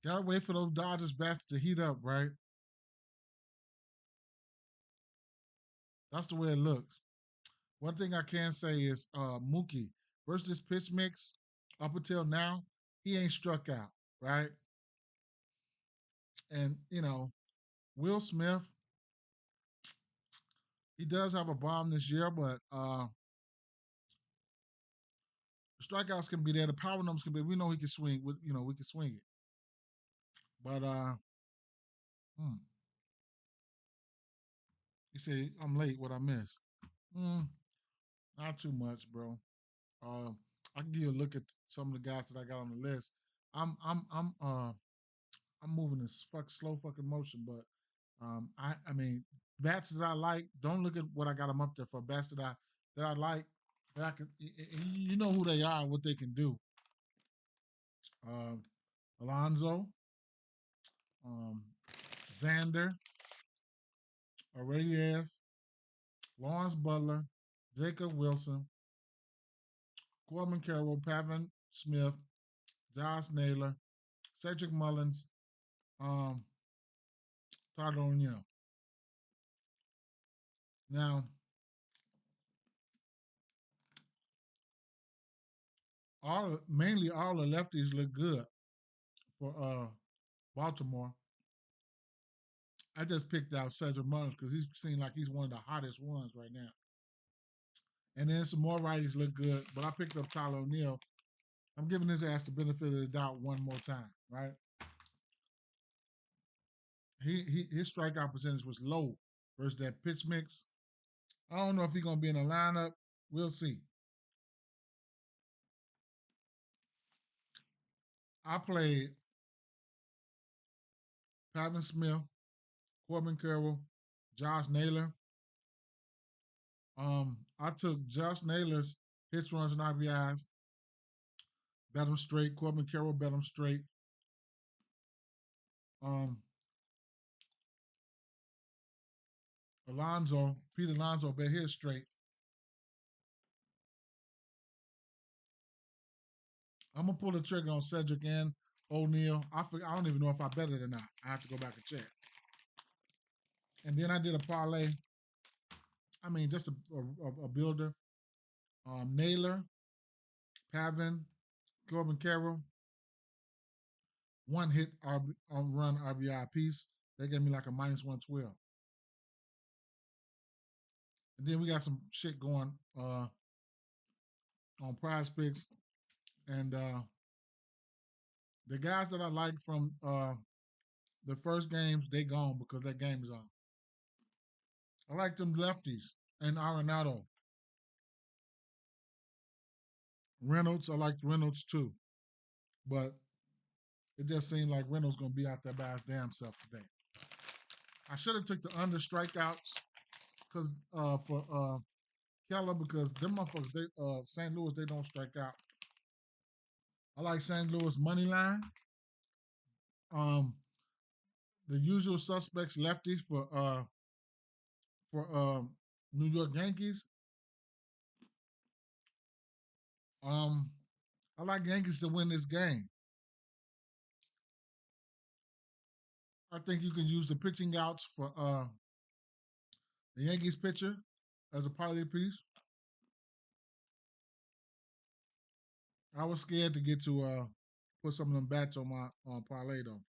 Gotta wait for those Dodgers bats to heat up, right? That's the way it looks. One thing I can say is Mookie versus this pitch mix up until now, he ain't struck out, right? And Will Smith, he does have a bomb this year, but the strikeouts can be there, the power numbers can be. We know he can swing. We can swing it. But hmm, he said I'm late. What I missed? Mm, not too much, bro. Uh, I can give you a look at some of the guys that I got on the list. I'm I'm I'm uh I'm moving this slow fucking motion, but I mean, bats that I like. Don't look at what I got them up there for. Bats that I like that I can. You know who they are, what they can do. Um, Alonzo, um, Xander, Arraez, Lawrence Butler, Jacob Wilson, Corbin Carroll, Pavin Smith, Josh Naylor, Cedric Mullins, um, Todd O'Neill. Now, mainly all the lefties look good for Baltimore. I just picked out Cedric Mullins because he seems like he's one of the hottest ones right now. And then some more righties look good, but I picked up Tyler O'Neill. I'm giving his ass the benefit of the doubt one more time, right? His strikeout percentage was low versus that pitch mix. I don't know if he's gonna be in the lineup. We'll see. I played Pavin Smith, Corbin Carroll, Josh Naylor. I took Josh Naylor's hits, runs, and RBIs, bet him straight. Corbin Carroll bet him straight. Um, Pete Alonso bet his straight. I'm gonna pull the trigger on Cedric and O'Neill. I don't even know if I bet it or not. I have to go back and check. And then I did a parlay. I mean, just a builder. Naylor, Pavin, Corbin Carroll, one hit on run RBI piece. They gave me like a minus 112. And then we got some shit going on prize picks. And the guys that I like from the first games, they gone because that game is on. I like them lefties and Arenado. Reynolds, I like Reynolds too. But it just seemed like Reynolds gonna be out there by his damn self today. I should have took the under strikeouts because for Keller because them motherfuckers they St. Louis they don't strike out. I like St. Louis money line. Um, the usual suspects lefties for New York Yankees. Um, I like Yankees to win this game. I think you can use the pitching outs for the Yankees pitcher as a parlay piece. I was scared to get to put some of them bats on my parlay though.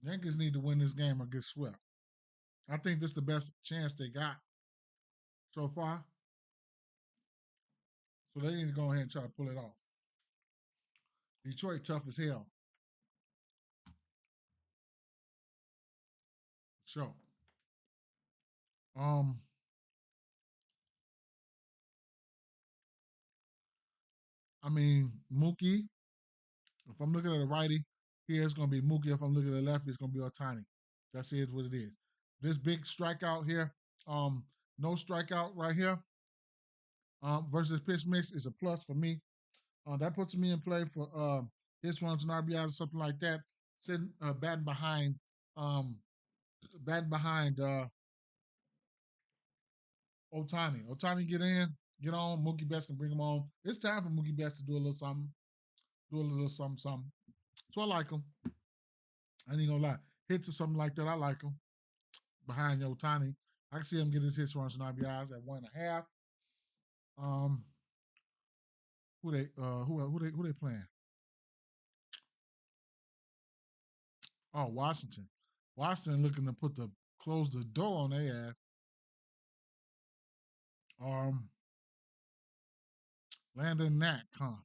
Yankees need to win this game or get swept. I think this is the best chance they got so far. So they need to go ahead and try to pull it off. Detroit tough as hell. So, um, I mean Mookie. If I'm looking at a righty, here it's gonna be Mookie. If I'm looking at a lefty, it's gonna be Otani. That's it. What it is. This big strikeout here, no strikeout right here, versus pitch mix is a plus for me. That puts me in play for his runs and RBIs or something like that. Sitting um, batting behind Otani. Otani get in, get on. Mookie Betts can bring him on. It's time for Mookie Betts to do a little something, something. So I like him. I ain't gonna lie. Hits or something like that, I like him. Behind Otani, I can see him get his hits, runs, and RBIs at 1.5. Um, who they playing? Oh, Washington. Washington looking to close the door on their ass. Um, Landon Knack, huh?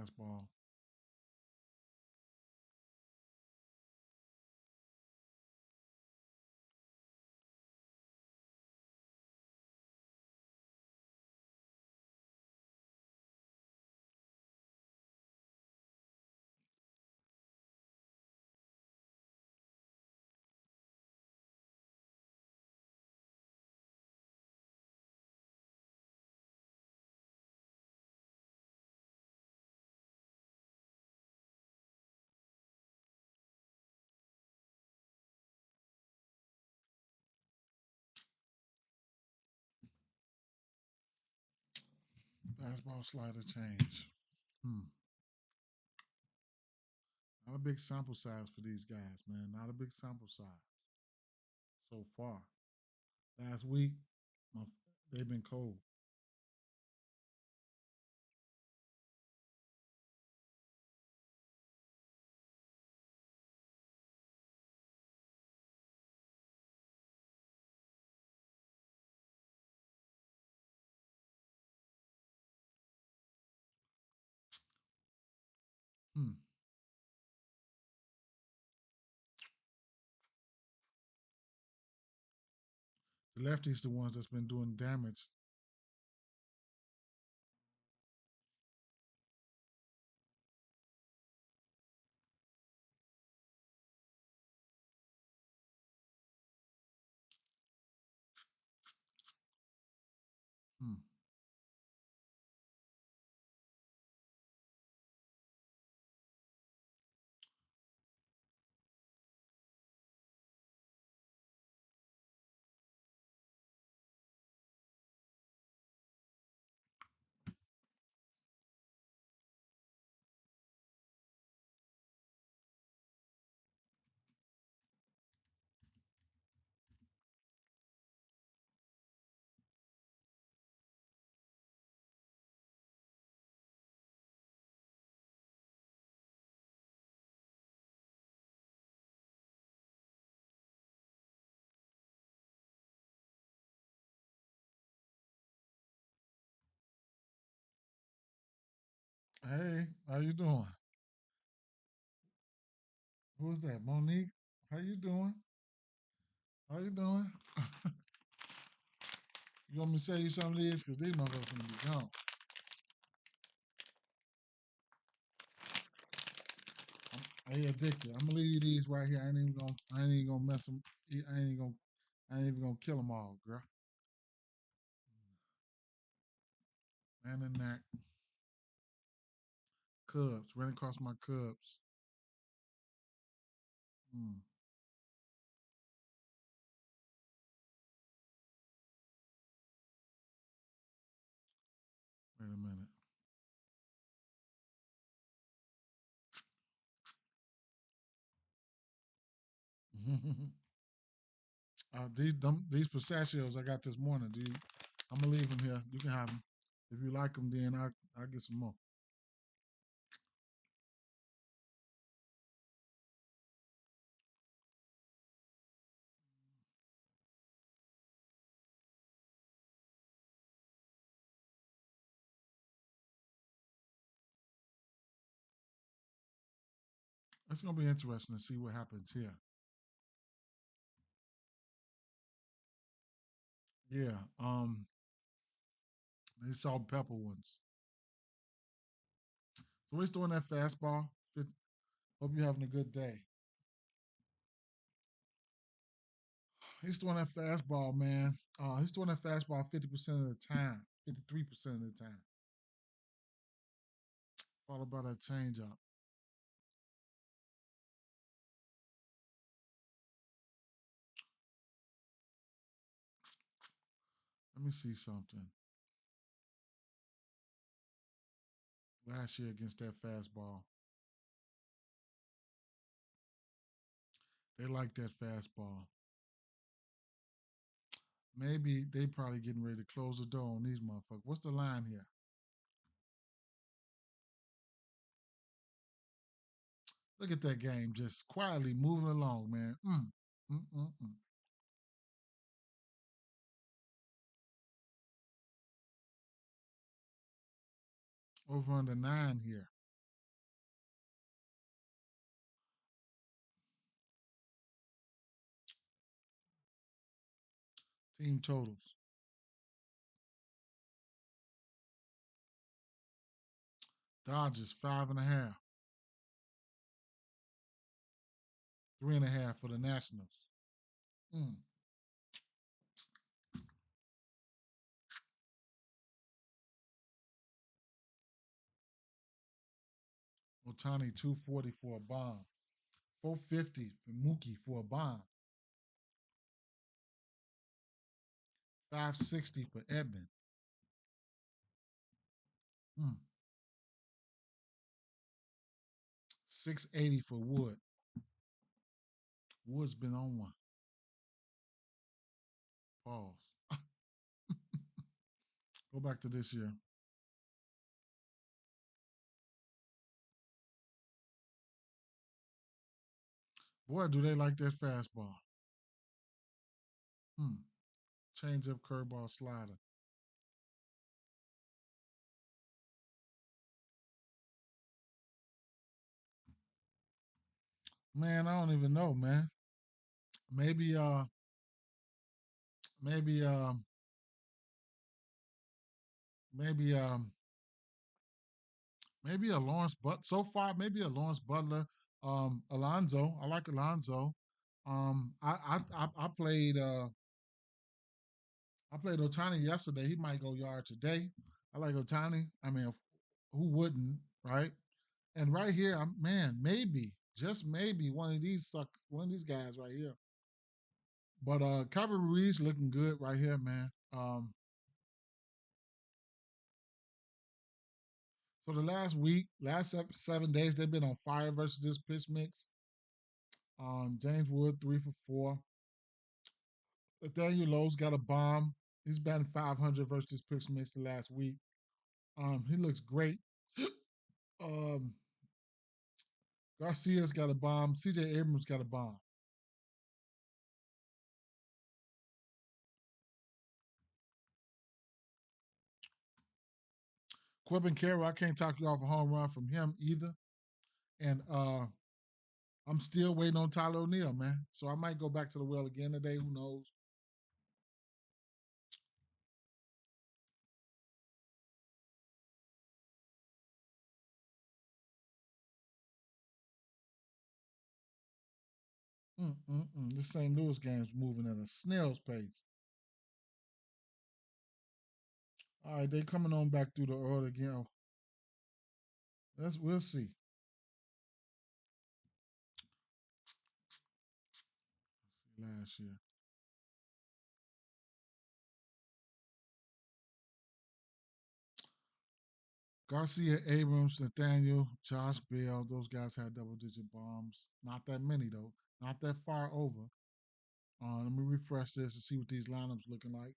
Fastball. Fastball slider change. Hmm. Not a big sample size for these guys, man. Not a big sample size so far. Last week, my, they've been cold. Hmm. The lefties, the ones that's been doing damage. Hmm. Hey, how you doing? Who's that? Monique? How you doing? How you doing? You want me to tell you some of these? Because these motherfuckers gonna be gone. I ain't addicted. I'm gonna leave you these right here. I ain't even gonna mess them. I ain't even gonna kill them all, girl. And then that Cubs. Ran across my Cubs. Hmm. Wait a minute. These pistachios I got this morning, dude. I'm gonna leave them here. You can have them. If you like them, then I'll get some more. It's gonna be interesting to see what happens here. Yeah. These salt and pepper ones. So he's throwing that fastball. Hope you're having a good day. He's throwing that fastball, man. He's throwing that fastball 50% of the time, 53% of the time. Followed by that changeup. Let me see something. Last year against that fastball, they like that fastball. Maybe they probably getting ready to close the door on these motherfuckers. What's the line here? Look at that game just quietly moving along, man. Mm, mm, mm. Over under 9 here. Team totals. Dodgers 5.5. 3.5 for the Nationals. Mm. Otani 240 for a bomb. 450 for Mookie for a bomb. 560 for Edmund. Mm. 680 for Wood. Wood's been on one. Pause. Go back to this year. Boy, do they like that fastball. Hmm. Change up, curveball, slider. Man, I don't even know, man. Maybe maybe maybe maybe a Lawrence but so far maybe a Lawrence Butler. Alonzo. I like Alonzo. I played Otani yesterday. He might go yard today. I like Otani. I mean, who wouldn't, right? And right here, man, maybe, just maybe one of these guys right here. But Calvin Ruiz looking good right here, man. For the last week, last 7 days, they've been on fire versus this pitch mix. James Wood 3 for 4. Nathaniel Lowe's got a bomb. He's batting 500 versus this pitch mix the last week. He looks great. um, Garcia's got a bomb. CJ Abrams got a bomb. Corbin Carroll, I can't talk you off a home run from him either. And I'm still waiting on Tyler O'Neill, man. So I might go back to the well again today. Who knows? This St. Louis game's moving at a snail's pace. All right, they coming on back through the order again. We'll see. Last year. Garcia, Abrams, Nathaniel, Josh Bell, those guys had double digit bombs. Not that many though. Not that far over. Let me refresh this and see what these lineups looking like.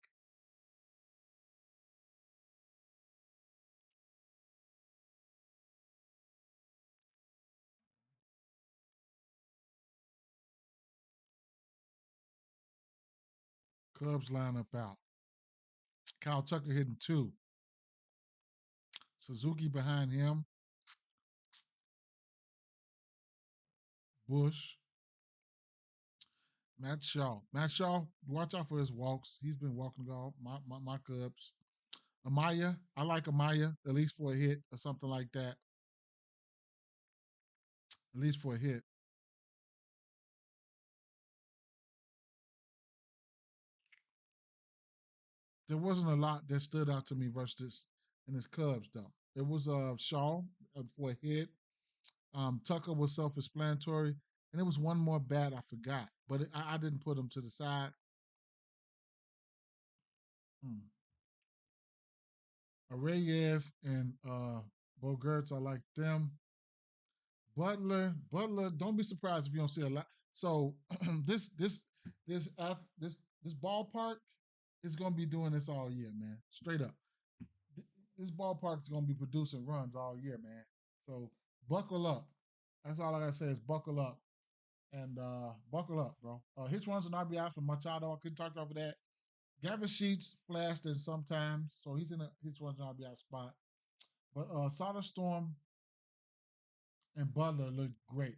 Cubs lineup out. Kyle Tucker hitting 2. Suzuki behind him. Bush. Matt Shaw. Matt Shaw, watch out for his walks. He's been walking all my Cubs. Amaya, I like Amaya, at least for a hit or something like that. At least for a hit. There wasn't a lot that stood out to me versus this in his Cubs though. It was Shaw for a hit. Tucker was self-explanatory, and there was one more bat I forgot, but I didn't put him to the side. Hmm. Reyes and Bogerts, I like them. Butler. Don't be surprised if you don't see a lot. So this this this ballpark is gonna be doing this all year, man. Straight up, this ballpark is gonna be producing runs all year, man. So buckle up. That's all I gotta say is buckle up and buckle up, bro. His runs and RBIs from Machado. I couldn't talk over that. Gavin Sheets flashed in sometimes, so he's in a his runs and RBI spot. But Soderstorm and Butler look great.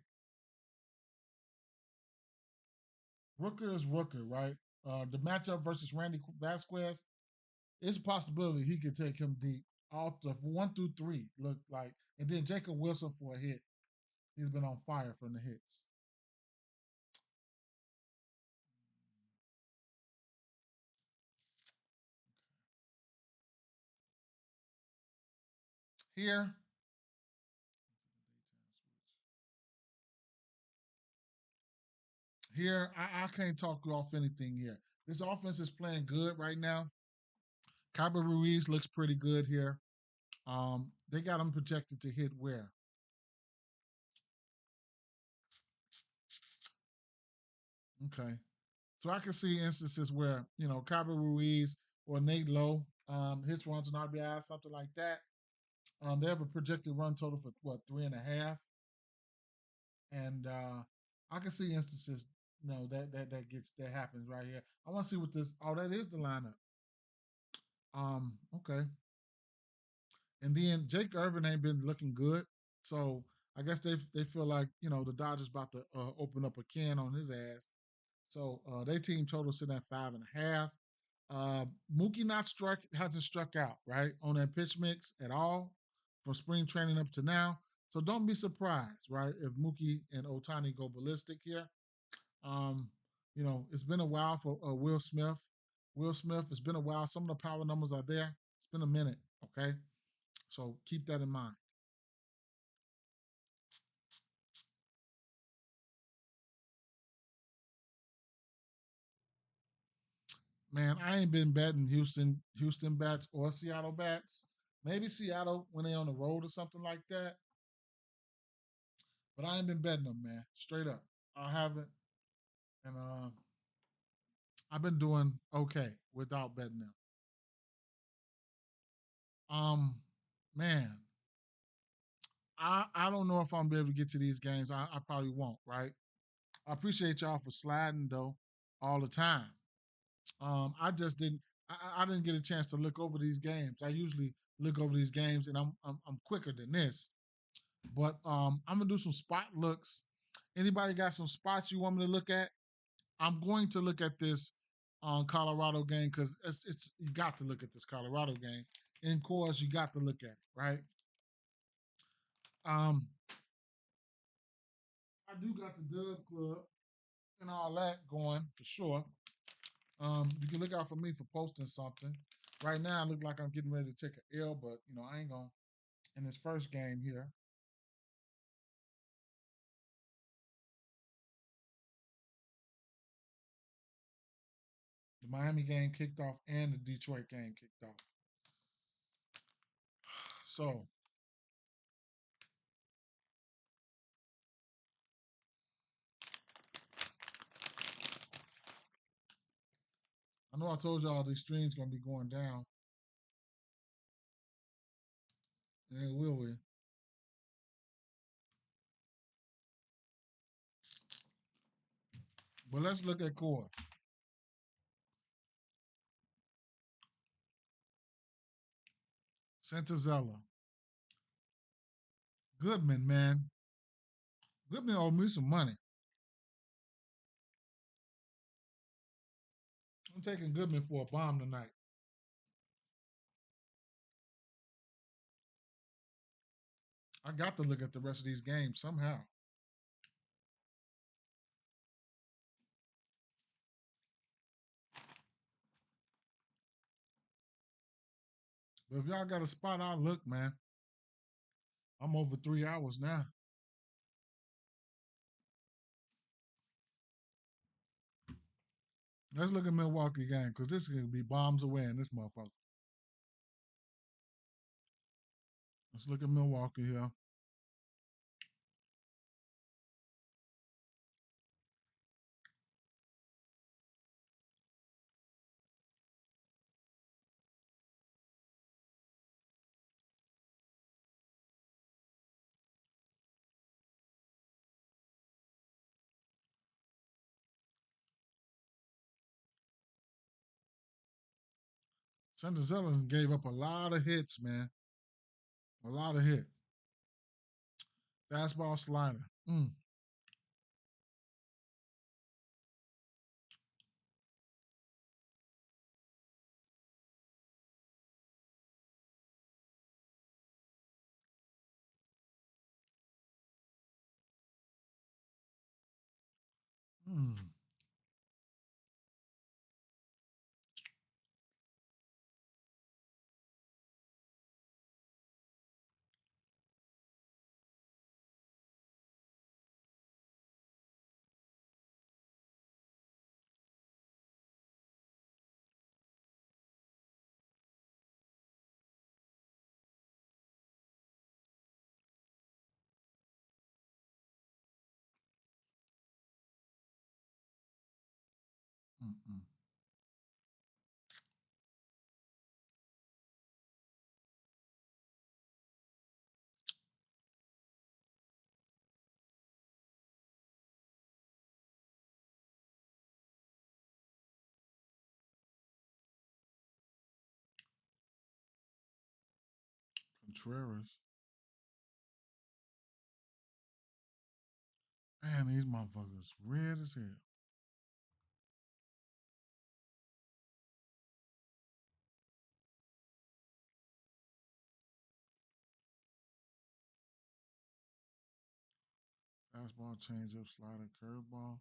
Rooker is Rooker, right? The matchup versus Randy Vasquez, it's a possibility he could take him deep. All the 1 through 3 look like, and then Jacob Wilson for a hit. He's been on fire from the hits. Here, I can't talk you off anything here. This offense is playing good right now. Kyber Ruiz looks pretty good here. They got him projected to hit where? Okay. So I can see instances where, Kyber Ruiz or Nate Lowe hits runs an RBI, something like that. They have a projected run total for what, 3.5? And I can see instances, that happens right here. I want to see what this. Oh, that is the lineup. Okay. And then Jake Irvin ain't been looking good, so I guess they feel like the Dodgers about to open up a can on his ass. So their team total sitting at 5.5. Mookie hasn't struck out right on that pitch mix at all from spring training up to now. So don't be surprised, right, if Mookie and Otani go ballistic here. Um, it's been a while for Will Smith. Will Smith, it's been a while. Some of the power numbers are there. It's been a minute, okay? So keep that in mind. Man, I ain't been betting Houston bats or Seattle bats. Maybe Seattle when they on the road or something like that. But I ain't been betting them, man. Straight up, I haven't, and I've been doing okay without betting them. Um, man, I don't know if I'm gonna be able to get to these games. I probably won't. Right. I appreciate y'all for sliding though all the time. I just didn't. I didn't get a chance to look over these games. I usually look over these games, and I'm quicker than this. But I'm gonna do some spot looks. Anybody got some spots you want me to look at? I'm going to look at this Colorado game because it's you got to look at this Colorado game. In course, you got to look at it, right? Um, I do got the Dub Club and all that going for sure. You can look out for me for posting something. Right now, I look like I'm getting ready to take an L, but I ain't gonna in this first game here. The Miami game kicked off and the Detroit game kicked off. So I know I told y'all these streams gonna be going down, and it will be. But let's look at core. Santazella. Goodman, man. Goodman owed me some money. I'm taking Goodman for a bomb tonight. I got to look at the rest of these games somehow. But if y'all got a spot, I'll look, man. I'm over 3 hours now. Let's look at Milwaukee game because this is gonna be bombs away in this motherfucker. Let's look at Milwaukee here. Santa Zealous gave up a lot of hits, man. A lot of hits. Fastball slider. Mm, mm. Contreras. Man, these motherfuckers red as hell. Fastball, changeup, slider, curveball.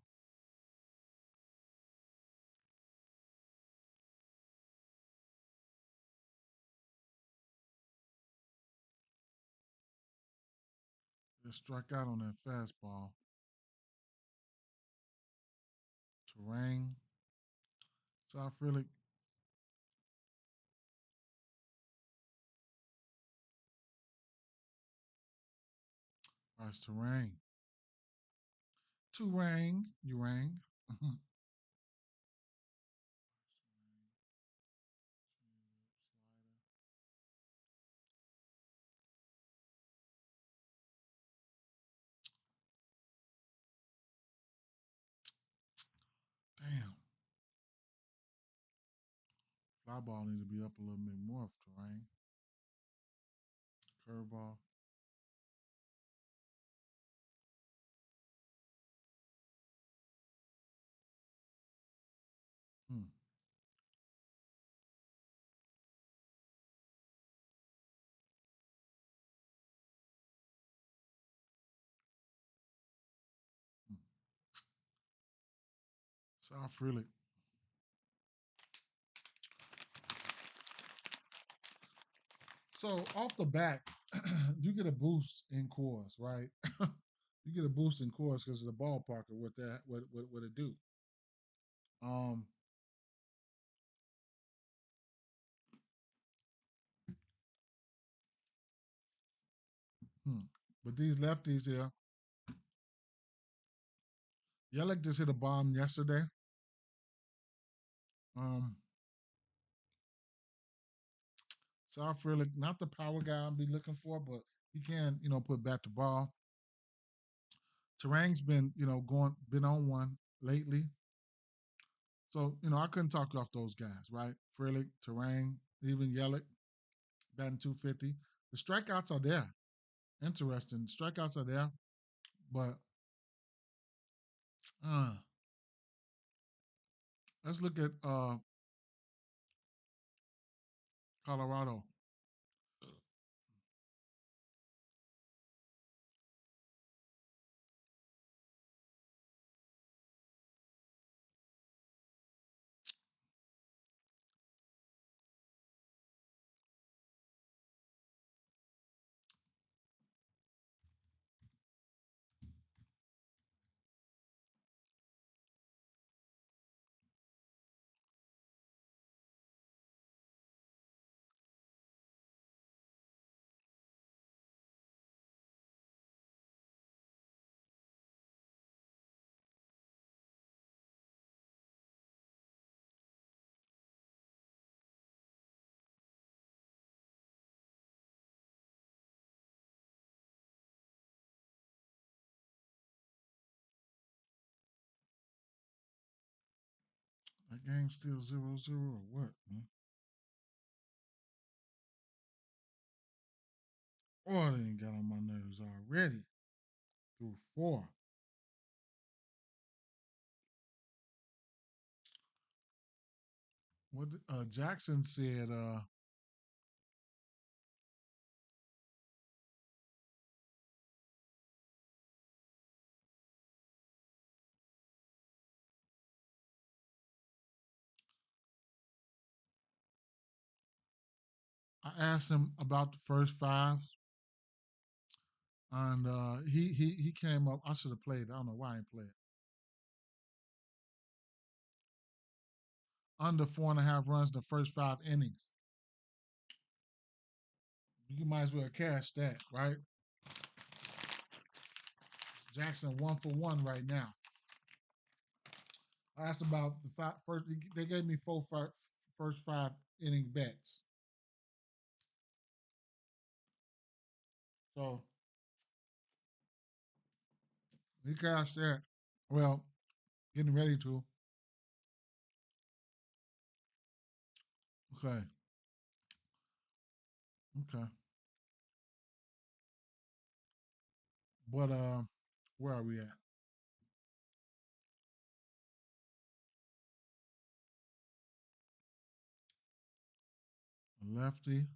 Just struck out on that fastball. Terrain. South Philly. That's terrain. Terrain. You rang. Damn. Fly ball need to be up a little bit more for terrain. Curveball. Hmm. Hmm. South Philly. So off the bat, you get a boost in cores, right? You get a boost in cores because of the ballpark or what it do. Um, hmm. But these lefties here, Yelich just hit a bomb yesterday. Um, South Philly, not the power guy I'd be looking for, but he can, put bat to ball. Terang's been, been on one lately. So, I couldn't talk you off those guys, right? Frelick, Terang, even Yelich, batting 250. The strikeouts are there. Interesting. Strikeouts are there, but uh, let's look at Colorado. That game's still 0-0 or what, man? Oh, they ain't got on my nerves already. Through four. What Jackson said, I asked him about the first five, and he came up. I should have played. I don't know why I didn't play it. Under 4.5 runs the first 5 innings. You might as well cash that, right? Jackson 1 for 1 right now. I asked about the first. They gave me first 5 inning bets. So he cashed that. Well, getting ready to. Okay. Okay. But where are we at? Lefty.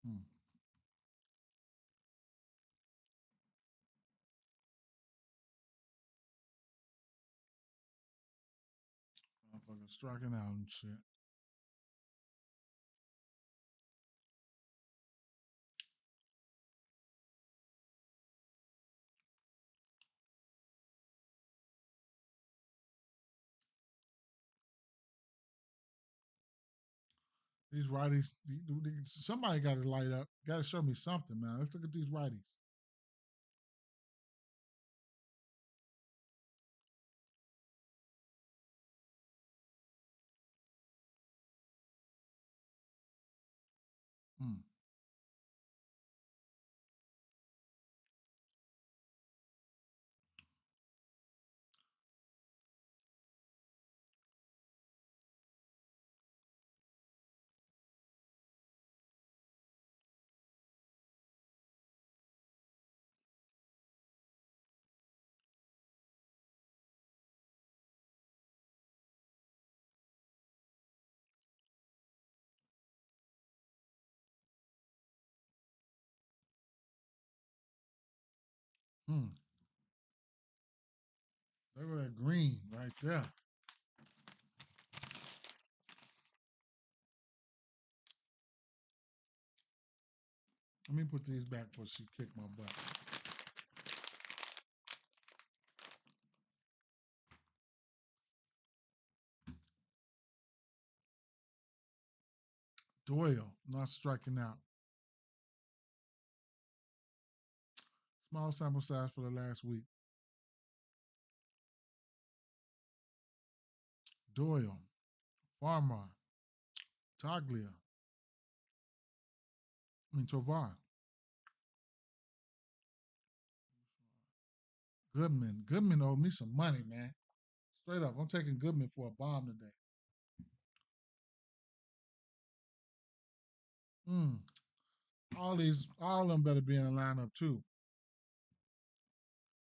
Hmm. Motherfucker striking out and shit. These righties, somebody got to light up. Got to show me something, man. Let's look at these righties. Hmm. Hmm. Look at that green right there. Let me put these back before she kicked my butt. Doyle not striking out. Small sample size for the last week. Doyle, Farmar, Taglia. Tovar. Goodman. Goodman owed me some money, man. Straight up. I'm taking Goodman for a bomb today. Mm. All of them better be in the lineup too.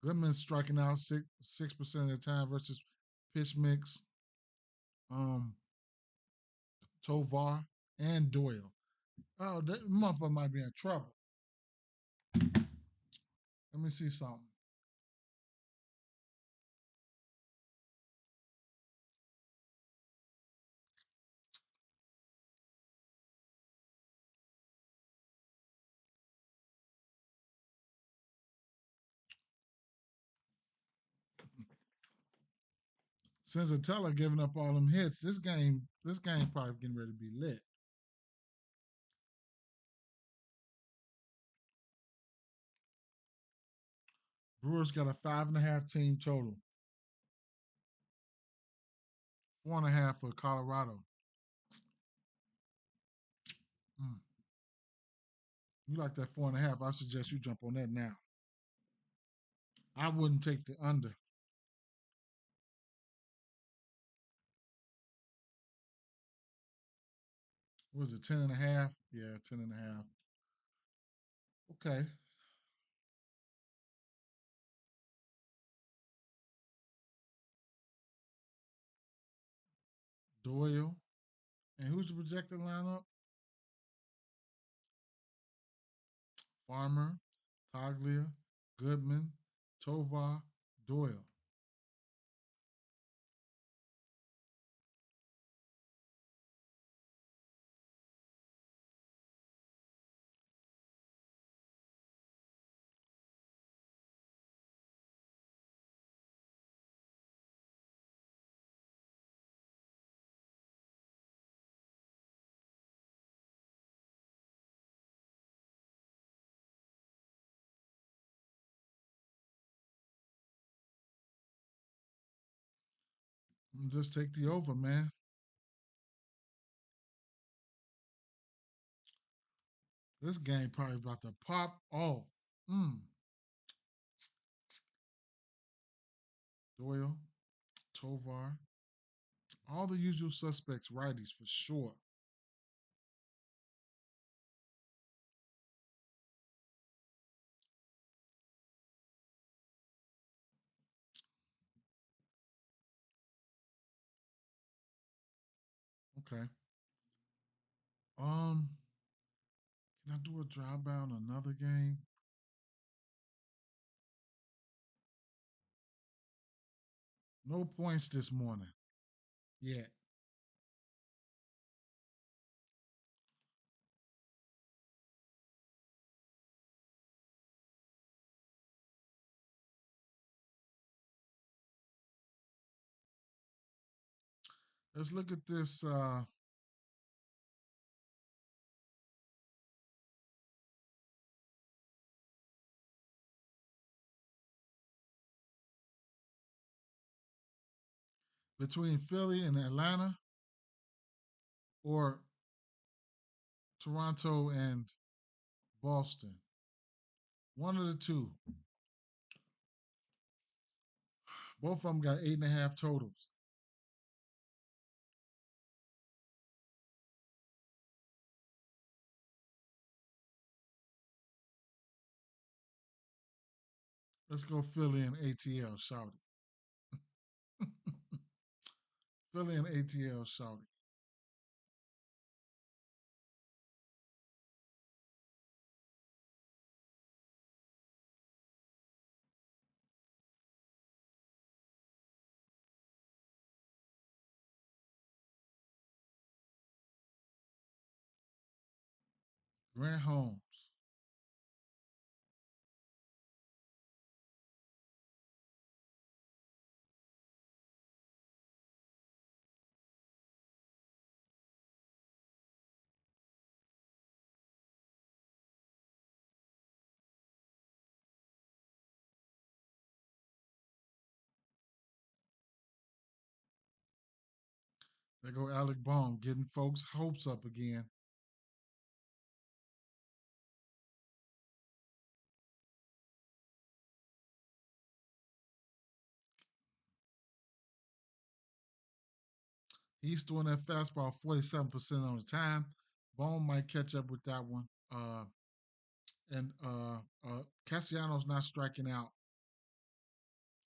Goodman striking out 6% of the time versus pitch mix, um, Tovar, and Doyle. Oh, that motherfucker might be in trouble. Let me see something. Since Atella giving up all them hits, this game probably getting ready to be lit. Brewers got a 5.5 team total. 4.5 for Colorado. Mm. You like that 4.5? I suggest you jump on that now. I wouldn't take the under. What was it, 10.5? Yeah, 10.5. Okay. Doyle. And who's the projected lineup? Farmer, Taglia, Goodman, Tovar, Doyle. Just take the over, man. This game probably about to pop off. Mm. Doyle, Tovar, all the usual suspects, righties for sure. Okay. Um, can I do a drive by on another game? No points this morning yet. Let's look at this. Between Philly and Atlanta, or Toronto and Boston. One of the two. Both of them got 8.5 totals. Let's go Philly and ATL, shout it. Philly and ATL, shout it. Grant Holmes. There go Alec Baum getting folks' hopes up again. He's throwing that fastball 47% of the time. Baum might catch up with that one. And Castellanos not striking out,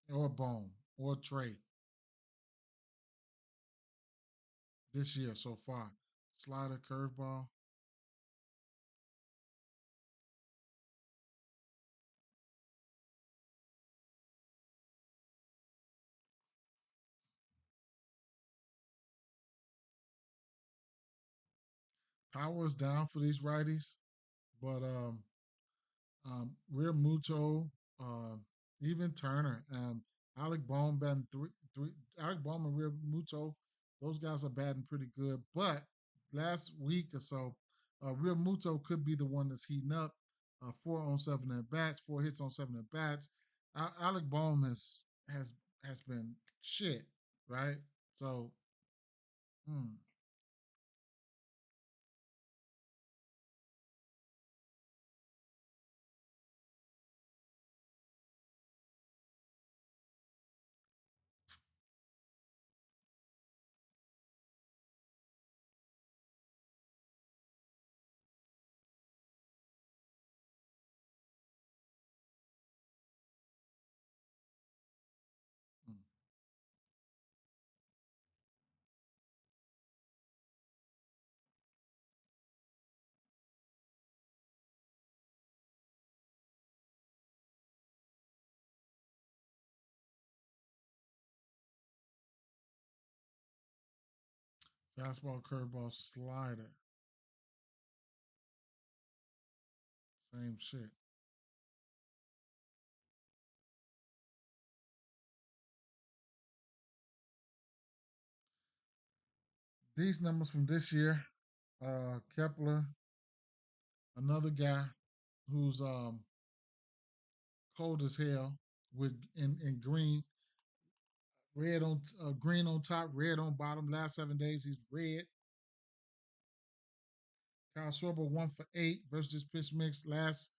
or Baum, or Trey this year so far. Slider, curveball. Power is down for these righties, but Real Muto, even Turner, Alec Baum batting three. Alec Baum and Real Muto, those guys are batting pretty good. But last week or so, Real Muto could be the one that's heating up. 4 on 7 at bats, 4 hits on 7 at bats. Alec Baum has been shit, right? So, hmm. Fastball, curveball, slider. Same shit. These numbers from this year, Kepler, another guy who's cold as hell with in green, red on green on top, red on bottom. Last 7 days he's red. Kyle Schwarber 1 for 8 versus this pitch mix. Last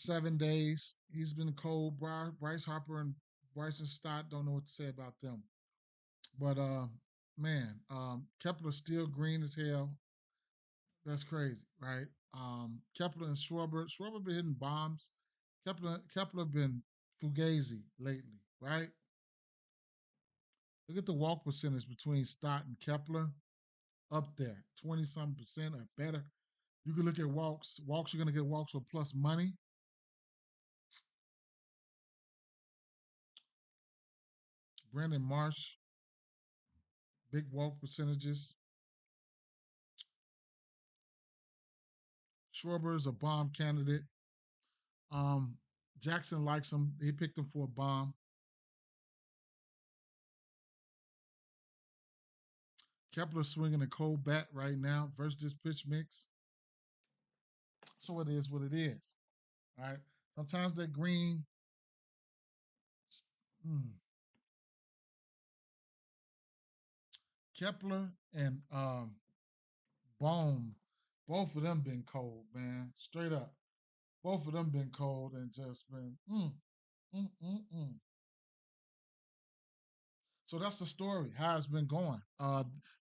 7 days he's been cold. Bryce Harper and Bryson Stott don't know what to say about them. But man, Kepler still green as hell. That's crazy, right? Kepler and Schwarber. Schwarber been hitting bombs. Kepler been fugazi lately, right? Look at the walk percentage between Stott and Kepler. Up there, 20 some percent or better. You can look at walks. Walks, you're gonna get walks with plus money. Brandon Marsh, big walk percentages. Schwarber is a bomb candidate. Um, Jackson likes him. He picked him for a bomb. Kepler swinging a cold bat right now versus this pitch mix. So it is what it is. All right. Sometimes that green. Mm, Kepler and Bohm, both of them been cold, man. Straight up. Both of them been cold and just been mm, mm, mm. So that's the story, how it's been going.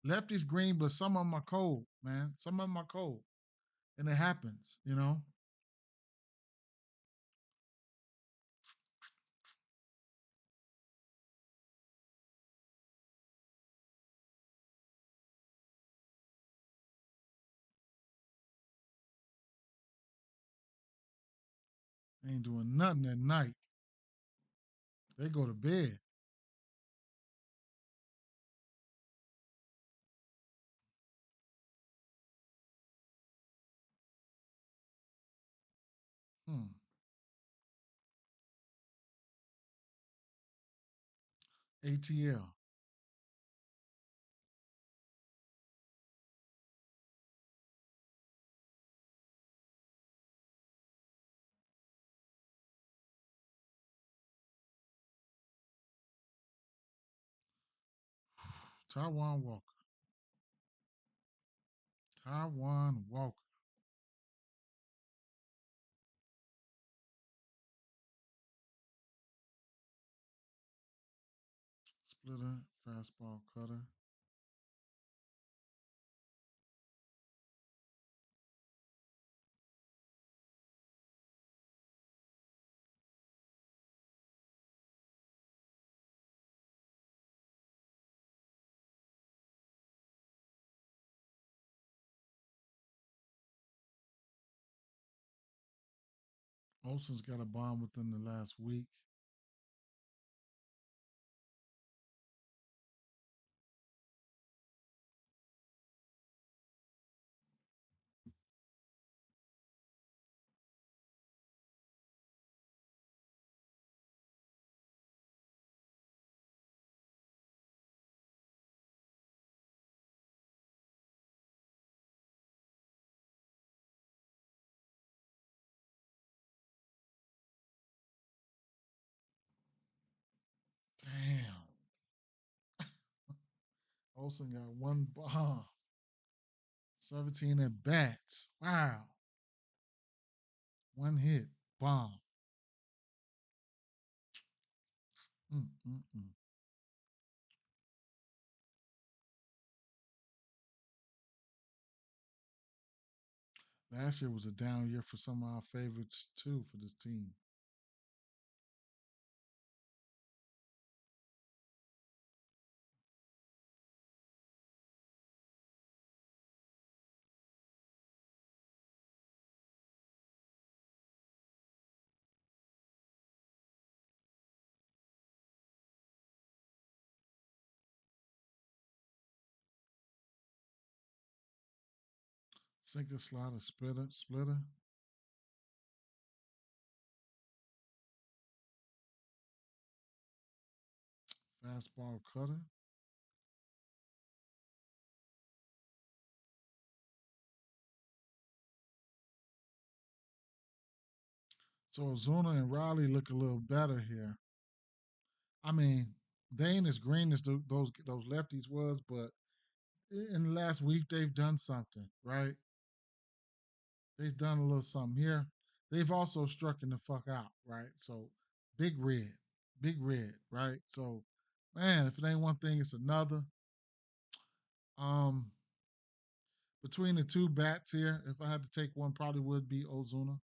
Lefty's green, but some of them are cold, man. Some of them are cold. And it happens, you know. They ain't doing nothing at night. They go to bed. Hmm. ATL. Taiwan Walker. Taiwan Walker. Splitter, fastball cutter. Olson's got a bomb within the last week. Damn. Olson got one bomb. 17 at bats. Wow. One hit. Bomb. Mm, mm, mm. Last year was a down year for some of our favorites too for this team. Sinker, slider, splitter, fastball, cutter. So Ozuna and Riley look a little better here. I mean, they ain't as green as those lefties was, but in the last week they've done something, right? They've done a little something here. They've also struck in the fuck out, right? So big red, right? So, man, if it ain't one thing, it's another. Um, between the two bats here, if I had to take one, probably would be Ozuna.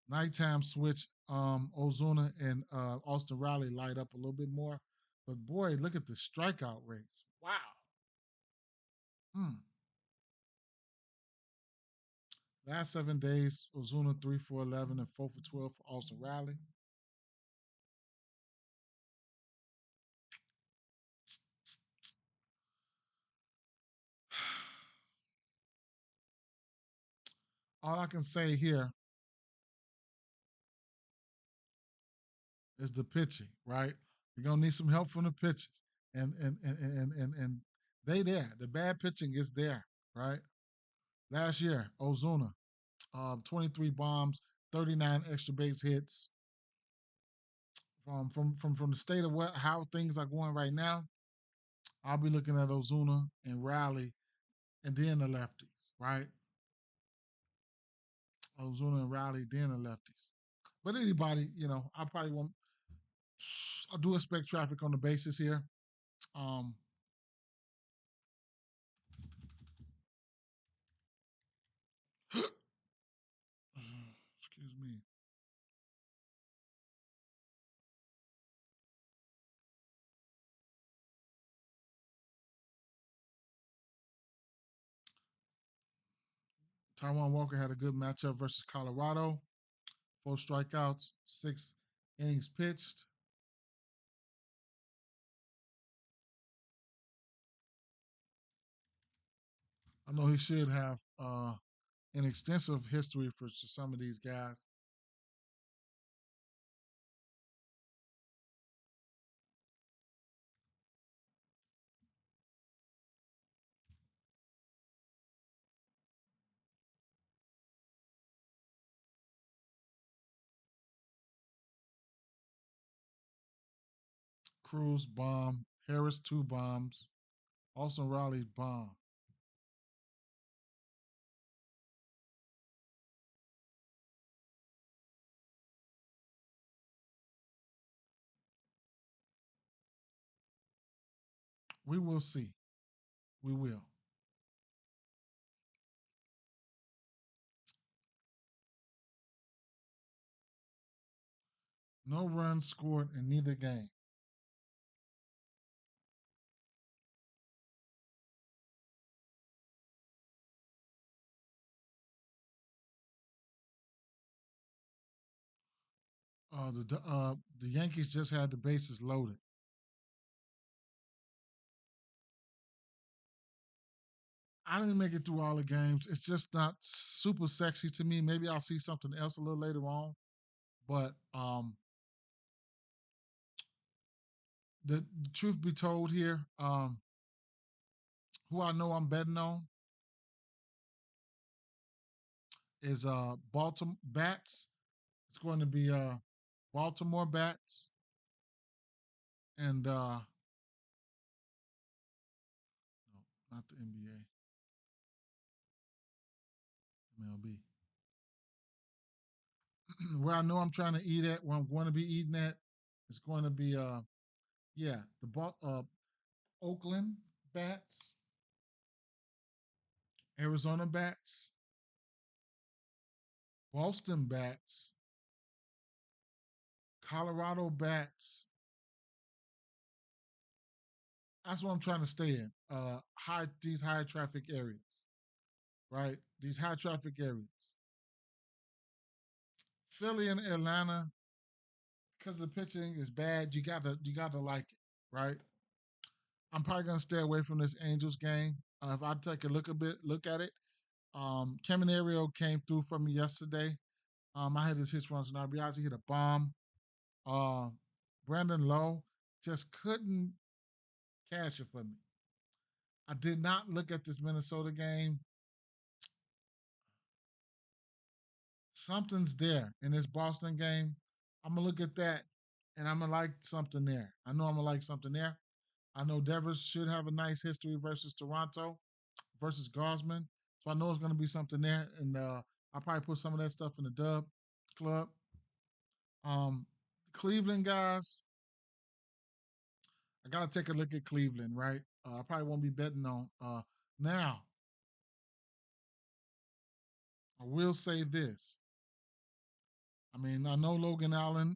Nighttime switch, Ozuna and Austin Riley light up a little bit more. But boy, look at the strikeout rates. Wow. Hmm. Last 7 days, Ozuna 3 for 11 and 4 for 12 for Austin Riley. All I can say here is the pitching, right? You're gonna need some help from the pitchers. And they there. The bad pitching is there, right? Last year, Ozuna, 23 bombs, 39 extra base hits. From the state of what how things are going right now, I'll be looking at Ozuna and Riley and then the lefties, right? Ozuna and Riley, then the lefties. But anybody, I probably won't. I do expect traffic on the bases here. Um, excuse me. Taiwan Walker had a good matchup versus Colorado. 4 strikeouts, 6 innings pitched. I know he should have an extensive history for some of these guys. Cruz bomb, Harris 2 bombs, Austin Riley bomb. We will see. We will. No runs scored in neither game. The Yankees just had the bases loaded. I didn't make it through all the games. It's just not super sexy to me. Maybe I'll see something else a little later on. But the truth be told here, who I know I'm betting on is Baltimore Bats. It's going to be Baltimore Bats and no, not the NBA, MLB. Where I know I'm trying to eat at, where I'm going to be eating at, it's going to be yeah, Oakland Bats, Arizona Bats, Boston Bats, Colorado Bats. That's what I'm trying to stay in. These high traffic areas, right? These high traffic areas. Philly and Atlanta, because the pitching is bad, you got to like it, right? I'm probably gonna stay away from this Angels game. If I take a look at it, Caminario came through for me yesterday. I had his hits runs and RBIs. He hit a bomb. Uh, Brandon Lowe just couldn't cash it for me. I did not look at this Minnesota game. Something's there in this Boston game. I'm gonna look at that, and I'm gonna like something there. I know I'm gonna like something there. I know Devers should have a nice history versus Toronto versus Gosman, so I know it's gonna be something there, and I'll probably put some of that stuff in the dub club. Um, Cleveland guys, I gotta take a look at Cleveland, right? I probably won't be betting on. Now, I will say this. I mean, I know Logan Allen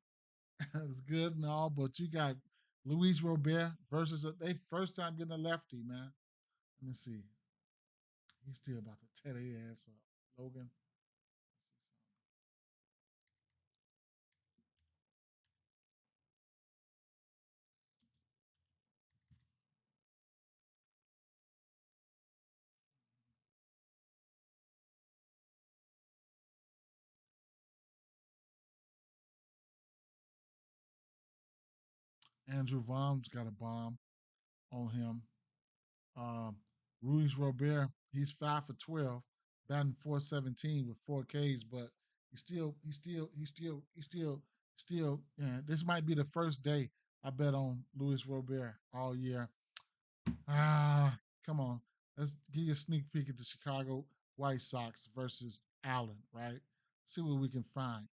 is good and all, but you got Luis Robert versus they first time getting a lefty, man. Let me see. He's still about to tear their ass up. Logan. Andrew Vaughn's got a bomb on him. Um, Ruiz Robert, he's 5 for 12, batting 417 with 4 Ks, but he's still. Yeah, this might be the first day I bet on Luis Robert all year. Ah, come on. Let's give you a sneak peek at the Chicago White Sox versus Allen, right? See what we can find.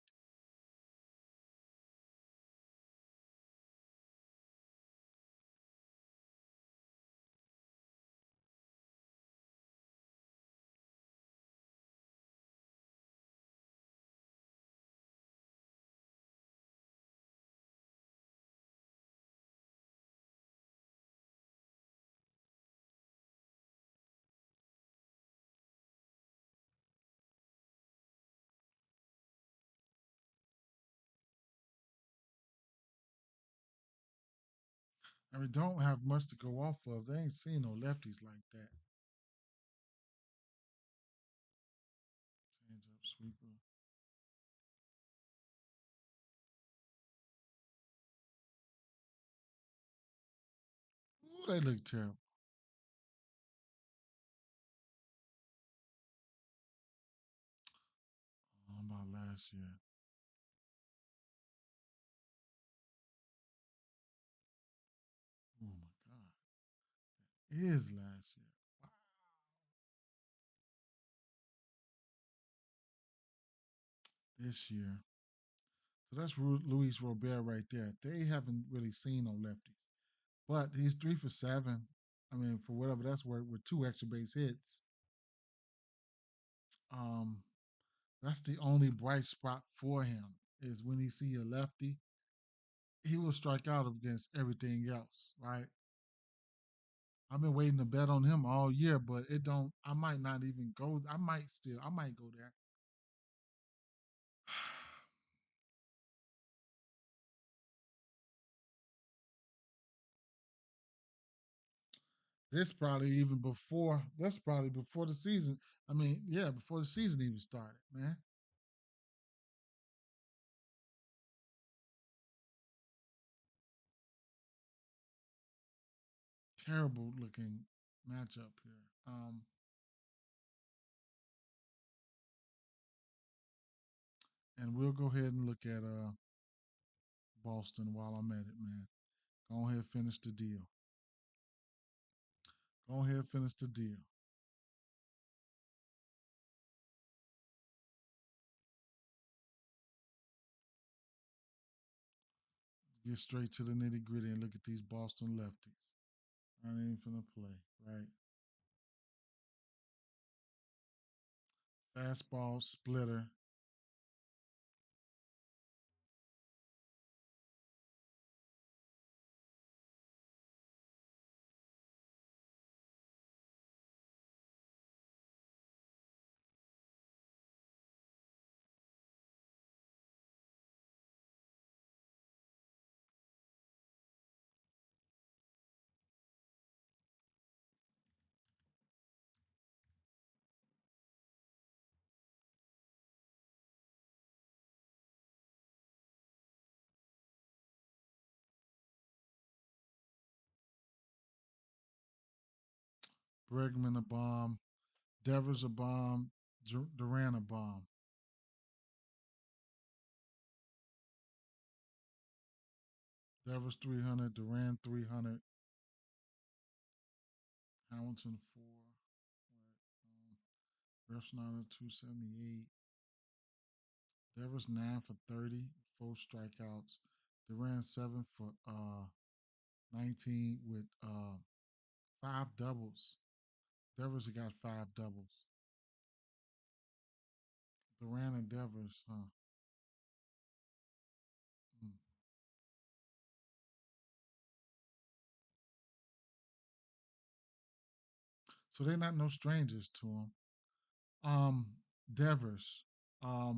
And we don't have much to go off of. They ain't seen no lefties like that. Change up sweeper. Ooh, they look terrible. How about last year? Oh my God. It is last year. Wow. This year. So that's Luis Robert right there. They haven't really seen no lefties. But he's 3 for 7. I mean, for whatever that's worth, with 2 extra base hits. Um, that's the only bright spot for him is when he see a lefty, he will strike out against everything else, right? I've been waiting to bet on him all year, but it don't. I might not even go. I might go there. This probably even before. That's probably before the season. I mean, yeah, before the season even started, man. Terrible looking matchup here. And we'll go ahead and look at Boston while I'm at it, man. Go ahead, finish the deal. Go ahead, finish the deal. Get straight to the nitty gritty and look at these Boston lefties. I ain't even finna play, right? Fastball splitter. Bregman a bomb. Devers a bomb. Duran a bomb. Devers 300. Duran 300. Hamilton 4. Refsnyder 278. Devers 9 for 30. 4 strikeouts. Duran 7 for 19 with 5 doubles. Devers got 5 doubles. Duran and Devers, huh? Mm. So they're not no strangers to him. Um, Devers. Let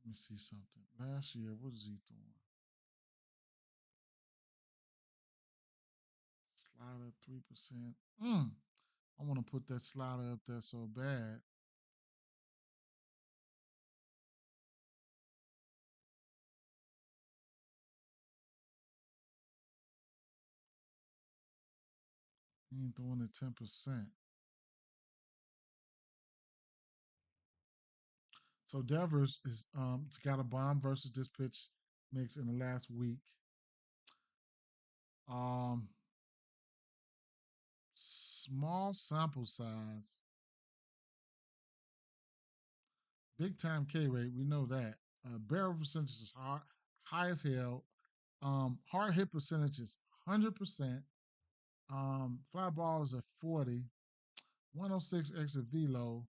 me see something. Last year, what is he throwing? Slider 3%. I want to put that slider up there so bad. He ain't throwing it 10%. So Devers is it's got a bomb versus this pitch mix in the last week. Um, Small sample size, big time K rate. We know that. Barrel percentage is high as hell. Hard hit percentage is 100%. Fly balls are 40. 106 exit velo.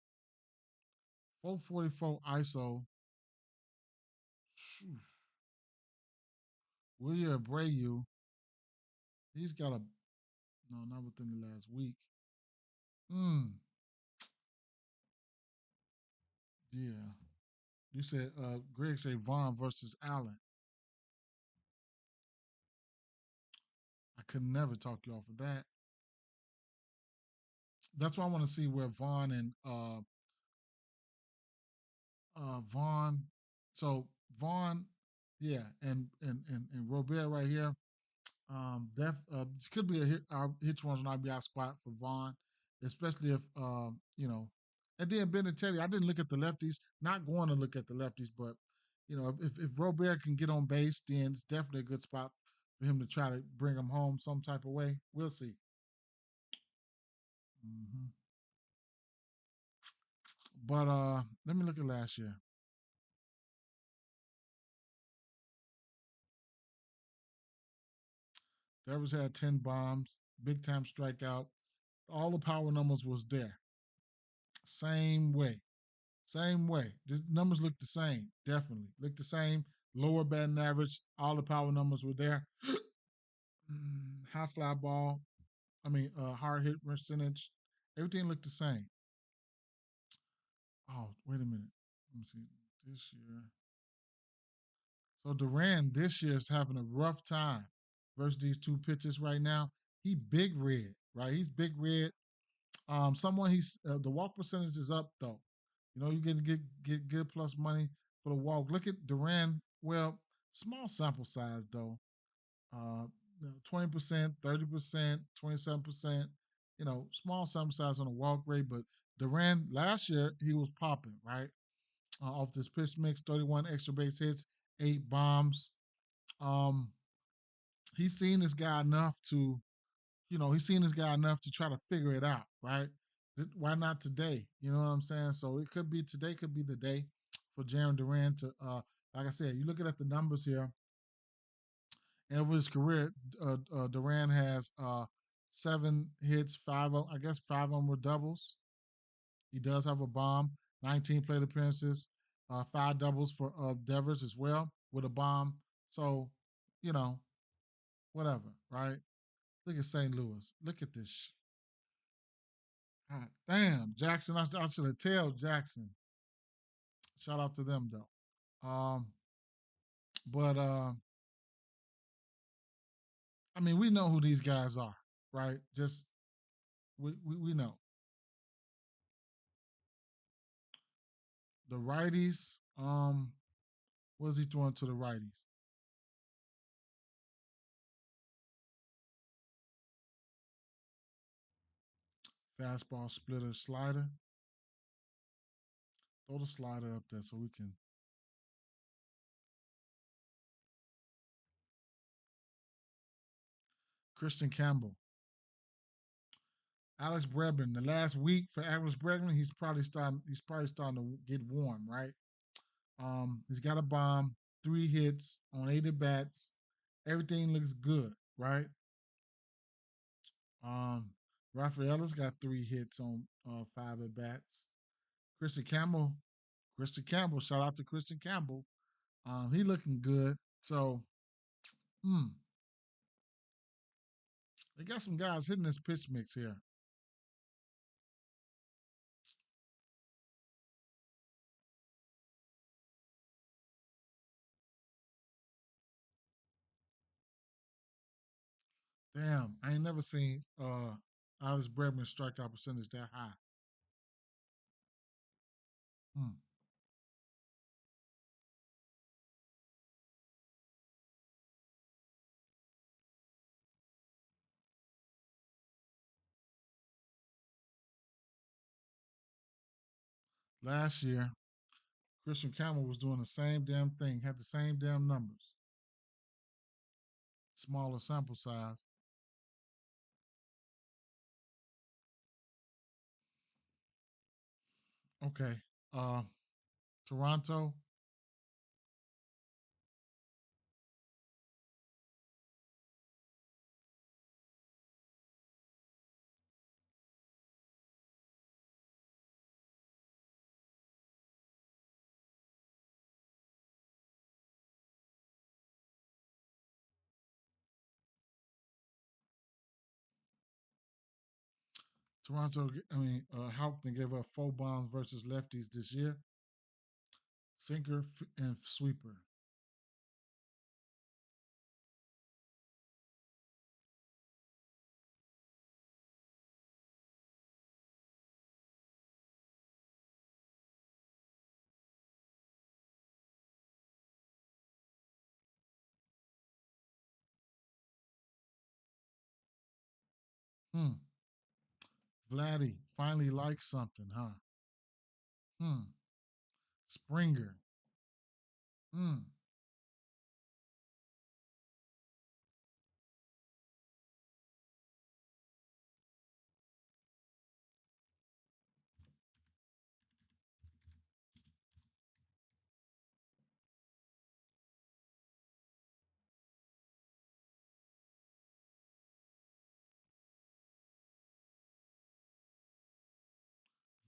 444 ISO. William Abreu. He's got a no, not within the last week. Hmm. Yeah. You said Greg said Vaughn versus Allen. I could never talk you off of that. That's why I want to see where Vaughn and Vaughn. So Vaughn, yeah, and Robert right here. This could be a hit runs on RBI spot for Vaughn, especially if And then Benintendi, I didn't look at the lefties. Not going to look at the lefties, but if Robert can get on base, then it's definitely a good spot for him to try to bring him home some type of way. We'll see. hmm But let me look at last year. Devers had 10 bombs, big time strikeout. All the power numbers was there. Same way. Same way. The numbers look the same. Definitely. Look the same. Lower batting average. All the power numbers were there. High fly ball. Hard hit percentage. Everything looked the same. Oh, wait a minute. Let me see. This year. So Duran this year is having a rough time versus these two pitchers right now. He big red, right? He's big red. The walk percentage is up though. You get good plus money for the walk. Look at Duran. Well, small sample size though. 20%, 30%, 27%. Small sample size on the walk rate. But Duran last year he was popping right off this pitch mix. 31 extra base hits, 8 bombs. Um, he's seen this guy enough to he's seen this guy enough to try to figure it out, right? Why not today? You know what I'm saying? So it could be today, could be the day for Jarren Duran to, like I said, you looking at the numbers here. Over his career, Duran has 7 hits, I guess 5 of them were doubles. He does have a bomb, 19 plate appearances, 5 doubles for Devers as well with a bomb. So, you know, whatever, right? Look at St. Louis. Look at this. God damn, Jackson. I should have told Jackson. Shout out to them though. But we know who these guys are, right? Just we know the righties. What is he throwing to the righties? Fastball, splitter, slider. Throw the slider up there so we can. Christian Campbell. Alex Bregman. The last week for Alex Bregman, he's probably starting. He's probably starting to get warm, right? He's got a bomb, 3 hits on 8 at bats. Everything looks good, right? Um, Rafaela's got 3 hits on 5 at bats. Christian Campbell, Christian Campbell, shout out to Christian Campbell. He looking good. So, hmm, they got some guys hitting this pitch mix here. Damn, I ain't never seen Alex Bregman strikeout percentage that high. Hmm. Last year, Christian Campbell was doing the same damn thing, had the same damn numbers, smaller sample size. Okay. Uh, Toronto. Toronto, I mean, helped and gave up 4 bombs versus lefties this year. Sinker and sweeper. Hmm. Vladdy finally likes something, huh? Hmm. Springer. Hmm.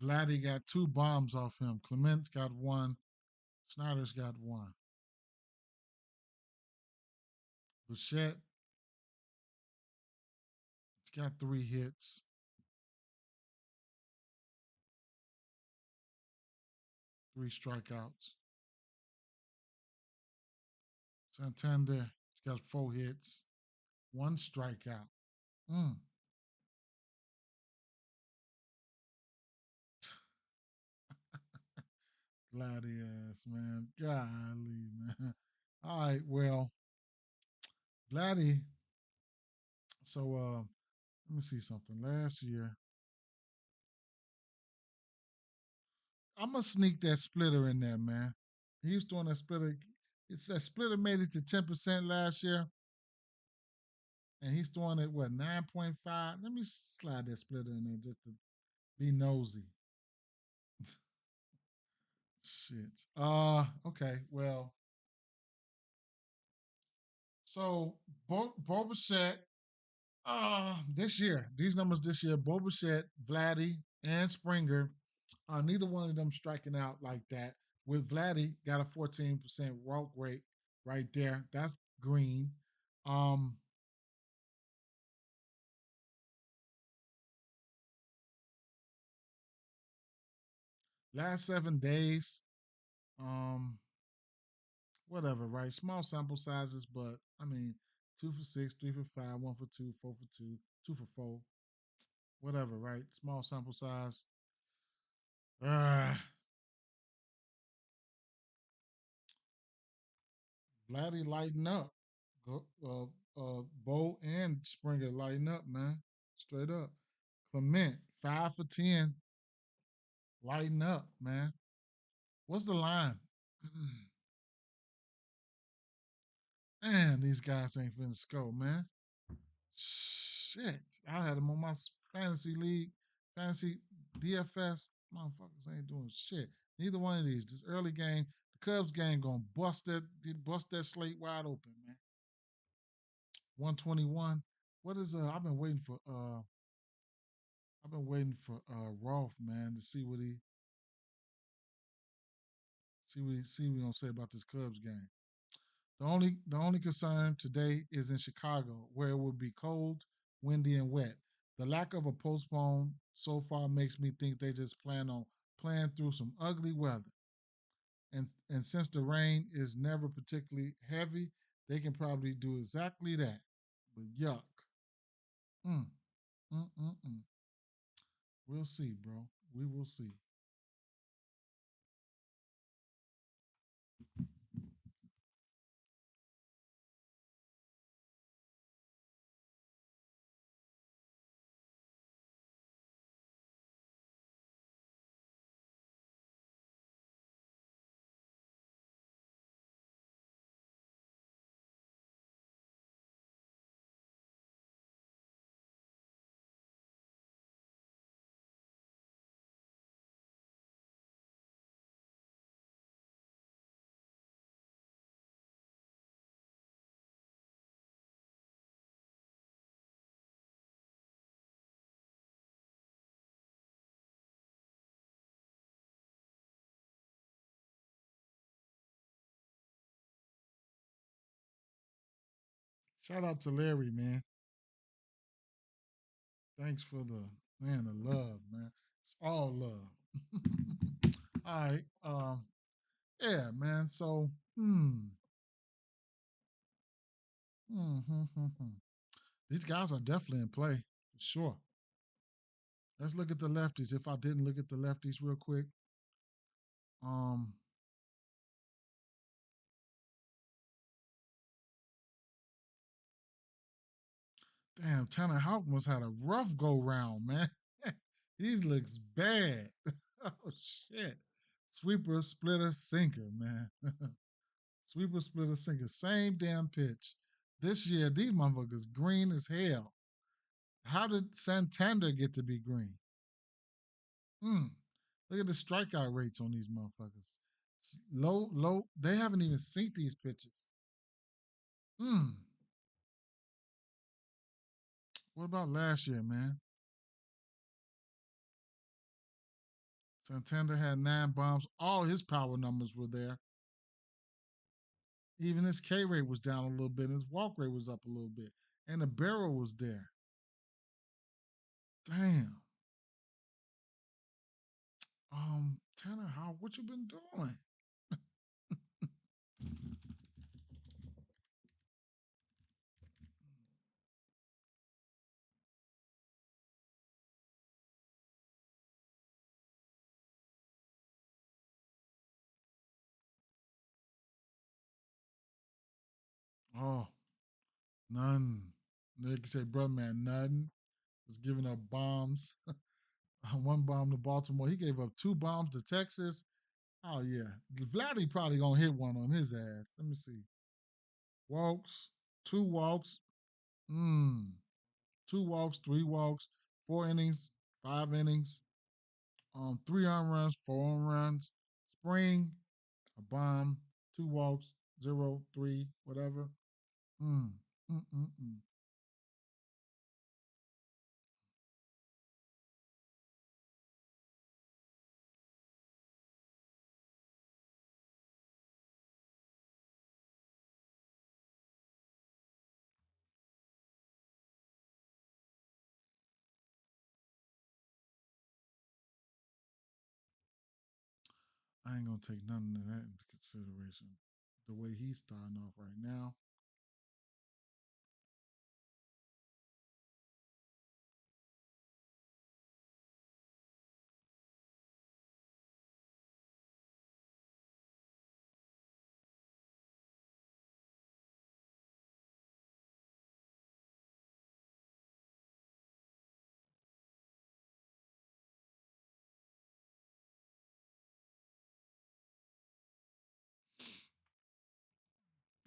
Vladdy got 2 bombs off him. Clement's got 1. Snyder's got 1. Bichette, he's got 3 hits, 3 strikeouts. Santander, he's got 4 hits, 1 strikeout. Mm. Vladdy ass, man. Golly, man. All right, well, Vladdy. So let me see something. Last year, I'm gonna sneak that splitter in there, man. He was doing that splitter. It's that splitter made it to 10% last year, and he's throwing it what 9.5. Let me slide that splitter in there just to be nosy. Shit. Okay. Well, so Boba this year, these numbers this year, Boba Vladdy, and Springer, neither one of them striking out like that. With Vladdy, got a 14% walk rate right there. That's green. Um, Last 7 days, um, whatever, right? Small sample sizes, but I mean, 2 for 6, 3 for 5, 1 for 2, 4 for 2, 2 for 4, whatever, right? Small sample size. Uh, Vladdy lighten up. Go, Bo and Springer lighten up, man. Straight up. Clement 5 for 10. Lighten up, man. What's the line? Man, these guys ain't finna score, man. Shit. I had them on my fantasy league, fantasy DFS. Motherfuckers ain't doing shit. Neither one of these. This early game, the Cubs game gonna bust that slate wide open, man. 121. What is I've been waiting for Rolf, man, to see what he gonna say about this Cubs game. The only concern today is in Chicago, where it will be cold, windy, and wet. The lack of a postpone so far makes me think they just plan on playing through some ugly weather. And since the rain is never particularly heavy, they can probably do exactly that. But yuck. Mm, mm. We'll see, bro. We will see. Shout out to Larry, man. Thanks for the love, man. It's all love. All right. Yeah, man. So, hmm. These guys are definitely in play, for sure. Let's look at the lefties. If I didn't look at the lefties real quick, um, damn, Tanner Houck must had a rough go round, man. He looks bad. Oh shit. Sweeper, splitter, sinker, man. Sweeper, splitter, sinker. Same damn pitch. This year, these motherfuckers green as hell. How did Santander get to be green? Hmm. Look at the strikeout rates on these motherfuckers. Low, low. They haven't even seen these pitches. Hmm. What about last year, man? Santander had 9 bombs. All his power numbers were there. Even his K rate was down a little bit. His walk rate was up a little bit. And the barrel was there. Damn. Tanner, how what you been doing? Oh, none. They can say, brother man, none. Was giving up bombs. 1 bomb to Baltimore. He gave up 2 bombs to Texas. Oh yeah. Vladdy probably gonna hit one on his ass. Let me see. Walks, 2 walks. Mm. 2 walks, 3 walks, 4 innings, 5 innings. 3 home runs, 4 home runs. Spring, a bomb, 2 walks, 0, 3, whatever. Mm. Mm. I ain't gonna take none of that into consideration. The way he's starting off right now.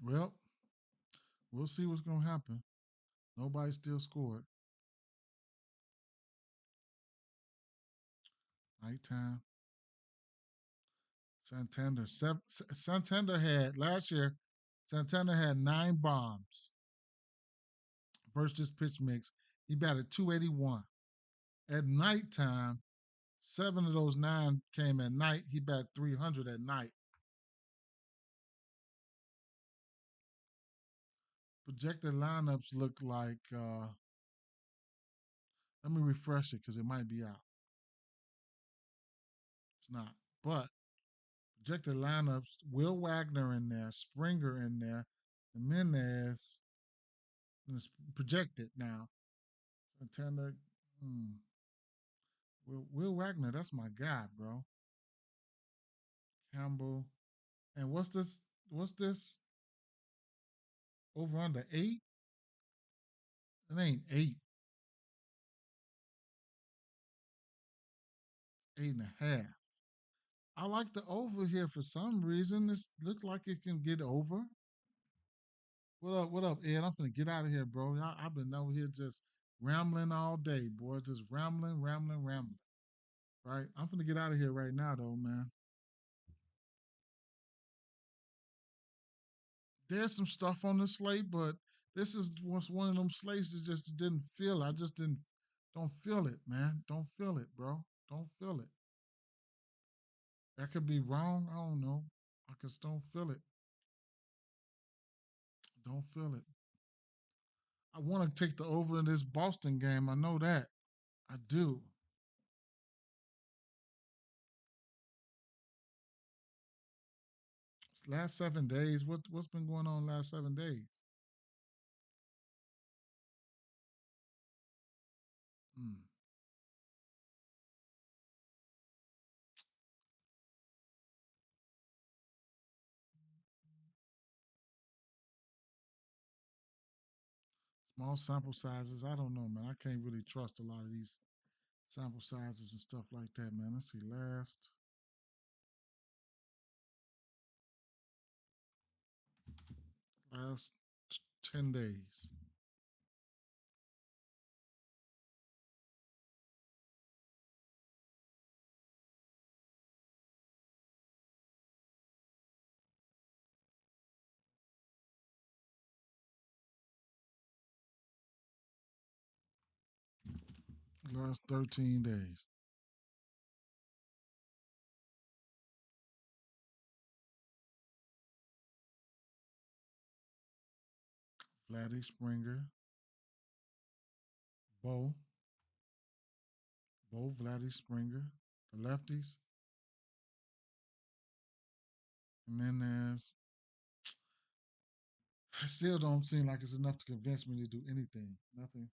Well, we'll see what's gonna happen. Nobody still scored. Nighttime. Santander had last year. Santander had 9 bombs versus this pitch mix. He batted 281. At nighttime, 7 of those 9 came at night. He batted 300 at night. Projected lineups look like. Let me refresh it because it might be out. It's not. But projected lineups: Will Wagner in there, Springer in there, Jimenez. It's projected now. Santander. Hmm. Will Wagner, that's my guy, bro. Campbell. And what's this? What's this? Over under 8? It ain't 8. 8.5. I like the over here for some reason. This looks like it can get over. What up? What up, Ed? I'm finna get out of here, bro. I've been over here just rambling all day, boy. Just rambling, rambling, rambling. Right? I'm finna get out of here right now, though, man. There's some stuff on the slate, but this is one of them slates that just didn't feel it. I just didn't don't feel it, man. Don't feel it, bro. Don't feel it. That could be wrong. I don't know. I just don't feel it. Don't feel it. I want to take the over in this Boston game. I know that. I do. Last 7 days. What's been going on last 7 days? Hmm. Small sample sizes. I don't know, man. I can't really trust a lot of these sample sizes and stuff like that, man. Let's see. Last 10 days. Last 13 days. Vladdy Springer, Bo, Vladdy Springer, the lefties, and then there's. I still don't seem like it's enough to convince me to do anything. Nothing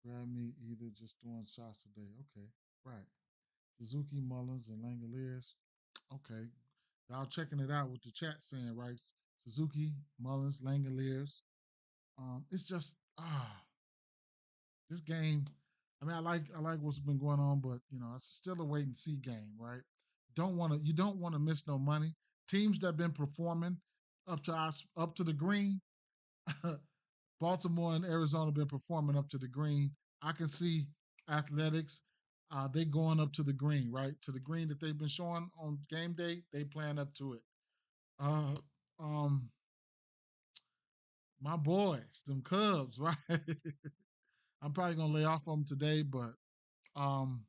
grab me either. Just throwing shots today. Okay, right. Suzuki, Mullins, and Langoliers. Okay, y'all checking it out with the chat saying right. Suzuki, Mullins, Langoliers. It's just this game. I mean, I like what's been going on, but it's still a wait and see game, right? You don't want to miss no money. Teams that have been performing up to us up to the green. Baltimore and Arizona been performing up to the green. I can see athletics. They going up to the green, right? To the green that they've been showing on game day, they playing up to it. Uh, um, my boys, them Cubs, right? I'm probably gonna lay off them today, but um,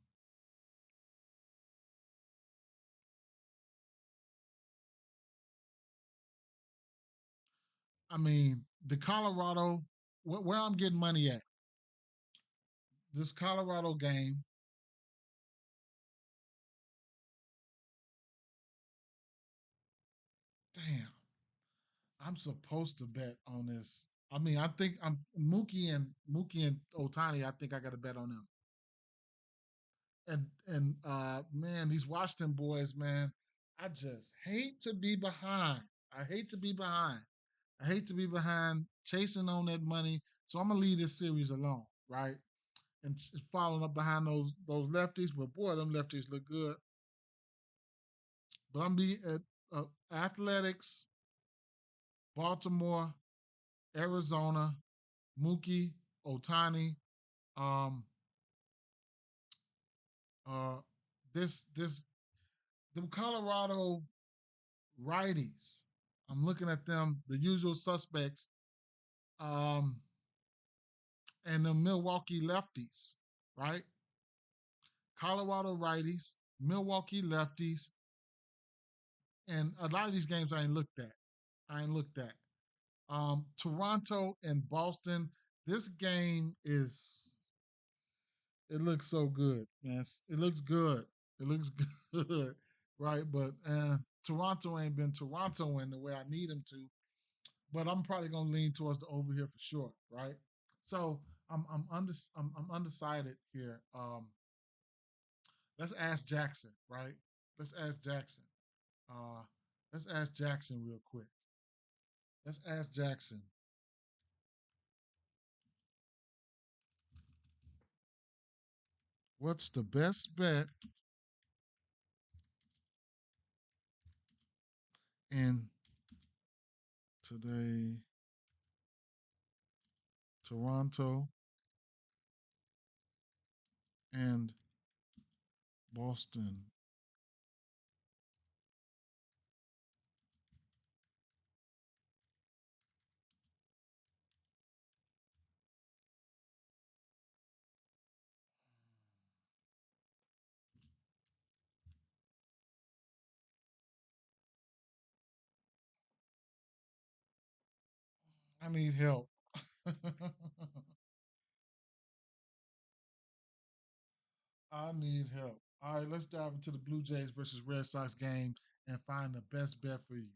I mean, the Colorado, where I'm getting money at, this Colorado game. Damn, I'm supposed to bet on this. I mean, I think I'm Mookie and Otani. I think I got to bet on them. And man, these Washington boys, man, I just hate to be behind. I hate to be behind. I hate to be behind chasing on that money. So I'm gonna leave this series alone, right? And following up behind those lefties, but boy, them lefties look good. But I'm be at athletics Baltimore, Arizona, Mookie, Otani. Um, uh, this the Colorado righties. I'm looking at them, the usual suspects, um, and the Milwaukee lefties, right? Colorado righties, Milwaukee lefties, and a lot of these games I ain't looked at. I ain't looked at. Toronto and Boston. This game is. It looks so good, man. It looks good. It looks good, right? But Toronto ain't been Toronto in the way I need them to. But I'm probably gonna lean towards the over here for sure, right? So I'm undecided here. Let's ask Jackson, right? Let's ask Jackson. Uh, let's ask Jackson real quick. Let's ask Jackson. What's the best bet in today? Toronto and Boston. I need help. I need help. All right, let's dive into the Blue Jays versus Red Sox game and find the best bet for you.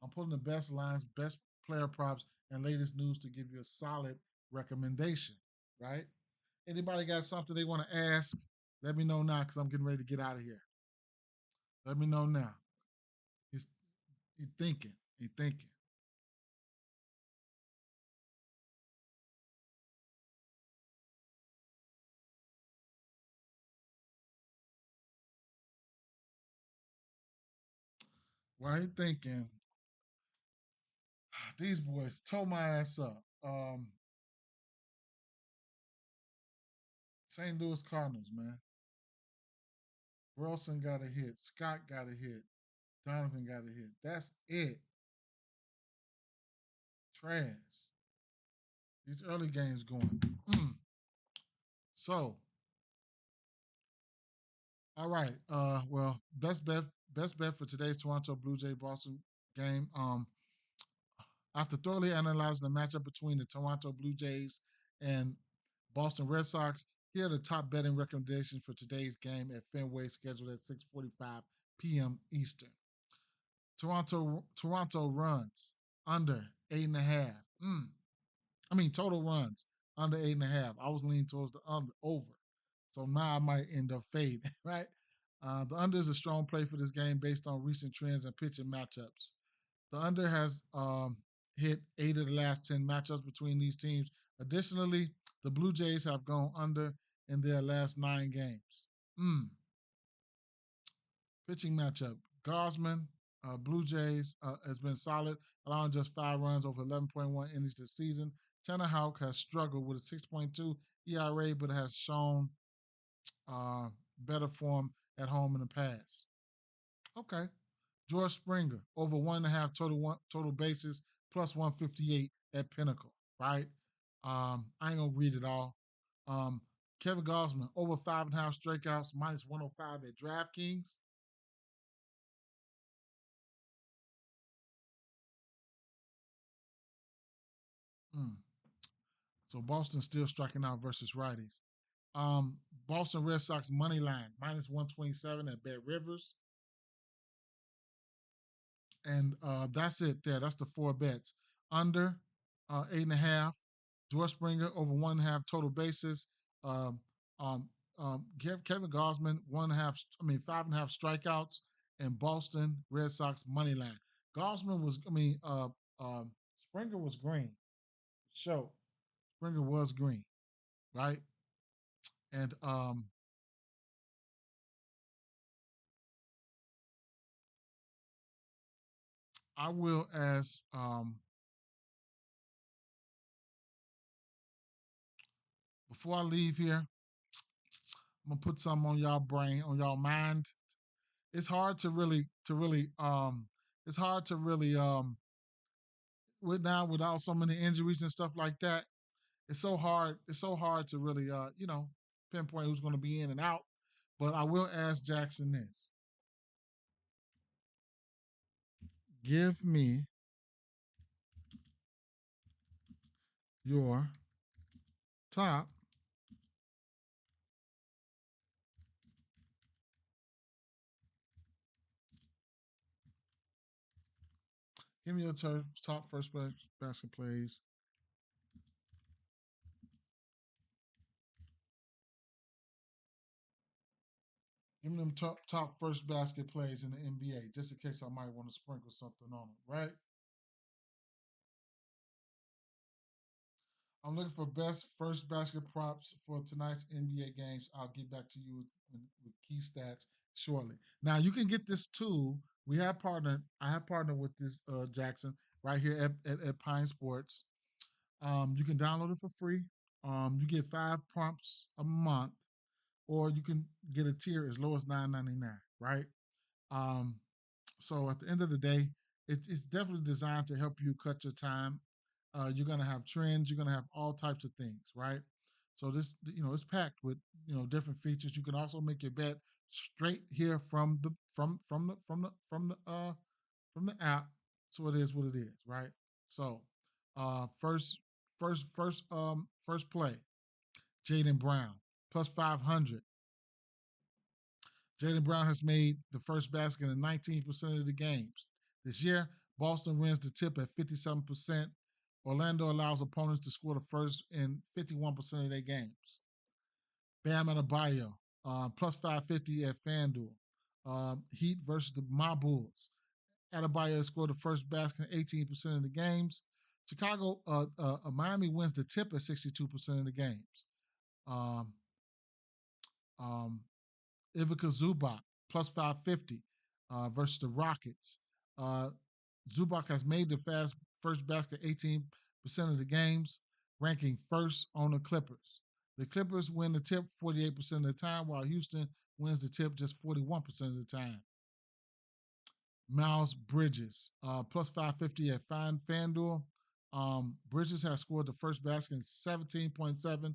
I'm pulling the best lines, best player props, and latest news to give you a solid recommendation, right? Anybody got something they want to ask? Let me know now because I'm getting ready to get out of here. Let me know now. He's, he's thinking. He's thinking. While he thinking, these boys tore my ass up. St. Louis Cardinals, man. Wilson got a hit. Scott got a hit. Donovan got a hit. That's it. Trash. These early games going. Mm. So, all right. Well, best bet for today's Toronto Blue Jay Boston game. After thoroughly analyzing the matchup between the Toronto Blue Jays and Boston Red Sox, here are the top betting recommendations for today's game at Fenway, scheduled at 6:45 p.m. Eastern. Toronto runs under 8.5. Total runs under 8.5. I was leaning towards the over. So now I might end up fading, right? The under is a strong play for this game based on recent trends and pitching matchups. The under has hit 8 of the last 10 matchups between these teams. Additionally, the Blue Jays have gone under in their last 9 games. Mm. Pitching matchup. Gosman, Blue Jays, has been solid, allowing just 5 runs over 11.1 innings this season. Tanner Houck has struggled with a 6.2 ERA, but has shown uh, better form at home in the past. Okay. George Springer, over 1.5 total bases, plus 158 at Pinnacle, right? I ain't gonna read it all. Um, Kevin Gosman, over 5.5 strikeouts, minus 105 at DraftKings. Mm. So Boston still striking out versus righties. Um, Boston Red Sox money line, minus 127 at Bet Rivers. And that's it there. That's the 4 bets. Under 8.5. George Springer over 1.5 total bases. Um, um, Kevin Gosman 5.5 strikeouts, and Boston Red Sox money line. Gosman was, Springer was green. So Springer was green, right? And I will ask. before I leave here, I'm gonna put something on y'all brain, on y'all mind. It's hard to really it's hard to really with now without so many injuries and stuff like that. It's so hard to really pinpoint who's gonna be in and out. But I will ask Jackson this. Give me your top give me your top first basket plays. Give me them top first basket plays in the NBA, just in case I might want to sprinkle something on them, right? I'm looking for best first basket props for tonight's NBA games. I'll get back to you with key stats shortly. Now you can get this tool. We have partnered. I have partnered with this Jackson right here at Pine Sports. You can download it for free. You get 5 prompts a month, or you can get a tier as low as $9.99. Right. Um, so at the end of the day, it's definitely designed to help you cut your time. You're gonna have trends. You're gonna have all types of things, right? So this, it's packed with different features. You can also make your bet straight here from the app. So it is what it is, right? So, first first play, Jaden Brown plus 500. Jalen Brown has made the first basket in 19% of the games. This year, Boston wins the tip at 57%. Orlando allows opponents to score the first in 51% of their games. Bam Adebayo, plus 550 at FanDuel. Heat versus my Bulls. Adebayo scored the first basket in 18% of the games. Miami wins the tip at 62% of the games. Um, um, Ivica Zubac, plus 550 versus the Rockets. Uh, Zubac has made the first basket 18% of the games, ranking first on the Clippers. The Clippers win the tip 48% of the time, while Houston wins the tip just 41% of the time. Miles Bridges, plus 550 at FanDuel. Bridges has scored the first basket in 17.7%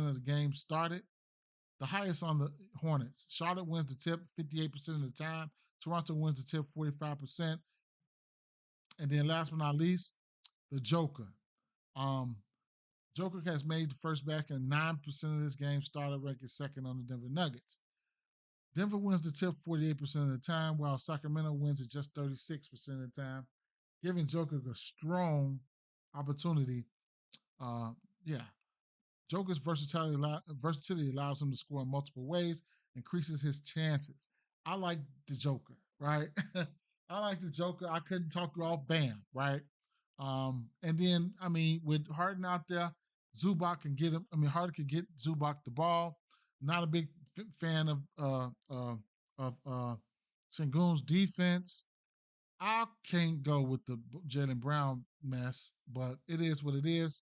of the games started, the highest on the Hornets. Charlotte wins the tip 58% of the time. Toronto wins the tip 45%. And then last but not least, the Joker. Um, Joker has made the first back in 9% of this game, started ranking second on the Denver Nuggets. Denver wins the tip 48% of the time, while Sacramento wins it just 36% of the time, giving Joker a strong opportunity. Uh, yeah, Joker's versatility allows him to score in multiple ways, increases his chances. I like the Joker, right? I like the Joker. I couldn't talk you off Bam, right? And then, I mean, with Harden out there, Zubac can get him. I mean, Harden can get Zubac the ball. Not a big fan of Sengun's defense. I can't go with the Jalen Brown mess, but it is what it is,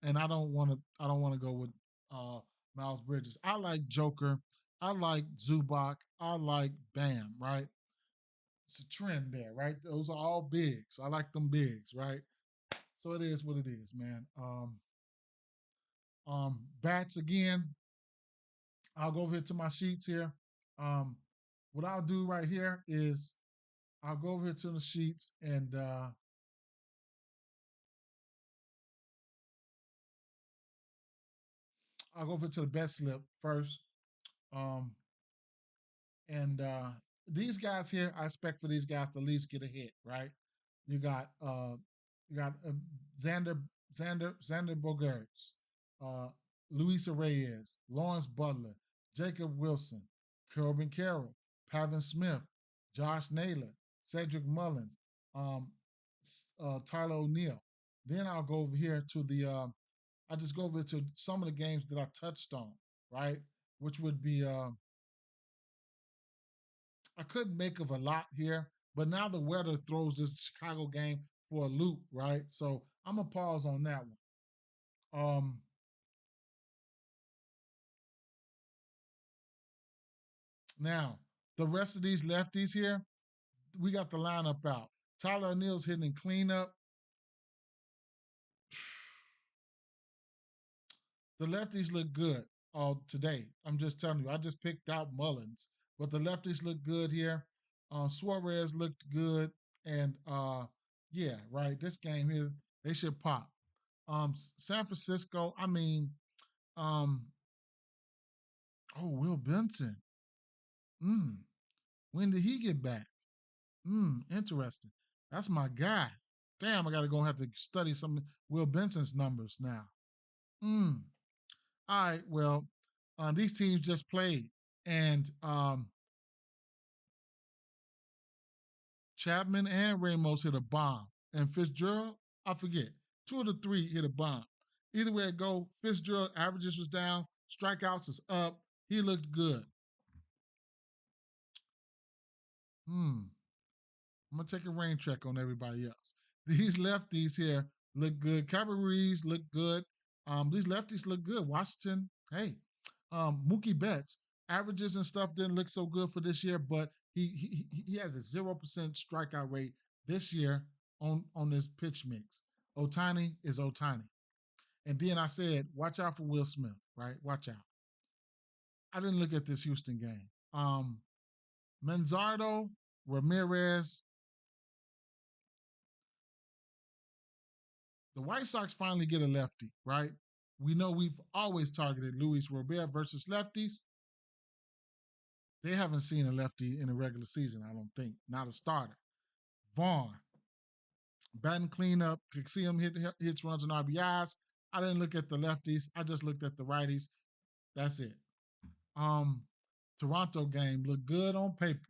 and I don't want to go with uh Miles Bridges. I like Joker. I like Zubac. I like Bam, right? It's a trend there, right? Those are all bigs. I like them bigs, right? So it is what it is, man. Bats again. I'll go over here to my sheets here. Um, what I'll do right here is I'll go over here to the sheets and I'll go over to the bet slip first. Um, And these guys here, I expect for these guys to at least get a hit, right? You got you got Xander Bogaerts, uh, Luisa Reyes, Lawrence Butler, Jacob Wilson, Corbin Carroll, Pavin Smith, Josh Naylor, Cedric Mullins, um, Tyler O'Neill. Then I'll go over here to the I just go over to some of the games that I touched on, right? Which would be I couldn't make of a lot here, but now the weather throws this Chicago game for a loop, right? So I'm gonna pause on that one. Now, the rest of these lefties here, we got the lineup out. Tyler O'Neill's hitting cleanup. The lefties look good all today. I'm just telling you. I just picked out Mullins, but the lefties look good here. Suarez looked good, and yeah, right. This game here, they should pop. San Francisco. I mean, um, oh, Will Benson. Mm, when did he get back? Interesting. That's my guy. Damn, I gotta go have to study some Will Benson's numbers now. Mm. All right, well, these teams just played, and Chapman and Ramos hit a bomb, and Fitzgerald, I forget, two of the three hit a bomb. Either way it go, Fitzgerald averages was down, strikeouts is up. He looked good. Hmm. I'm gonna take a rain check on everybody else. These lefties here look good. Cabarrus look good. These lefties look good. Washington, hey, Mookie Betts averages and stuff didn't look so good for this year, but he has a 0% strikeout rate this year on this pitch mix. Otani is Otani, and then I said, watch out for Will Smith, right? Watch out. I didn't look at this Houston game. Manzardo, Ramirez, the White Sox finally get a lefty, right? We know we've always targeted Luis Robert versus lefties. They haven't seen a lefty in a regular season, I don't think. Not a starter. Vaughn, batting cleanup, could see him hits, runs, and RBIs. I didn't look at the lefties. I just looked at the righties. That's it. Um, Toronto game looked good on paper.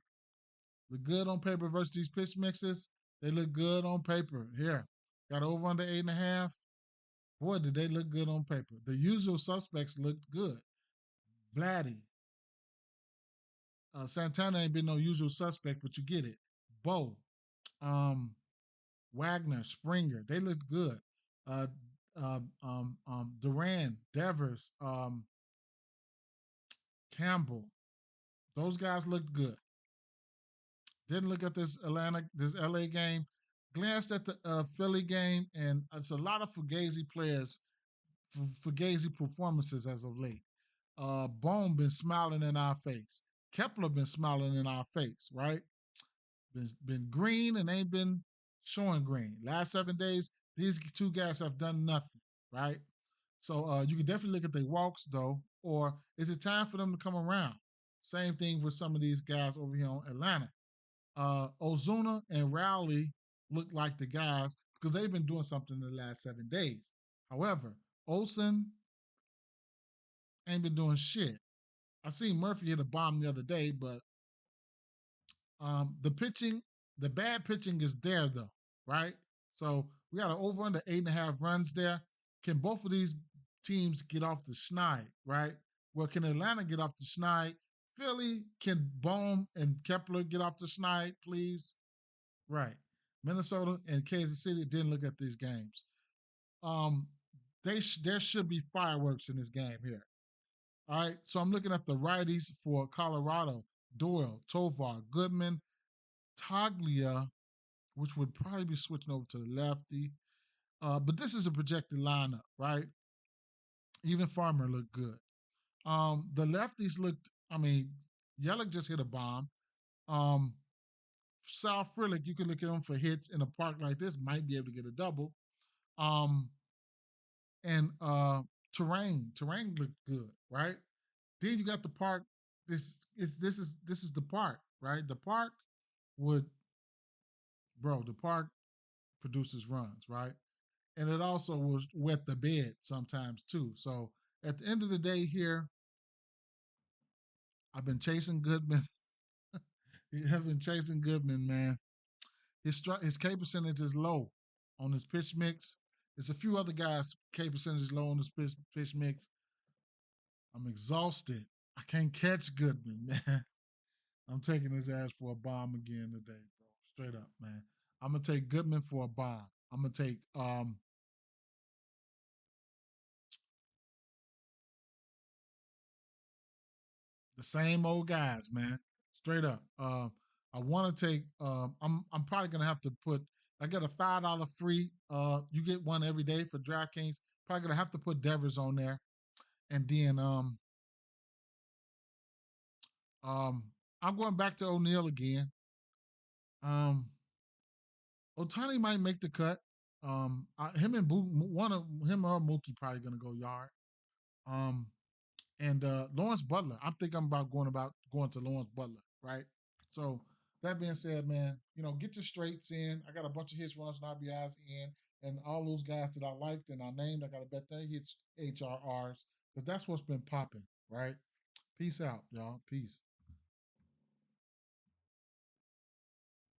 Look good on paper versus these pitch mixes. They look good on paper. Here, got over under 8.5. Boy, did they look good on paper. The usual suspects looked good. Vladdy. Santana ain't been no usual suspect, but you get it. Bo. Um, Wagner, Springer, they looked good. Uh, Duran, Devers, Campbell, those guys looked good. Didn't look at this LA game. Glanced at the Philly game, and it's a lot of Fugazi players, Fugazi performances as of late. Bone been smiling in our face. Kepler been smiling in our face, right? Been green and ain't been showing green. Last 7 days, these two guys have done nothing, right? So you can definitely look at their walks though, or is it time for them to come around? Same thing with some of these guys over here on Atlanta. Ozuna and Rowley look like the guys because they've been doing something in the last 7 days. However, Olsen ain't been doing shit. I seen Murphy hit a bomb the other day, but the pitching, the bad pitching is there though, right? So we got an over under 8.5 runs there. Can both of these teams get off the schneid, right? Well, can Atlanta get off the schneid? Philly, can Bohm and Kepler get off the schneid, please? Right. Minnesota and Kansas City didn't look at these games. Um, there should be fireworks in this game here. All right. So I'm looking at the righties for Colorado: Doyle, Tovar, Goodman, Taglia, which would probably be switching over to the lefty. But this is a projected lineup, right? Even Farmer looked good. The lefties looked, I mean, Yelich just hit a bomb. Um, Sal Frelick, you could look at him for hits in a park like this, might be able to get a double. Um, and Terrain looked good, right? Then you got the park. This is the park, right? The park would, bro. The park produces runs, right? And it also will wet the bed sometimes too. So at the end of the day, here I've been chasing Goodman. I've been chasing Goodman, man. His K percentage is low on his pitch mix. There's a few other guys K percentage is low on his pitch mix. I'm exhausted. I can't catch Goodman, man. I'm taking his ass for a bomb again today, bro. Straight up, man. I'm gonna take Goodman for a bomb. I'm gonna take The same old guys, man. Straight up. I want to take. I'm probably gonna have to put. I get a $5 free. You get one every day for DraftKings. Probably gonna have to put Devers on there, and then um I'm going back to O'Neal again. Um, Otani might make the cut. Him and one of him or Mookie probably gonna go yard. Um, and Lawrence Butler. I think I'm about going to Lawrence Butler, right? So that being said, man, get your straights in. I got a bunch of hits, runs, and RBIs in, and all those guys that I liked and I named. I got to bet they hits HRRs because that's what's been popping, right? Peace out, y'all. Peace.